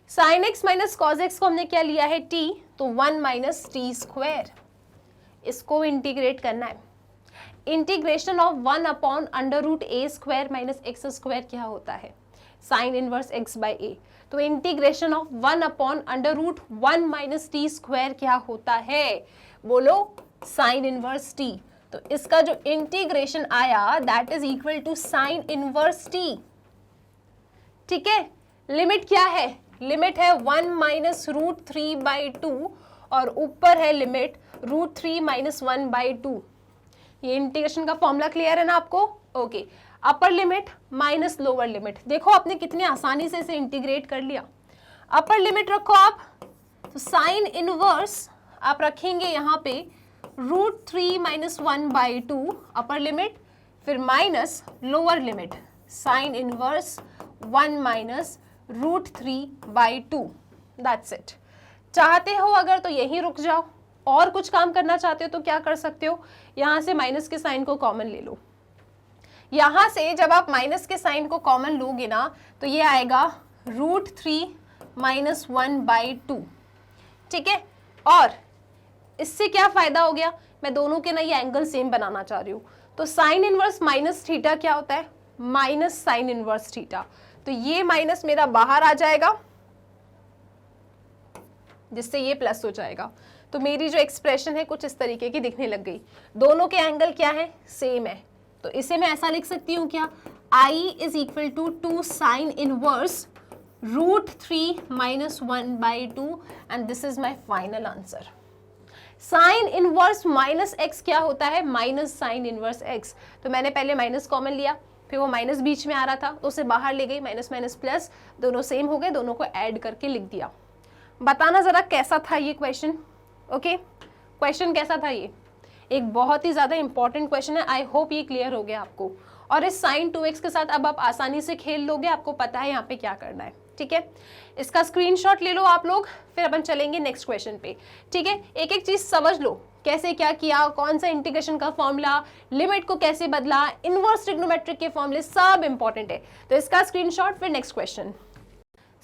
A: sine x minus cos x को हमने क्या लिया है, t, तो 1 माइनस टी स्क्वायर, इसको इंटीग्रेट करना है। Integration of 1 upon √a² minus x square क्या होता है, साइन इनवर्स x/a। तो integration of 1 upon √1 minus T square क्या होता है, बोलो, साइन इनवर्स t। तो इसका जो इंटीग्रेशन आया that is equal to sine inverse t, ठीक है। लिमिट क्या है, लिमिट है 1 माइनस √3/2 और ऊपर है लिमिट √3 माइनस 1/2। ये इंटीग्रेशन का फॉर्मूला क्लियर है ना आपको, okay. Upper limit minus lower limit, देखो आपने कितने आसानी से इसे इंटीग्रेट कर लिया। अपर लिमिट रखो आप, तो साइन इनवर्स आप रखेंगे यहाँ पे √3 माइनस 1/2 अपर लिमिट, फिर minus lower limit sine inverse 1 minus √3/2, that's it. चाहते हो अगर तो यहीं रुक जाओ, और कुछ काम करना चाहते हो तो क्या कर सकते हो, यहाँ से माइनस के साइन को कॉमन ले लो। यहाँ से जब आप माइनस के साइन को कॉमन लोगे ना तो ये आएगा √3 माइनस 1/2, ठीक है। और इससे क्या फायदा हो गया, मैं दोनों के ना ये एंगल सेम बनाना चाह रही हूँ। तो साइन इनवर्स माइनस थीटा क्या होता है, माइनस साइन इनवर्स थीटा, तो ये माइनस मेरा बाहर आ जाएगा जिससे ये प्लस हो जाएगा। तो मेरी जो एक्सप्रेशन है कुछ इस तरीके की दिखने लग गई। दोनों के एंगल क्या है, सेम है। तो इसे मैं ऐसा लिख सकती हूँ क्या, I is equal to 2 sine inverse √3 minus 1/2 and this is my final answer. Sine inverse minus x क्या होता है, माइनस साइन इनवर्स एक्स। तो मैंने पहले माइनस कॉमन लिया, फिर वो माइनस बीच में आ रहा था तो उसे बाहर ले गई, माइनस माइनस प्लस, दोनों सेम हो गए, दोनों को ऐड करके लिख दिया। बताना जरा कैसा था ये क्वेश्चन, ओके। क्वेश्चन कैसा था, ये एक बहुत ही ज़्यादा इंपॉर्टेंट क्वेश्चन है। आई होप ये क्लियर हो गया आपको। और इस साइन 2x के साथ अब आप आसानी से खेल लोगे, आपको पता है यहाँ पे क्या करना है, ठीक है। इसका स्क्रीनशॉट ले लो आप लोग, फिर अपन चलेंगे नेक्स्ट क्वेश्चन पे, ठीक है। एक एक चीज़ समझ लो, कैसे क्या किया, कौन सा इंटीग्रेशन का फॉर्मूला, लिमिट को कैसे बदला, इनवर्स ट्रिग्नोमेट्रिक के फॉर्मूले, सब इंपॉर्टेंट है। तो इसका स्क्रीनशॉट, फिर next question.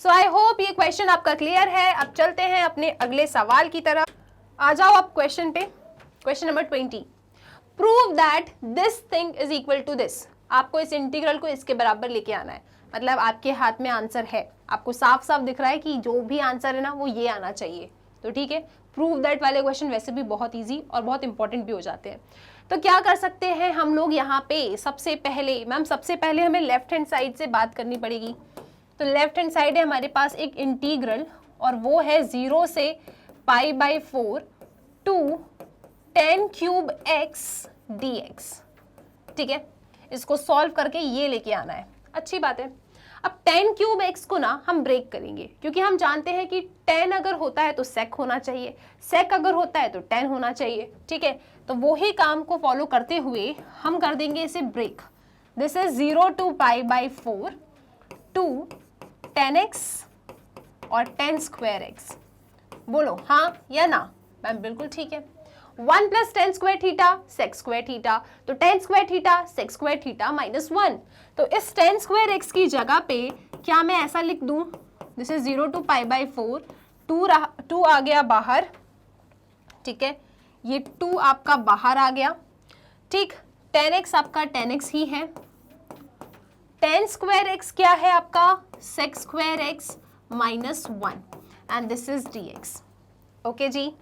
A: So I hope ये क्वेश्चन आपका क्लियर है। अब चलते हैं अपने अगले सवाल की तरफ। आ जाओ आप क्वेश्चन पे, question number 20। Prove that this thing is equal to this. आपको इस इंटीग्रल को इसके बराबर लेके आना है, मतलब आपके हाथ में आंसर है, आपको साफ साफ दिख रहा है कि जो भी आंसर है ना वो ये आना चाहिए। तो ठीक है, प्रूव दैट वाले क्वेश्चन वैसे भी बहुत इजी और बहुत इंपॉर्टेंट भी हो जाते हैं। तो क्या कर सकते हैं हम लोग यहाँ पे, सबसे पहले मैम सबसे पहले हमें लेफ्ट हैंड साइड से बात करनी पड़ेगी। तो लेफ्ट हैंड साइड है हमारे पास एक इंटीग्रल, और वो है 0 से π/4 to tan cube x dx, ठीक है। इसको सॉल्व करके ये लेके आना है, अच्छी बात है। अब tan क्यूब x को ना हम ब्रेक करेंगे, क्योंकि हम जानते हैं कि tan अगर होता है तो sec होना चाहिए, sec अगर होता है तो tan होना चाहिए, ठीक है। तो वही काम को फॉलो करते हुए हम कर देंगे इसे break. This is 0 to π/4 to tan x और tan स्क्वायर x। बोलो हाँ या ना, मैम बिल्कुल ठीक है। 1 plus tan square theta sec square theta, तो tan square theta sec square theta -1। तो इस tan स्क्वायर x की जगह पे क्या मैं ऐसा लिख दूं, दिस इज 0 to π/4 टू आ गया बाहर, ठीक है, ये 2 आपका बाहर आ गया, ठीक। 10x आपका 10x ही है, 10 स्क्वायर x क्या है आपका, sec square x minus 1 and this is dx। Okay जी,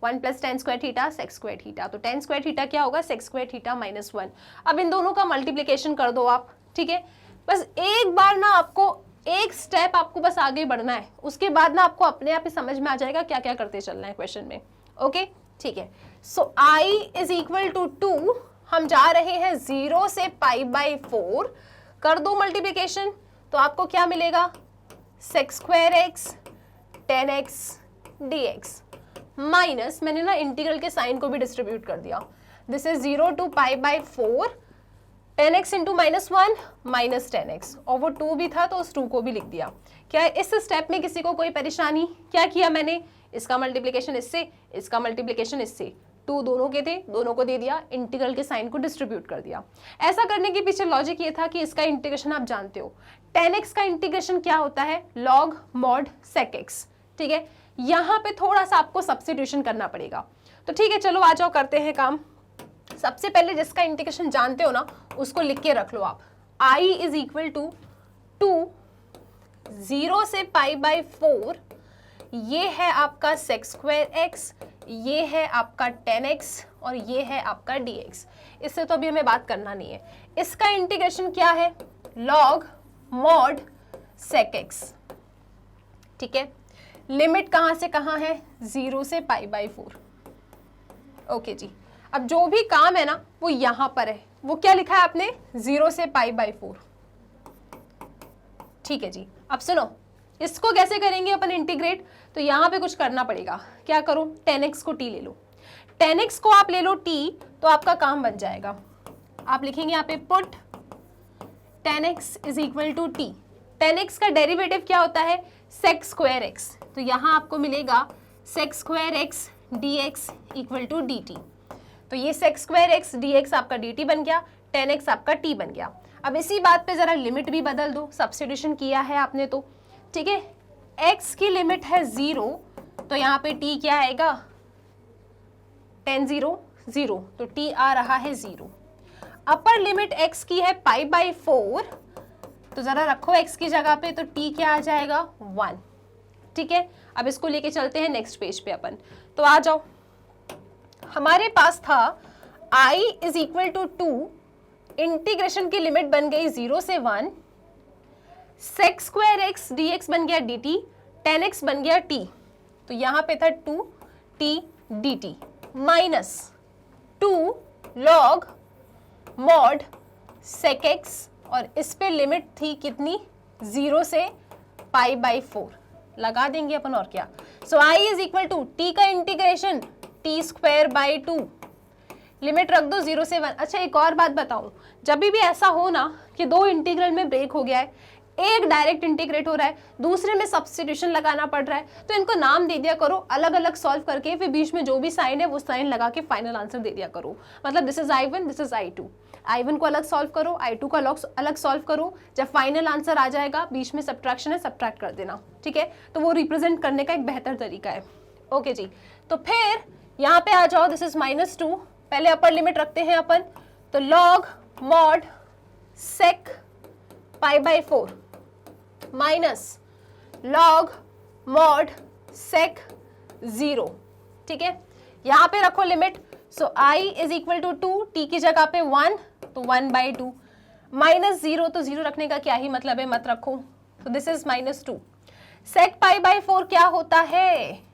A: 1 plus 10 square theta sec square theta, तो 10 स्क्वायर थीटा क्या होगा, सेक स्क्वायर थीटा माइनस 1। अब इन दोनों का मल्टीप्लीकेशन कर दो आप, ठीक है। बस एक बार ना आपको एक स्टेप आपको बस आगे बढ़ना है, उसके बाद ना आपको अपने आप ही समझ में आ जाएगा क्या क्या करते चलना है क्वेश्चन में। ओके ठीक है, so i is equal to 2, हम जा रहे हैं 0 से π/4, कर दो मल्टीप्लीकेशन तो आपको क्या मिलेगा, sec square x 10x dx minus, मैंने ना इंटीग्रल के साइन को भी डिस्ट्रीब्यूट कर दिया, this is 0 to π/4 10x into minus 1 minus 10x, और वो 2 भी था तो उस 2 को भी लिख दिया। क्या इस स्टेप में किसी को कोई परेशानी, क्या किया मैंने, इसका मल्टीप्लिकेशन इससे, इसका मल्टीप्लिकेशन इससे, 2 दोनों के थे, दोनों को दे दिया, इंटीग्रल के साइन को डिस्ट्रीब्यूट कर दिया। ऐसा करने के पीछे लॉजिक ये था कि इसका इंटीग्रेशन आप जानते हो, 10x का इंटीग्रेशन क्या होता है, log mod sec x, ठीक है। यहाँ पे थोड़ा सा आपको सब्स्टिट्यूशन करना पड़ेगा, तो ठीक है चलो आ जाओ करते हैं काम। सबसे पहले जिसका इंटीग्रेशन जानते हो ना उसको लिख के रख लो आप, i इज इक्वल टू 0 से π/4, ये है आपका सेक स्क्वायर एक्स, ये है आपका 10x और ये है आपका dx। इससे तो अभी हमें बात करना नहीं है। इसका इंटीग्रेशन क्या है, log mod sec x, ठीक है। लिमिट कहाँ से कहाँ है, 0 से π/4। ओके जी, अब जो भी काम है ना वो यहाँ पर है, वो क्या लिखा है आपने, 0 से π/4, ठीक है जी। अब सुनो इसको कैसे करेंगे अपन इंटीग्रेट, तो यहाँ पे कुछ करना पड़ेगा, क्या करो, 10x को t ले लो, 10x को आप ले लो t, तो आपका काम बन जाएगा। आप लिखेंगे यहाँ पे put 10x is equal to t, 10x का डेरिवेटिव क्या होता है, सेक स्क्वायर x, तो यहाँ आपको मिलेगा sec square x dx equal to dt, तो ये सेक स्क्वायर x dx आपका dt बन गया, 10x आपका t बन गया। अब इसी बात पे जरा लिमिट भी बदल दो, सब्स्टिट्यूशन किया है आपने तो, ठीक है। x की लिमिट है 0, तो यहाँ पे t क्या आएगा, 10 0 0, तो t आ रहा है 0। अपर लिमिट x की है π/4, तो जरा रखो x की जगह पे, तो t क्या आ जाएगा 1, ठीक है। अब इसको लेके चलते हैं नेक्स्ट पेज पे अपन, तो आ जाओ। हमारे पास था i is equal to 2, integration की लिमिट बन गई 0 से 1, सेक स्क्वायर एक्स dx बन गया dt, 10x बन गया t, तो यहाँ पे था 2t dt minus 2 log mod sec x, और इस पे लिमिट थी कितनी, 0 से π/4 लगा देंगे अपन, और क्या। So i is equal to t का integration t square by 2, limit रख दो 0 से 1। अच्छा एक और बात बताऊं, जब भी ऐसा हो ना कि दो इंटीग्रल में ब्रेक हो गया है, एक डायरेक्ट इंटीग्रेट हो रहा है, दूसरे में सब्स्टिट्यूशन लगाना पड़ रहा है, तो इनको नाम दे दिया करो अलग अलग सॉल्व करके, फिर बीच में जो भी साइन है वो साइन लगा के फाइनल आंसर दे दिया करो। मतलब this is i1, this is i2, i1 को अलग सॉल्व करो, i2 को अलग सॉल्व करो, जब फाइनल आंसर आ जाएगा बीच में सब्ट्रैक्शन है, सब्ट्रैक्ट कर देना, ठीक है। तो वो रिप्रेजेंट करने का एक बेहतर तरीका है। ओके जी, तो फिर यहाँ पे आ जाओ, दिस इज -2, पहले अपर लिमिट रखते हैं अपन, तो log mod sec π/4 minus log mod sec 0, ठीक है। यहाँ पे रखो limit, so i is equal to 2, t की जगह पे 1, तो 1/2, माइनस 0, तो 0 रखने का क्या ही मतलब है, मत रखो, तो दिस इज -2। sec π/4 क्या होता है,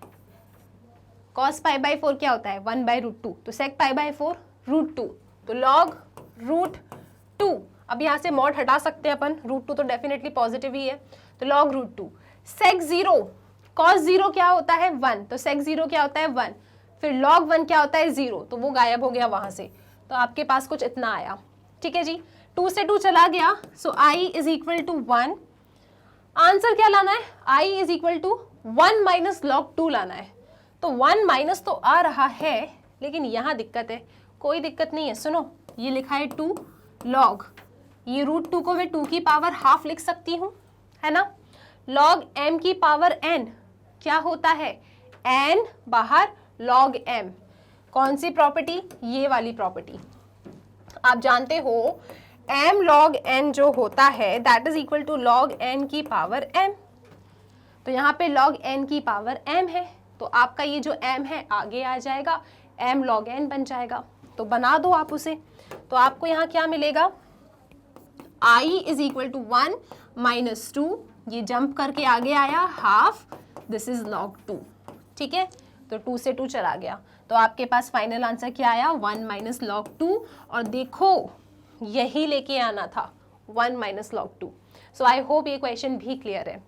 A: cos π/4 क्या होता है, 1/√2, तो sec π/4 √2, तो log √2, अब यहाँ से मॉड हटा सकते हैं अपन, √2 तो डेफिनेटली पॉजिटिव ही है, तो log √2। sec 0, cos 0 क्या होता है 1, तो sec 0 क्या होता है 1, फिर log 1 क्या होता है 0, तो वो गायब हो गया वहां से, तो आपके पास कुछ इतना आया, ठीक है जी। 2 से 2 चला गया, so i is equal to 1, answer क्या लाना है, i is equal to 1 minus log 2 लाना है, तो 1 माइनस तो आ रहा है, लेकिन यहाँ दिक्कत है, कोई दिक्कत नहीं है, सुनो ये लिखा है 2 log, ये √2 को मैं 2 की पावर हाफ लिख सकती हूँ, है ना, log m की पावर n, क्या होता है, n बाहर log m। कौन सी प्रॉपर्टी, ये वाली प्रॉपर्टी। आप जानते हो m log n जो होता है that is equal to log n की पावर m। तो यहाँ पे log n की पावर m है, तो आपका ये जो m है आगे आ जाएगा, m log n बन जाएगा। तो बना दो आप उसे, तो आपको यहाँ क्या मिलेगा, i is equal to 1 minus 2, ये जंप करके आगे आया हाफ, दिस इज log 2। ठीक है, तो 2 से 2 चला गया, तो आपके पास फाइनल आंसर क्या आया, 1 माइनस log 2। और देखो यही लेके आना था, 1 minus log 2। So I hope ये क्वेश्चन भी क्लियर है।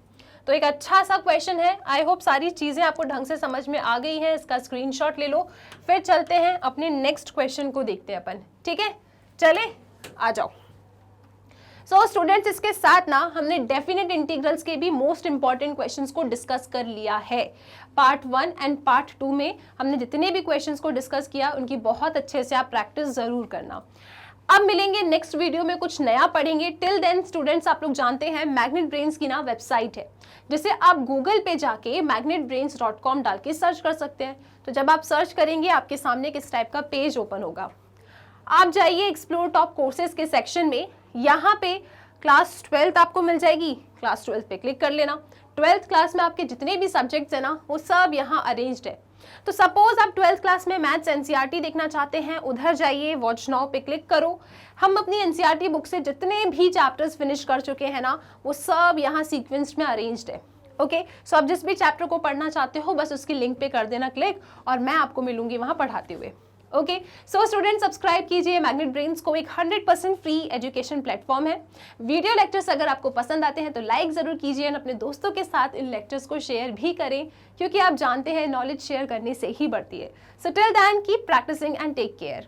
A: तो एक अच्छा सा क्वेश्चन है, आई होप सारी चीज़ें आपको ढंग से समझ में आ गई हैं। इसका स्क्रीनशॉट ले लो, फिर चलते हैं अपने नेक्स्ट क्वेश्चन को देखते हैं अपन। ठीक है, चले आ जाओ। सो स्टूडेंट्स, इसके साथ ना हमने डेफिनेट इंटीग्रल्स के भी मोस्ट इंपॉर्टेंट क्वेश्चंस को डिस्कस कर लिया है। पार्ट 1 एंड पार्ट 2 में हमने जितने भी क्वेश्चंस को डिस्कस किया उनकी बहुत अच्छे से आप प्रैक्टिस ज़रूर करना। अब मिलेंगे नेक्स्ट वीडियो में, कुछ नया पढ़ेंगे। टिल देन स्टूडेंट्स, आप लोग जानते हैं मैग्नेट ब्रेन्स की ना वेबसाइट है, जिसे आप गूगल पे जाके magnetbrains.com डाल के सर्च कर सकते हैं। तो जब आप सर्च करेंगे आपके सामने किस टाइप का पेज ओपन होगा। आप जाइए एक्सप्लोर टॉप कोर्सेज के सेक्शन में, यहाँ पे क्लास 12th आपको मिल जाएगी, क्लास 12 पे क्लिक कर लेना। 12th क्लास में आपके जितने भी सब्जेक्ट्स हैं ना वो सब यहाँ अरेंज्ड है। तो सपोज आप 12th क्लास में मैथ्स एनसीईआरटी देखना चाहते हैं, उधर जाइए, वॉच नाउ पे क्लिक करो। हम अपनी एनसीईआरटी बुक से जितने भी चैप्टर्स फिनिश कर चुके हैं ना वो सब यहाँ सीक्वेंस में अरेंज्ड है। ओके, सो आप जिस भी चैप्टर को पढ़ना चाहते हो बस उसकी लिंक पे कर देना क्लिक, और मैं आपको मिलूंगी वहाँ पढ़ाते हुए। ओके, सो स्टूडेंट सब्सक्राइब कीजिए मैग्नेट ब्रेन्स को, एक 100% फ्री एजुकेशन प्लेटफॉर्म है। वीडियो लेक्चर्स अगर आपको पसंद आते हैं तो लाइक ज़रूर कीजिए और अपने दोस्तों के साथ इन लेक्चर्स को शेयर भी करें, क्योंकि आप जानते हैं नॉलेज शेयर करने से ही बढ़ती है। So till then keep practising and take care.